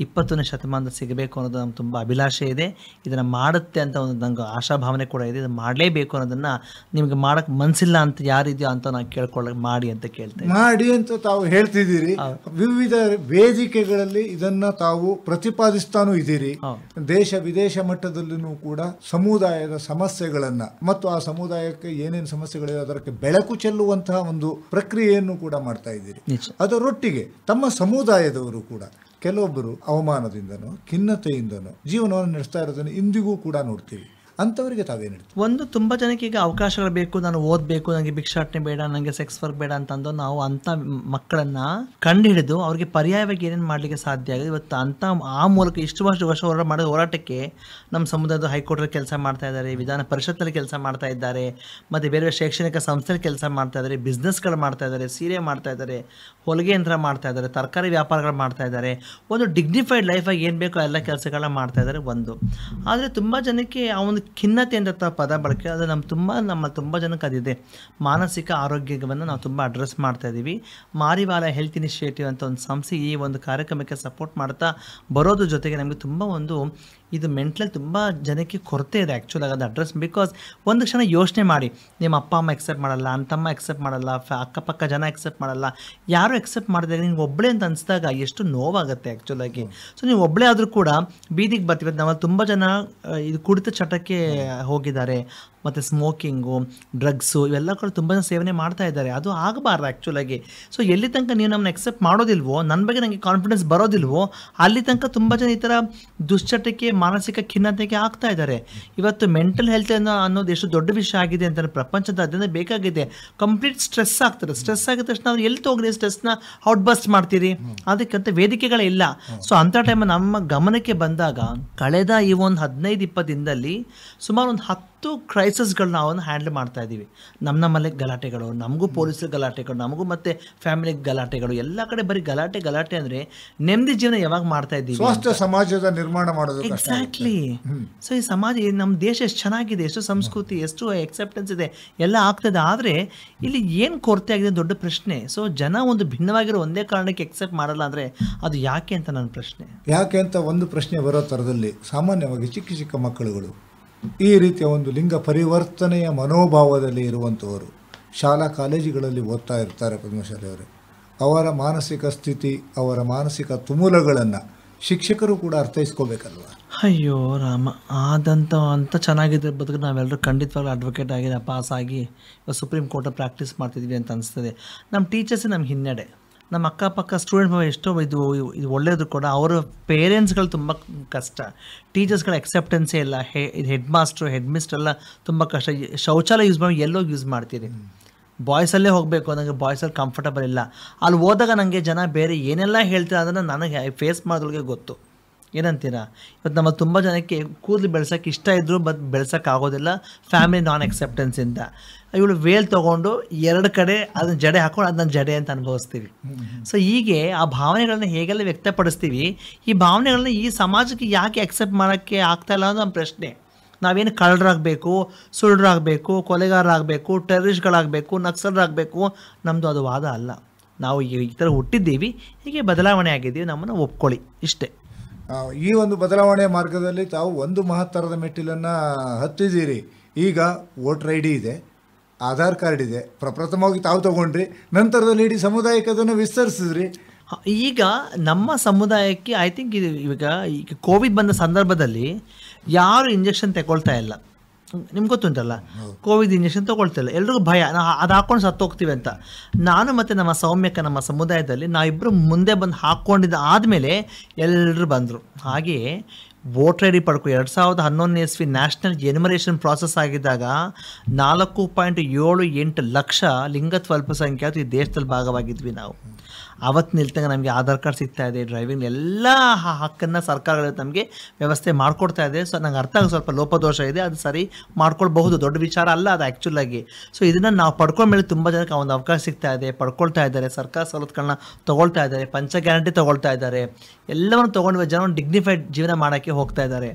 21ನೇ ಶತಮಾನದಲ್ಲಿ ಸಿಗಬೇಕು ಅನ್ನೋದು ನಮ್ಗೆ ತುಂಬ ಅಭಿಲಾಷೆ ಇದೆ. ಇದನ್ನು ಮಾಡುತ್ತೆ ಅಂತ ಒಂದು ನಂಗೆ ಆಶಾಭಾವನೆ ಕೂಡ ಇದೆ. ಇದು ಮಾಡಲೇಬೇಕು ಅನ್ನೋದನ್ನು ನಿಮಗೆ ಮಾಡೋಕ್ಕೆ ಮನಸ್ಸಿಲ್ಲ ಅಂತ ಯಾರಿದೆಯೋ ಅಂತ ನಾನು ಕೇಳ್ಕೊಳ್ಳೋಕೆ ಮಾಡಿ ಅಂತ ಕೇಳ್ತೇನೆ. ಮಾಡಿ ಅಂತ ತಾವು ಹೇಳ್ತಿದ್ದೀರಿ. ವಿವಿಧ ವೇದಿಕೆಗಳಲ್ಲಿ ಇದನ್ನು ತಾವು ಪ್ರತಿಪಾದಿಸ್ತಾನೂ ಇದ್ದೀರಿ. ದೇಶ ವಿದೇಶ ಮಟ್ಟದಲ್ಲೂ ಕೂಡ ಸಮುದಾಯದ ಸಮಸ್ಯೆಗಳನ್ನು ಮತ್ತು ಆ ಸಮುದಾಯಕ್ಕೆ ಏನೇನು ಸಮಸ್ಯೆಗಳಿವೆ ಅದಕ್ಕೆ ಬೆಳಕು ಚೆಲ್ಲುವಂತಹ ಒಂದು ಪ್ರಕ್ರಿಯೆಯನ್ನು ಕೂಡ ಮಾಡ್ತಾ ಇದ್ದೀರಿ. ಅದರೊಟ್ಟಿಗೆ ತಮ್ಮ ಸಮುದಾಯದವರು ಕೂಡ ಕೆಲವೊಬ್ಬರು ಅವಮಾನದಿಂದನೋ ಖಿನ್ನತೆಯಿಂದನೋ ಜೀವನವನ್ನು ನಡೆಸ್ತಾ ಇರೋದನ್ನು ಇಂದಿಗೂ ಕೂಡ ನೋಡ್ತೀವಿ. ಅಂಥವರಿಗೆ ತಾವೇನು ಹೇಳ್ತೀವಿ? ಒಂದು ತುಂಬ ಜನಕ್ಕೆ ಈಗ ಅವಕಾಶಗಳು ಬೇಕು, ನಾನು ಓದಬೇಕು, ನನಗೆ ಭಿಕ್ಷಾಟನೆ ಬೇಡ, ನನಗೆ ಸೆಕ್ಸ್ ವರ್ಕ್ ಬೇಡ ಅಂತಂದು ನಾವು ಅಂಥ ಮಕ್ಕಳನ್ನು ಕಂಡು ಹಿಡಿದು ಅವ್ರಿಗೆ ಪರ್ಯಾಯವಾಗಿ ಏನೇನು ಮಾಡಲಿಕ್ಕೆ ಸಾಧ್ಯ ಆಗಿದೆ. ಇವತ್ತು ಅಂಥ ಆ ಮೂಲಕ ಇಷ್ಟು ವರ್ಷ ಮಾಡೋ ಹೋರಾಟಕ್ಕೆ ನಮ್ಮ ಸಮುದಾಯದ ಹೈಕೋರ್ಟಲ್ಲಿ ಕೆಲಸ ಮಾಡ್ತಾ ಇದ್ದಾರೆ, ವಿಧಾನ ಪರಿಷತ್ತಲ್ಲಿ ಕೆಲಸ ಮಾಡ್ತಾ ಇದ್ದಾರೆ, ಮತ್ತು ಬೇರೆ ಶೈಕ್ಷಣಿಕ ಸಂಸ್ಥೆಯಲ್ಲಿ ಕೆಲಸ ಮಾಡ್ತಾ ಇದ್ದಾರೆ, ಬಿಸ್ನೆಸ್ಗಳು ಮಾಡ್ತಾ ಇದ್ದಾರೆ, ಸೀರೆ ಮಾಡ್ತಾ ಇದ್ದಾರೆ, ಹೊಲಿಗೆ ಯಂತ್ರ ಮಾಡ್ತಾ ಇದ್ದಾರೆ, ತರಕಾರಿ ವ್ಯಾಪಾರಗಳು ಮಾಡ್ತಾ ಇದ್ದಾರೆ. ಒಂದು ಡಿಗ್ನಿಫೈಡ್ ಲೈಫಾಗಿ ಏನು ಬೇಕೋ ಎಲ್ಲ ಕೆಲಸಗಳನ್ನ ಮಾಡ್ತಾ ಇದ್ದಾರೆ ಒಂದು. ಆದರೆ ತುಂಬ ಜನಕ್ಕೆ ಆ ಒಂದು ಖಿನ್ನತೆ ಅಂತ ಪದ ಬಳಕೆ ಅದು ನಮ್ಮ ತುಂಬ ಜನಕ್ಕೆ ಅದಿದೆ. ಮಾನಸಿಕ ಆರೋಗ್ಯವನ್ನು ನಾವು ತುಂಬ ಅಡ್ರೆಸ್ ಮಾಡ್ತಾ ಇದ್ದೀವಿ. ಮಾರಿವಾಲ ಹೆಲ್ತ್ ಇನಿಷಿಯೇಟಿವ್ ಅಂತ ಒಂದು ಸಂಸ್ಥೆ ಈ ಒಂದು ಕಾರ್ಯಕ್ರಮಕ್ಕೆ ಸಪೋರ್ಟ್ ಮಾಡ್ತಾ ಬರೋದ್ರ ಜೊತೆಗೆ ನಮಗೆ ತುಂಬ ಒಂದು ಇದು ಮೆಂಟಲ್ ತುಂಬ ಜನಕ್ಕೆ ಕೊರತೆ ಇದೆ ಆ್ಯಕ್ಚುಲಾಗಿ ಅದು ಅಡ್ರೆಸ್. ಬಿಕಾಸ್ ಒಂದು ಕ್ಷಣ ಯೋಚನೆ ಮಾಡಿ, ನಿಮ್ಮ ಅಪ್ಪ ಅಮ್ಮ ಎಕ್ಸೆಪ್ಟ್ ಮಾಡಲ್ಲ, ಅಣ್ಣತಮ್ಮ ಎಕ್ಸೆಪ್ಟ್ ಮಾಡಲ್ಲ, ಅಕ್ಕಪಕ್ಕ ಜನ ಎಕ್ಸೆಪ್ಟ್ ಮಾಡಲ್ಲ, ಯಾರು ಎಕ್ಸೆಪ್ಟ್ ಮಾಡಿದಾಗ ನೀವು ಒಬ್ಬಳೇ ಅಂತ ಅನಿಸಿದಾಗ ಎಷ್ಟು ನೋವಾಗುತ್ತೆ ಆ್ಯಕ್ಚುಲಾಗಿ. ಸೊ ನೀವು ಒಬ್ಬಳೇ ಆದರೂ ಕೂಡ ಬೀದಿಗೆ ಬರ್ತೀವಿ. ನಾವು ತುಂಬ ಜನ ಇದು ಕುಡಿತ ಚಟಕ್ಕೆ ಹೋಗಿದ್ದಾರೆ. ಮತ್ತು ಸ್ಮೋಕಿಂಗು, ಡ್ರಗ್ಸು ಇವೆಲ್ಲ ಕೂಡ ತುಂಬ ಜನ ಸೇವನೆ ಮಾಡ್ತಾ ಇದ್ದಾರೆ. ಅದು ಆಗಬಾರ್ದು ಆ್ಯಕ್ಚುಲಾಗಿ. ಸೊ ಎಲ್ಲಿ ತನಕ ನೀವು ನಮ್ಮನ್ನ ಎಕ್ಸೆಪ್ಟ್ ಮಾಡೋದಿಲ್ವೋ, ನನ್ನ ಬಗ್ಗೆ ನನಗೆ ಕಾನ್ಫಿಡೆನ್ಸ್ ಬರೋದಿಲ್ವೋ, ಅಲ್ಲಿ ತನಕ ತುಂಬ ಜನ ಈ ಥರ ದುಶ್ಚಟಕ್ಕೆ, ಮಾನಸಿಕ ಖಿನ್ನತೆಗೆ ಆಗ್ತಾ ಇದ್ದಾರೆ. ಇವತ್ತು ಮೆಂಟಲ್ ಹೆಲ್ತ್ ಅನ್ನೋದು ಎಷ್ಟು ದೊಡ್ಡ ವಿಷಯ ಆಗಿದೆ ಅಂತ ಪ್ರಪಂಚದಾದ್ಯಂತ ಬೇಕಾಗಿದೆ. ಕಂಪ್ಲೀಟ್ ಸ್ಟ್ರೆಸ್ ಆಗ್ತಾರೆ. ಸ್ಟ್ರೆಸ್ ಆಗಿದ ತಕ್ಷಣ ಅವ್ರು ಎಲ್ಲಿ ತಗೊಂಡ್ರಿ ಸ್ಟ್ರೆಸ್ನ ಔಟ್ ಬಸ್ಟ್ ಮಾಡ್ತೀರಿ? ಅದಕ್ಕಂತ ವೇದಿಕೆಗಳೇ ಇಲ್ಲ. ಸೊ ಅಂಥ ಟೈಮ್ ನಮ್ಮ ಗಮನಕ್ಕೆ ಬಂದಾಗ ಕಳೆದ ಈ ಒಂದು 15-20 ದಿನದಲ್ಲಿ ಸುಮಾರು ಒಂದು 10 ಕ್ರೈಸಿಸ್ಗಳನ್ನ ನಾವು ಹ್ಯಾಂಡಲ್ ಮಾಡ್ತಾ ಇದ್ದೀವಿ. ನಮ್ಮಲ್ಲೇ ಗಲಾಟೆಗಳು, ನಮಗೂ ಪೊಲೀಸರ ಗಲಾಟೆಗಳು, ನಮಗೂ ಮತ್ತು ಫ್ಯಾಮಿಲಿ ಗಲಾಟೆಗಳು, ಎಲ್ಲ ಕಡೆ ಬರೀ ಗಲಾಟೆ ಅಂದರೆ ನೆಮ್ಮದಿ ಜೀವನ ಯಾವಾಗ ಮಾಡ್ತಾ ಇದ್ದೀವಿ? ಸ್वस्थ ಸಮಾಜದ ನಿರ್ಮಾಣ ಮಾಡೋದು. ಎಕ್ಸಾಕ್ಟ್ಲಿ. ಸೊ ಈ ಸಮಾಜ, ನಮ್ಮ ದೇಶ ಎಷ್ಟು ಚೆನ್ನಾಗಿದೆ, ಎಷ್ಟು ಸಂಸ್ಕೃತಿ, ಎಷ್ಟು ಎಕ್ಸೆಪ್ಟೆನ್ಸ್ ಇದೆ, ಎಲ್ಲ ಆಗ್ತದೆ. ಆದರೆ ಇಲ್ಲಿ ಏನು ಕೊರತೆ ಆಗಿದೆ ದೊಡ್ಡ ಪ್ರಶ್ನೆ. ಸೊ ಜನ ಒಂದು ಭಿನ್ನವಾಗಿರೋ ಒಂದೇ ಕಾರಣಕ್ಕೆ ಎಕ್ಸೆಪ್ಟ್ ಮಾಡಲ್ಲ ಅಂದರೆ ಅದು ಯಾಕೆ ಅಂತ ನನ್ನ ಪ್ರಶ್ನೆ. ಯಾಕೆ ಅಂತ ಒಂದು ಪ್ರಶ್ನೆ ಬರೋ ಥರದಲ್ಲಿ ಸಾಮಾನ್ಯವಾಗಿ ಚಿಕ್ಕ ಚಿಕ್ಕ ಮಕ್ಕಳುಗಳು ಈ ರೀತಿಯ ಒಂದು ಲಿಂಗ ಪರಿವರ್ತನೆಯ ಮನೋಭಾವದಲ್ಲಿ ಇರುವಂಥವರು ಶಾಲಾ ಕಾಲೇಜುಗಳಲ್ಲಿ ಓದ್ತಾ ಇರ್ತಾರೆ. ಪದ್ಮಶಾಲಿ ಅವರೇ, ಅವರ ಮಾನಸಿಕ ಸ್ಥಿತಿ, ಅವರ ಮಾನಸಿಕ ತುಮುಲಗಳನ್ನು ಶಿಕ್ಷಕರು ಕೂಡ ಅರ್ಥೈಸ್ಕೋಬೇಕಲ್ವ? ಅಯ್ಯೋ ರಾಮ, ಅಂತ ಚೆನ್ನಾಗಿದೆ ಬದುಕು. ನಾವೆಲ್ಲರೂ ಖಂಡಿತವಾಗ್ಲೂ ಅಡ್ವೊಕೇಟ್ ಆಗಿ ಪಾಸ್ ಆಗಿ ಸುಪ್ರೀಂ ಕೋರ್ಟ್ ಪ್ರಾಕ್ಟೀಸ್ ಮಾಡ್ತಿದ್ವಿ ಅಂತ ಅನಿಸ್ತದೆ. ನಮ್ಮ ಟೀಚರ್ಸೇ ನಮ್ಗೆ ಹಿನ್ನಡೆ. ನಮ್ಮ ಅಕ್ಕಪಕ್ಕ ಸ್ಟೂಡೆಂಟ್ ಎಷ್ಟೋ ಇದು ಒಳ್ಳೆಯದು ಕೂಡ, ಅವರ ಪೇರೆಂಟ್ಸ್ಗಳು ತುಂಬ ಕಷ್ಟ, ಟೀಚರ್ಸ್ಗಳ ಎಕ್ಸೆಪ್ಟೆನ್ಸೇ ಇಲ್ಲ. ಹೆಡ್ ಮಾಸ್ಟ್ರು, ಹೆಡ್ ಮಿಸ್ಟರ್ ಎಲ್ಲ ತುಂಬ ಕಷ್ಟ. ಶೌಚಾಲಯ ಯೂಸ್ ಮಾಡಿ ಎಲ್ಲೋಗಿ ಯೂಸ್ ಮಾಡ್ತೀರಿ? ಬಾಯ್ಸಲ್ಲೇ ಹೋಗಬೇಕು, ನನಗೆ ಬಾಯ್ಸಲ್ಲಿ ಕಂಫರ್ಟಬಲ್ ಇಲ್ಲ. ಅಲ್ಲಿ ಹೋದಾಗ ನನಗೆ ಜನ ಬೇರೆ ಏನೆಲ್ಲ ಹೇಳ್ತಾರೆ ಅದನ್ನು ನನಗೆ ಫೇಸ್ ಮಾಡೋದೊಳಗೆ ಗೊತ್ತು. ಏನಂತೀರಾ? ಇವತ್ತು ನಮ್ಮ ತುಂಬ ಜನಕ್ಕೆ ಕೂದಲು ಬೆಳ್ಸೋಕ್ಕೆ ಇಷ್ಟ ಇದ್ದರೂ ಬೆಳ್ಸೋಕ್ಕಾಗೋದಿಲ್ಲ ಫ್ಯಾಮಿಲಿ ನಾನ್ ಎಕ್ಸೆಪ್ಟೆನ್ಸಿಂದ. ಇವಳು ವೇಲ್ ತೊಗೊಂಡು 2 ಕಡೆ ಅದನ್ನ ಜಡೆ ಹಾಕೊಂಡು ಅದನ್ನ ಜಡೆ ಅಂತ ಅನುಭವಿಸ್ತೀವಿ. ಸೊ ಹೀಗೆ ಆ ಭಾವನೆಗಳನ್ನ ಹೇಗೆಲ್ಲ ವ್ಯಕ್ತಪಡಿಸ್ತೀವಿ, ಈ ಭಾವನೆಗಳನ್ನ ಈ ಸಮಾಜಕ್ಕೆ ಯಾಕೆ ಅಕ್ಸೆಪ್ಟ್ ಮಾಡೋಕ್ಕೆ ಆಗ್ತಾಯಿಲ್ಲ ಅನ್ನೋ ನಮ್ಮ ಪ್ರಶ್ನೆ. ನಾವೇನು ಕಳ್ಳರಾಗಬೇಕು, ಸುಳ್ಳರಾಗಬೇಕು, ಕೊಲೆಗಾರರಾಗಬೇಕು, ಟೆರರಿಸ್ಟ್ಗಳಾಗಬೇಕು, ನಕ್ಸಲರಾಗಬೇಕು, ನಮ್ಮದು ಅದು ವಾದ ಅಲ್ಲ. ನಾವು ಈ ಥರ ಹುಟ್ಟಿದ್ದೀವಿ, ಹೀಗೆ ಬದಲಾವಣೆ ಆಗಿದ್ದೀವಿ, ನಮ್ಮನ್ನು ಒಪ್ಕೊಳ್ಳಿ, ಇಷ್ಟೇ. ಈ ಒಂದು ಬದಲಾವಣೆಯ ಮಾರ್ಗದಲ್ಲಿ ತಾವು ಒಂದು ಮಹತ್ತರದ ಮೆಟ್ಟಿಲನ್ನು ಹತ್ತಿದ್ದೀರಿ. ಈಗ ವೋಟರ್ ಐ ಡಿ ಇದೆ, ಆಧಾರ್ ಕಾರ್ಡ್ ಇದೆ, ಪ್ರಪ್ರಥಮವಾಗಿ ತಾವು ತಗೊಂಡ್ರಿ, ನಂತರದಲ್ಲಿ ಇಡೀ ಸಮುದಾಯಕ್ಕೆ ಅದನ್ನು ವಿಸ್ತರಿಸಿದ್ರಿ. ಈಗ ನಮ್ಮ ಸಮುದಾಯಕ್ಕೆ ಐ ಥಿಂಕ್ ಈಗ ಕೋವಿಡ್ ಬಂದ ಸಂದರ್ಭದಲ್ಲಿ ಯಾರು ಇಂಜೆಕ್ಷನ್ ತಗೊಳ್ತಾ ಇಲ್ಲ. ನಿಮ್ಗೆ ಗೊತ್ತುಂಟಲ್ಲ, ಕೋವಿಡ್ ಇಂಜೆಕ್ಷನ್ ತೊಗೊಳ್ತಾ ಇಲ್ಲ, ಎಲ್ರಿಗೂ ಭಯ, ಅದು ಹಾಕ್ಕೊಂಡು ಸತ್ತೋಗ್ತೀವಿ ಅಂತ. ನಾನು ಮತ್ತು ನಮ್ಮ ಸೌಮ್ಯಕ್ಕ, ನಮ್ಮ ಸಮುದಾಯದಲ್ಲಿ ನಾವಿಬ್ಬರು ಮುಂದೆ ಬಂದು ಹಾಕ್ಕೊಂಡಿದ್ದ ಆದಮೇಲೆ ಎಲ್ಲರೂ ಬಂದರು. ಹಾಗೆಯೇ ವೋಟರ್ ಐ ಡಿ ಪಡ್ಕೊ 2011 ಇಸ್ವಿ ನ್ಯಾಷನಲ್ ಎನ್ಯುಮರೇಷನ್ ಪ್ರಾಸೆಸ್ ಆಗಿದ್ದಾಗ 4.78 ಲಕ್ಷ ಲಿಂಗತ್ವ ಅಲ್ಪಸಂಖ್ಯಾತರು ಈ ದೇಶದಲ್ಲಿ ಭಾಗವಾಗಿದ್ವಿ ನಾವು. ಅವತ್ತು ನಿಲ್ತಂಗ ನಮಗೆ ಆಧಾರ್ ಕಾರ್ಡ್ ಸಿಗ್ತಾ ಇದೆ, ಡ್ರೈವಿಂಗ್ ಎಲ್ಲ ಹಕ್ಕನ್ನು ಸರ್ಕಾರಗಳು ನಮಗೆ ವ್ಯವಸ್ಥೆ ಮಾಡಿಕೊಡ್ತಾ ಇದೆ. ಸೊ ನಂಗೆ ಅರ್ಥ ಆಗಿ ಸ್ವಲ್ಪ ಲೋಪದೋಷ ಇದೆ, ಅದು ಸರಿ ಮಾಡ್ಕೊಳ್ಬಹುದು, ದೊಡ್ಡ ವಿಚಾರ ಅಲ್ಲ ಅದು ಆ್ಯಕ್ಚುಲಾಗಿ. ಸೊ ಇದನ್ನು ನಾವು ಪಡ್ಕೊಂಡ್ಮೇಲೆ ತುಂಬ ಜನಕ್ಕೆ ಒಂದು ಅವಕಾಶ ಸಿಗ್ತಾ ಇದೆ, ಪಡ್ಕೊಳ್ತಾ ಇದ್ದಾರೆ, ಸರ್ಕಾರ ಸವಲತ್ತುಗಳನ್ನ ತೊಗೊಳ್ತಾ ಇದ್ದಾರೆ, ಪಂಚ ಗ್ಯಾರಂಟಿ ತೊಗೊಳ್ತಾ ಇದ್ದಾರೆ, ಎಲ್ಲವನ್ನು ತೊಗೊಂಡು ಜನ ಡಿಗ್ನಿಫೈಡ್ ಜೀವನ ಮಾಡೋಕ್ಕೆ ಹೋಗ್ತಾ ಇದ್ದಾರೆ.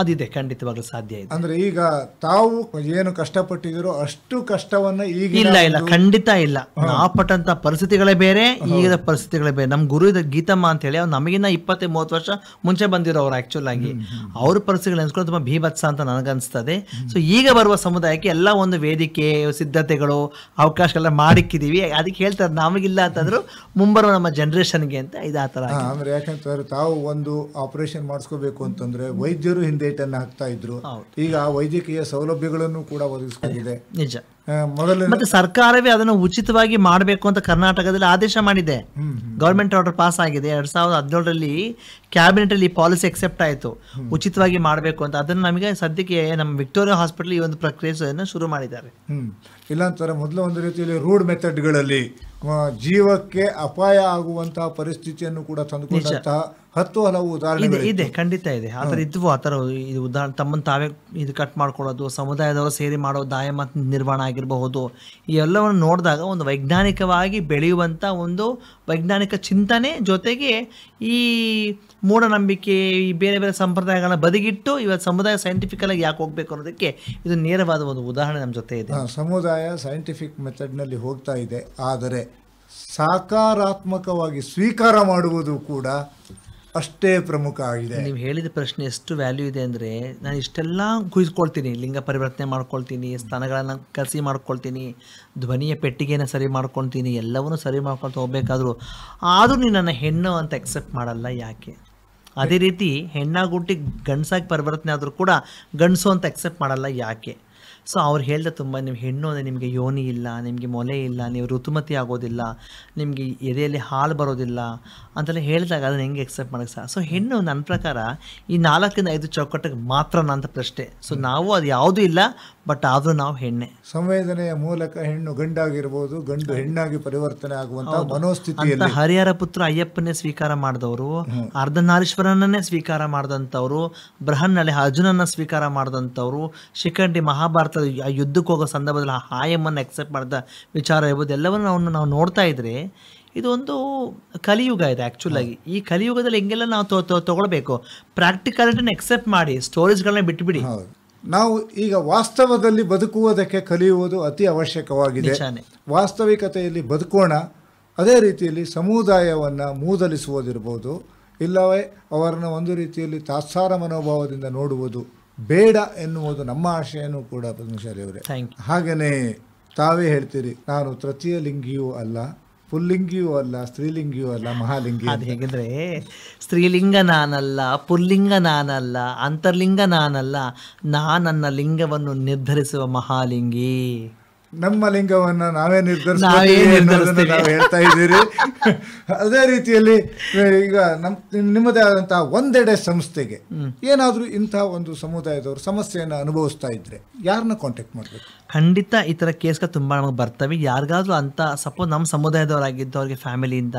ಅದಿದೆ, ಖಂಡಿತವಾಗ್ಲೂ ಸಾಧ್ಯ ಇದೆ. ಅಂದರೆ ಈಗ ತಾವು ಏನು ಕಷ್ಟಪಟ್ಟಿದ್ದೀರೋ ಅಷ್ಟು ಕಷ್ಟವನ್ನು ಈಗ ಇಲ್ಲ, ಖಂಡಿತ ಇಲ್ಲ. ನಾವು ಪಟ್ಟಂಥ ಪರಿಸ್ಥಿತಿಗಳೇ ಬೇರೆ, ಈಗಿನ ಪರಿಸ್ಥಿತಿಗಳೇ ಬೇರೆ. ನಮ್ಮ ಗುರು ಇದೆ ಗೀತಮ್ಮ ಅಂತೇಳಿ, ಅವ್ರು ನಮಗಿನ್ನ 20-30 ವರ್ಷ ಮುಂಚೆ ಬಂದಿರೋರು ಆ್ಯಕ್ಚುಲ್ ಆಗಿ. ಅವ್ರ ಪರಿಸ್ಥಿತಿಗಳು ನೆನೆಸ್ಕೊಂಡು ತುಂಬ ಭೀಭತ್ಸ ಅಂತ ನನಗನ್ನಿಸ್ತದೆ. ಸೊ ಈಗ ಬರುವ ಸಮುದಾಯಕ್ಕೆ ಎಲ್ಲ ಒಂದು ವೇದಿಕೆ, ಸಿದ್ಧತೆಗಳು, ಅವಕಾಶಗಳೆಲ್ಲ ಮಾಡಿಕ್ಕಿದ್ದೀವಿ. ಅದಕ್ಕೆ ಹೇಳ್ತಾರೆ ನಮಗಿಲ್ಲ ಅಂತಂದ್ರು ಮುಂಬರುವ ನಮ್ಮ ಜನ್ರೇಷನ್ಗೆ ಅಂತ. ಇದು ಆ ಥರ. ಅಂದರೆ ಯಾಕಂತಂದ್ರೆ ತಾವು ಒಂದು ಆಪರೇಷನ್ ಮಾಡಿಸ್ಕೋಬೇಕು ಅಂತಂದ್ರೆ ವೈದ್ಯರು ಹಿಂದೇಟನ್ನು ಹಾಕ್ತಾ ಇದ್ರು. ಈಗ ಆ ವೈದ್ಯಕೀಯ ಸೌಲಭ್ಯಗಳನ್ನು ಕೂಡ ಒದಗಿಸ್ಕೊಂಡಿದೆ. ನಿಜ. ಮತ್ತೆ ಸರ್ಕಾರವೇ ಅದನ್ನು ಉಚಿತವಾಗಿ ಮಾಡಬೇಕು ಅಂತ ಕರ್ನಾಟಕದಲ್ಲಿ ಆದೇಶ ಮಾಡಿದೆ. ಗವರ್ಮೆಂಟ್ ಆರ್ಡರ್ ಪಾಸ್ ಆಗಿದೆ 2017ರಲ್ಲಿ. ಕ್ಯಾಬಿನೆಟ್ ಅಲ್ಲಿ ಪಾಲಿಸಿ ಅಕ್ಸೆಪ್ಟ್ ಆಯಿತು, ಉಚಿತವಾಗಿ ಮಾಡಬೇಕು ಅಂತ. ಅದನ್ನು ನಮಗೆ ಸದ್ಯಕ್ಕೆ ನಮ್ಮ ವಿಕ್ಟೋರಿಯಾ ಹಾಸ್ಪಿಟಲ್ ಈ ಒಂದು ಪ್ರಕ್ರಿಯೆಯನ್ನು ಶುರು ಮಾಡಿದ್ದಾರೆ. ಇಲ್ಲಾಂತಾರೆ ಮೊದಲು ಒಂದು ರೀತಿಯಲ್ಲಿ ರೂಡ್ ಮೆಥಡ್ಗಳಲ್ಲಿ ಜೀವಕ್ಕೆ ಅಪಾಯ ಆಗುವಂತಹ ಪರಿಸ್ಥಿತಿಯನ್ನು ಕೂಡ ತಂದುಕೊಂಡಂತಹ 10 ಹಲವು ಉದಾಹರಣೆ ಇದೆ. ಖಂಡಿತ ಇದೆ. ಆ ಥರ ಇದ್ವು. ಆ ಥರ ಇದು ಉದಾಹರಣೆ ತಮ್ಮನ್ನು ತಾವೇ ಇದು ಕಟ್ ಮಾಡ್ಕೊಳ್ಳೋದು, ಸಮುದಾಯದವರು ಸೇರಿ ಮಾಡೋ ದಾಯ ಮತ್ತು ನಿರ್ವಹಣೆ ಆಗಿರಬಹುದು. ಈ ಎಲ್ಲವನ್ನು ನೋಡಿದಾಗ ಒಂದು ವೈಜ್ಞಾನಿಕವಾಗಿ ಬೆಳೆಯುವಂಥ ಒಂದು ವೈಜ್ಞಾನಿಕ ಚಿಂತನೆ ಜೊತೆಗೆ ಈ ಮೂಢನಂಬಿಕೆ, ಈ ಬೇರೆ ಬೇರೆ ಸಂಪ್ರದಾಯಗಳನ್ನ ಬದಿಗಿಟ್ಟು ಇವತ್ತು ಸಮುದಾಯ ಸೈಂಟಿಫಿಕಲಾಗಿ ಯಾಕೆ ಹೋಗಬೇಕು ಅನ್ನೋದಕ್ಕೆ ಇದು ನೇರವಾದ ಒಂದು ಉದಾಹರಣೆ ನಮ್ಮ ಜೊತೆ ಇದೆ. ಸಮುದಾಯ ಸೈಂಟಿಫಿಕ್ ಮೆಥಡ್ನಲ್ಲಿ ಹೋಗ್ತಾ ಇದೆ, ಆದರೆ ಸಕಾರಾತ್ಮಕವಾಗಿ ಸ್ವೀಕಾರ ಮಾಡುವುದು ಕೂಡ ಅಷ್ಟೇ ಪ್ರಮುಖ ಆಗಿದೆ. ನೀವು ಹೇಳಿದ ಪ್ರಶ್ನೆ ಎಷ್ಟು ವ್ಯಾಲ್ಯೂ ಇದೆ ಅಂದರೆ, ನಾನು ಇಷ್ಟೆಲ್ಲ ಕುಯ್ಸ್ಕೊಳ್ತೀನಿ, ಲಿಂಗ ಪರಿವರ್ತನೆ ಮಾಡ್ಕೊಳ್ತೀನಿ, ಸ್ಥಾನಗಳನ್ನು ಕಸಿ ಮಾಡ್ಕೊಳ್ತೀನಿ, ಧ್ವನಿಯ ಪೆಟ್ಟಿಗೆನ ಸರಿ ಮಾಡ್ಕೊಳ್ತೀನಿ, ಎಲ್ಲವನ್ನೂ ಸರಿ ಮಾಡ್ಕೊಳ್ತಾ ಹೋಗ್ಬೇಕಾದ್ರು ಆದರೂ ನೀನು ನನ್ನ ಹೆಣ್ಣು ಅಂತ ಎಕ್ಸೆಪ್ಟ್ ಮಾಡಲ್ಲ. ಯಾಕೆ? ಅದೇ ರೀತಿ ಹೆಣ್ಣಾಗಿ ಹುಟ್ಟಿ ಗಂಡಸಾಗಿ ಪರಿವರ್ತನೆ ಆದರೂ ಕೂಡ ಗಂಡಸು ಅಂತ ಅಕ್ಸೆಪ್ಟ್ ಮಾಡಲ್ಲ. ಯಾಕೆ? ಸೊ ಅವ್ರು ಹೇಳ್ದೆ ತುಂಬ, ನೀವು ಹೆಣ್ಣು ಅಂದರೆ ನಿಮಗೆ ಯೋನಿ ಇಲ್ಲ, ನಿಮಗೆ ಮೊಲೆ ಇಲ್ಲ, ನೀವು ಋತುಮತಿ ಆಗೋದಿಲ್ಲ, ನಿಮಗೆ ಎದೆಯಲ್ಲಿ ಹಾಲು ಬರೋದಿಲ್ಲ ಅಂತೆಲ್ಲ ಹೇಳಿದಾಗ ಅದನ್ನು ಹೆಂಗೆ ಎಕ್ಸೆಪ್ಟ್ ಮಾಡೋಕ್ಕೆ ಸಹ. ಸೊ ಹೆಣ್ಣು ನನ್ನ ಪ್ರಕಾರ ಈ 4-5 ಚೌಕಟ್ಟಿಗೆ ಮಾತ್ರ ಅಂತ ಪ್ರಶ್ನೆ. ಸೊ ನಾವು ಅದು ಯಾವುದೂ ಇಲ್ಲ, ಬಟ್ ಆದರೂ ನಾವು ಹೆಣ್ಣೆ. ಸಂವೇದನೆಯ ಮೂಲಕ ಹೆಣ್ಣು ಗಂಡಾಗಿರ್ಬೋದು, ಗಂಡು ಹೆಣ್ಣಾಗಿ ಪರಿವರ್ತನೆ ಆಗುವಂತಹ ಮನೋಸ್ಥಿತಿಯಲ್ಲಿ ಹರಿಹರ ಪುತ್ರ ಅಯ್ಯಪ್ಪನೇ ಸ್ವೀಕಾರ ಮಾಡಿದವರು, ಅರ್ಧನಾರೀಶ್ವರನನ್ನೇ ಸ್ವೀಕಾರ ಮಾಡಿದಂಥವ್ರು, ಬೃಹನ್ನಳೆ ಅರ್ಜುನನ್ನ ಸ್ವೀಕಾರ ಮಾಡಿದಂಥವ್ರು, ಶಿಖಂಡಿ ಮಹಾಭಾರತದ ಯುದ್ಧಕ್ಕೆ ಹೋಗೋ ಸಂದರ್ಭದಲ್ಲಿ ಹಾಯಮ್ಮನ್ನು ಎಕ್ಸೆಪ್ಟ್ ಮಾಡಿದ ವಿಚಾರ ಇರ್ಬೋದು, ಎಲ್ಲವನ್ನು ನಾವು ನೋಡ್ತಾ ಇದ್ರೆ ಇದು ಒಂದು ಕಲಿಯುಗ ಇದೆ ಆ್ಯಕ್ಚುಲಾಗಿ. ಈ ಕಲಿಯುಗದಲ್ಲಿ ಹೆಂಗೆಲ್ಲ ನಾವು ತಗೊಳ್ಬೇಕು, ಪ್ರಾಕ್ಟಿಕಾಲಿಟಿನ ಎಕ್ಸೆಪ್ಟ್ ಮಾಡಿ, ಸ್ಟೋರೀಸ್ಗಳನ್ನ ಬಿಟ್ಟುಬಿಡಿ. ನಾವು ಈಗ ವಾಸ್ತವದಲ್ಲಿ ಬದುಕುವುದಕ್ಕೆ ಕಲಿಯುವುದು ಅತಿ ಅವಶ್ಯಕವಾಗಿದೆ. ವಾಸ್ತವಿಕತೆಯಲ್ಲಿ ಬದುಕೋಣ. ಅದೇ ರೀತಿಯಲ್ಲಿ ಸಮುದಾಯವನ್ನು ಮೂದಲಿಸುವುದಿರ್ಬೋದು, ಇಲ್ಲವೇ ಅವರನ್ನು ಒಂದು ರೀತಿಯಲ್ಲಿ ತಾತ್ಸಾರ ಮನೋಭಾವದಿಂದ ನೋಡುವುದು ಬೇಡ ಎನ್ನುವುದು ನಮ್ಮ ಆಶಯನೂ ಕೂಡ ಪದ್ಮಶಾಲಿ ಅವರೇ. ಹಾಗೆಯೇ ತಾವೇ ಹೇಳ್ತೀರಿ, ನಾನು ತೃತೀಯ ಲಿಂಗಿಯೂ ಅಲ್ಲ, ಪುಲ್ಲಿಂಗಿಯೂ ಅಲ್ಲ, ಸ್ತ್ರೀಲಿಂಗಿಯೂ ಅಲ್ಲ, ಮಹಾಲಿಂಗಿ. ಅದು ಹೇಗಿದ್ರೆ ಸ್ತ್ರೀಲಿಂಗ ನಾನಲ್ಲ, ಪುಲ್ಲಿಂಗ ನಾನಲ್ಲ, ಅಂತರ್ಲಿಂಗ ನಾನಲ್ಲ, ನನ್ನ ಲಿಂಗವನ್ನು ನಿರ್ಧರಿಸುವ ಮಹಾಲಿಂಗಿ. ನಮ್ಮ ಲಿಂಗವನ್ನ ನಾವೇ ನಿರ್ಧರಿಸ್ತೀವಿ ನಾವು ಹೇಳ್ತಾ ಇದ್ದೀರಿ. ಅದೇ ರೀತಿಯಲ್ಲಿ ಈಗ ನಿಮ್ಮದೇ ಆದಂತಹ ಒಂದೆಡೆ ಸಂಸ್ಥೆಗೆ ಏನಾದರೂ ಇಂತಹ ಒಂದು ಸಮುದಾಯದವರು ಸಮಸ್ಯೆಯನ್ನು ಅನುಭವಿಸ್ತಾ ಇದ್ರೆ ಯಾರನ್ನ ಕಾಂಟ್ಯಾಕ್ಟ್ ಮಾಡಬೇಕು? ಖಂಡಿತ ಈ ಥರ ಕೇಸ್ಗಳು ತುಂಬ ನಮಗೆ ಬರ್ತವೆ. ಯಾರಿಗಾದ್ರೂ ಅಂತ ಸಪೋಸ್ ನಮ್ಮ ಸಮುದಾಯದವರಾಗಿದ್ದು ಅವ್ರಿಗೆ ಫ್ಯಾಮಿಲಿಯಿಂದ,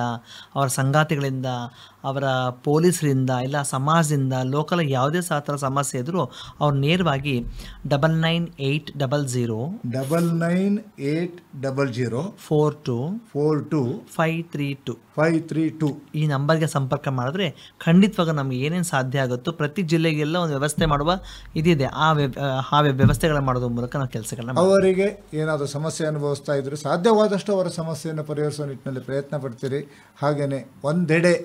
ಅವರ ಸಂಗಾತಿಗಳಿಂದ, ಅವರ ಪೊಲೀಸರಿಂದ, ಇಲ್ಲ ಸಮಾಜದಿಂದ, ಲೋಕಲ್ ಯಾವುದೇ ಸಹ ಥರ ಸಮಸ್ಯೆ ಇದ್ದರೂ ಅವ್ರು ನೇರವಾಗಿ 9980 42 ಈ ನಂಬರ್ಗೆ ಸಂಪರ್ಕ ಮಾಡಿದ್ರೆ ಖಂಡಿತವಾಗ ನಮ್ಗೆ ಏನೇನು ಸಾಧ್ಯ ಆಗುತ್ತೋ ಪ್ರತಿ ಜಿಲ್ಲೆಗೆಲ್ಲ ಒಂದು ವ್ಯವಸ್ಥೆ ಮಾಡುವ ಇದಿದೆ. ಆ ವ್ಯವಸ್ಥೆಗಳ ಮಾಡೋದ್ರ ಮೂಲಕ ನಾವು ಕೆಲಸಗಳನ್ನ ಅವರಿಗೆ ಏನಾದರೂ ಸಮಸ್ಯೆ ಅನುಭವಿಸ್ತಾ ಇದ್ರೆ ಸಾಧ್ಯವಾದಷ್ಟು ಅವರ ಸಮಸ್ಯೆಯನ್ನು ಪರಿಹರಿಸುವ ನಿಟ್ಟಿನಲ್ಲಿ ಪ್ರಯತ್ನ ಪಡ್ತೀರಿ. ಹಾಗೆಯೇ ಒಂದೆಡೆ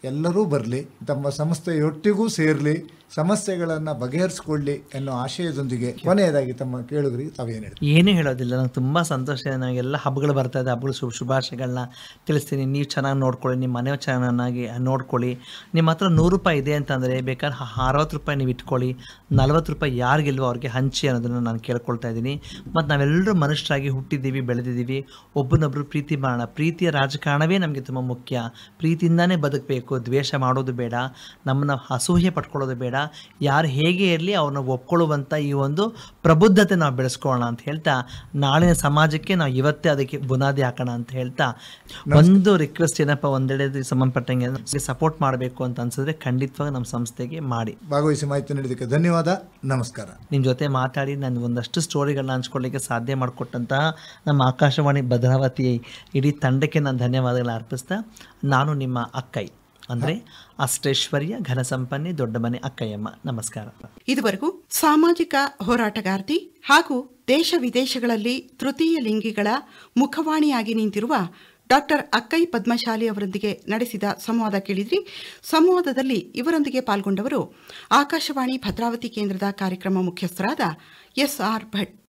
ಎಲ್ಲರೂ ಬರಲಿ, ತಮ್ಮ ಸಂಸ್ಥೆಯೊಟ್ಟಿಗೂ ಸೇರಲಿ, ಸಮಸ್ಯೆಗಳನ್ನು ಬಗೆಹರಿಸಿಕೊಳ್ಳಿ ಎನ್ನುವ ಆಶಯದೊಂದಿಗೆ ಕೊನೆಯದಾಗಿ ತಮ್ಮ ಕೇಳುಗರಿಗೆ ತಾವೇನು ಹೇಳಿ? ಏನೂ ಹೇಳೋದಿಲ್ಲ. ನಂಗೆ ತುಂಬ ಸಂತೋಷ ಇದೆ. ನನಗೆಲ್ಲ ಹಬ್ಬಗಳು ಬರ್ತಾ ಇದೆ, ಹಬ್ಬಗಳು ಶುಭಾಶಯಗಳನ್ನ ತಿಳಿಸ್ತೀನಿ. ನೀವು ಚೆನ್ನಾಗಿ ನೋಡ್ಕೊಳ್ಳಿ, ನಿಮ್ಮ ಮನೆ ಚೆನ್ನಾಗಿ ನೋಡ್ಕೊಳ್ಳಿ. ನಿಮ್ಮ ಹತ್ರ ₹100 ಇದೆ ಅಂತಂದರೆ ಬೇಕಾದ್ರೆ ₹60 ನೀವು ಇಟ್ಕೊಳ್ಳಿ, ₹40 ಯಾರಿಗಿಲ್ವೋ ಅವ್ರಿಗೆ ಹಂಚಿ ಅನ್ನೋದನ್ನು ನಾನು ಕೇಳ್ಕೊಳ್ತಾ ಇದ್ದೀನಿ. ಮತ್ತು ನಾವೆಲ್ಲರೂ ಮನುಷ್ಯರಾಗಿ ಹುಟ್ಟಿದ್ದೀವಿ, ಬೆಳೆದಿದ್ದೀವಿ, ಒಬ್ಬನೊಬ್ಬರು ಪ್ರೀತಿ ಮಾಡೋಣ. ಪ್ರೀತಿಯ ರಾಜಕಾರಣವೇ ನಮಗೆ ತುಂಬ ಮುಖ್ಯ. ಪ್ರೀತಿಯಿಂದಾನೇ ಬದುಕಬೇಕು, ದ್ವೇಷ ಮಾಡೋದು ಬೇಡ, ನಮ್ಮನ್ನು ಅಸೂಹೆ ಪಡ್ಕೊಳ್ಳೋದು ಬೇಡ. ಯಾರು ಹೇಗೆ ಇರಲಿ ಅವ್ರನ್ನ ಒಪ್ಕೊಳ್ಳುವಂಥ ಈ ಒಂದು ಪ್ರಬುದ್ಧತೆ ನಾವು ಬೆಳೆಸ್ಕೊಳ್ಳೋಣ ಅಂತ ಹೇಳ್ತಾ, ನಾಳಿನ ಸಮಾಜಕ್ಕೆ ನಾವು ಇವತ್ತೇ ಅದಕ್ಕೆ ಬುನಾದಿ ಹಾಕೋಣ ಅಂತ ಹೇಳ್ತಾ, ಒಂದು ರಿಕ್ವೆಸ್ಟ್ ಏನಪ್ಪ, ಒಂದೆಡೆ ಸಂಬಂಧಪಟ್ಟಂಗೆ ಸಪೋರ್ಟ್ ಮಾಡಬೇಕು ಅಂತ ಅನ್ಸಿದ್ರೆ ಖಂಡಿತವಾಗಿ ನಮ್ಮ ಸಂಸ್ಥೆಗೆ ಮಾಡಿ. ಭಾಗವಹಿಸಿ ಮಾಹಿತಿ ನೀಡಿದ್ದಕ್ಕೆ ಧನ್ಯವಾದ. ನಮಸ್ಕಾರ. ನಿಮ್ಮ ಜೊತೆ ಮಾತಾಡಿ ನಾನು ಒಂದಷ್ಟು ಸ್ಟೋರಿಗಳನ್ನ ಹಂಚ್ಕೊಳ್ಳಿಕ್ಕೆ ಸಾಧ್ಯ ಮಾಡಿಕೊಟ್ಟಂತಹ ನಮ್ಮ ಆಕಾಶವಾಣಿ ಭದ್ರಾವತಿ ಇಡೀ ತಂಡಕ್ಕೆ ನಾನು ಧನ್ಯವಾದಗಳನ್ನ ಅರ್ಪಿಸ್ತಾ, ನಾನು ನಿಮ್ಮ ಅಕ್ಕೈ ಅಂದರೆ ಅಷ್ಟೈಶ್ವರ್ಯ ಘನಸಂಪನ್ನೆ ದೊಡ್ಡ ಮನೆ ಅಕ್ಕಯ್ಯಮ್ಮ. ನಮಸ್ಕಾರ. ಇದುವರೆಗೂ ಸಾಮಾಜಿಕ ಹೋರಾಟಗಾರ್ತಿ ಹಾಗೂ ದೇಶ ವಿದೇಶಗಳಲ್ಲಿ ತೃತೀಯ ಲಿಂಗಿಗಳ ಮುಖವಾಣಿಯಾಗಿ ನಿಂತಿರುವ ಡಾಕ್ಟರ್ ಅಕ್ಕೈ ಪದ್ಮಶಾಲಿ ಅವರೊಂದಿಗೆ ನಡೆಸಿದ ಸಂವಾದ ಕೇಳಿದ್ರಿ. ಸಂವಾದದಲ್ಲಿ ಇವರೊಂದಿಗೆ ಪಾಲ್ಗೊಂಡವರು ಆಕಾಶವಾಣಿ ಭದ್ರಾವತಿ ಕೇಂದ್ರದ ಕಾರ್ಯಕ್ರಮ ಮುಖ್ಯಸ್ಥರಾದ SR ಭಟ್.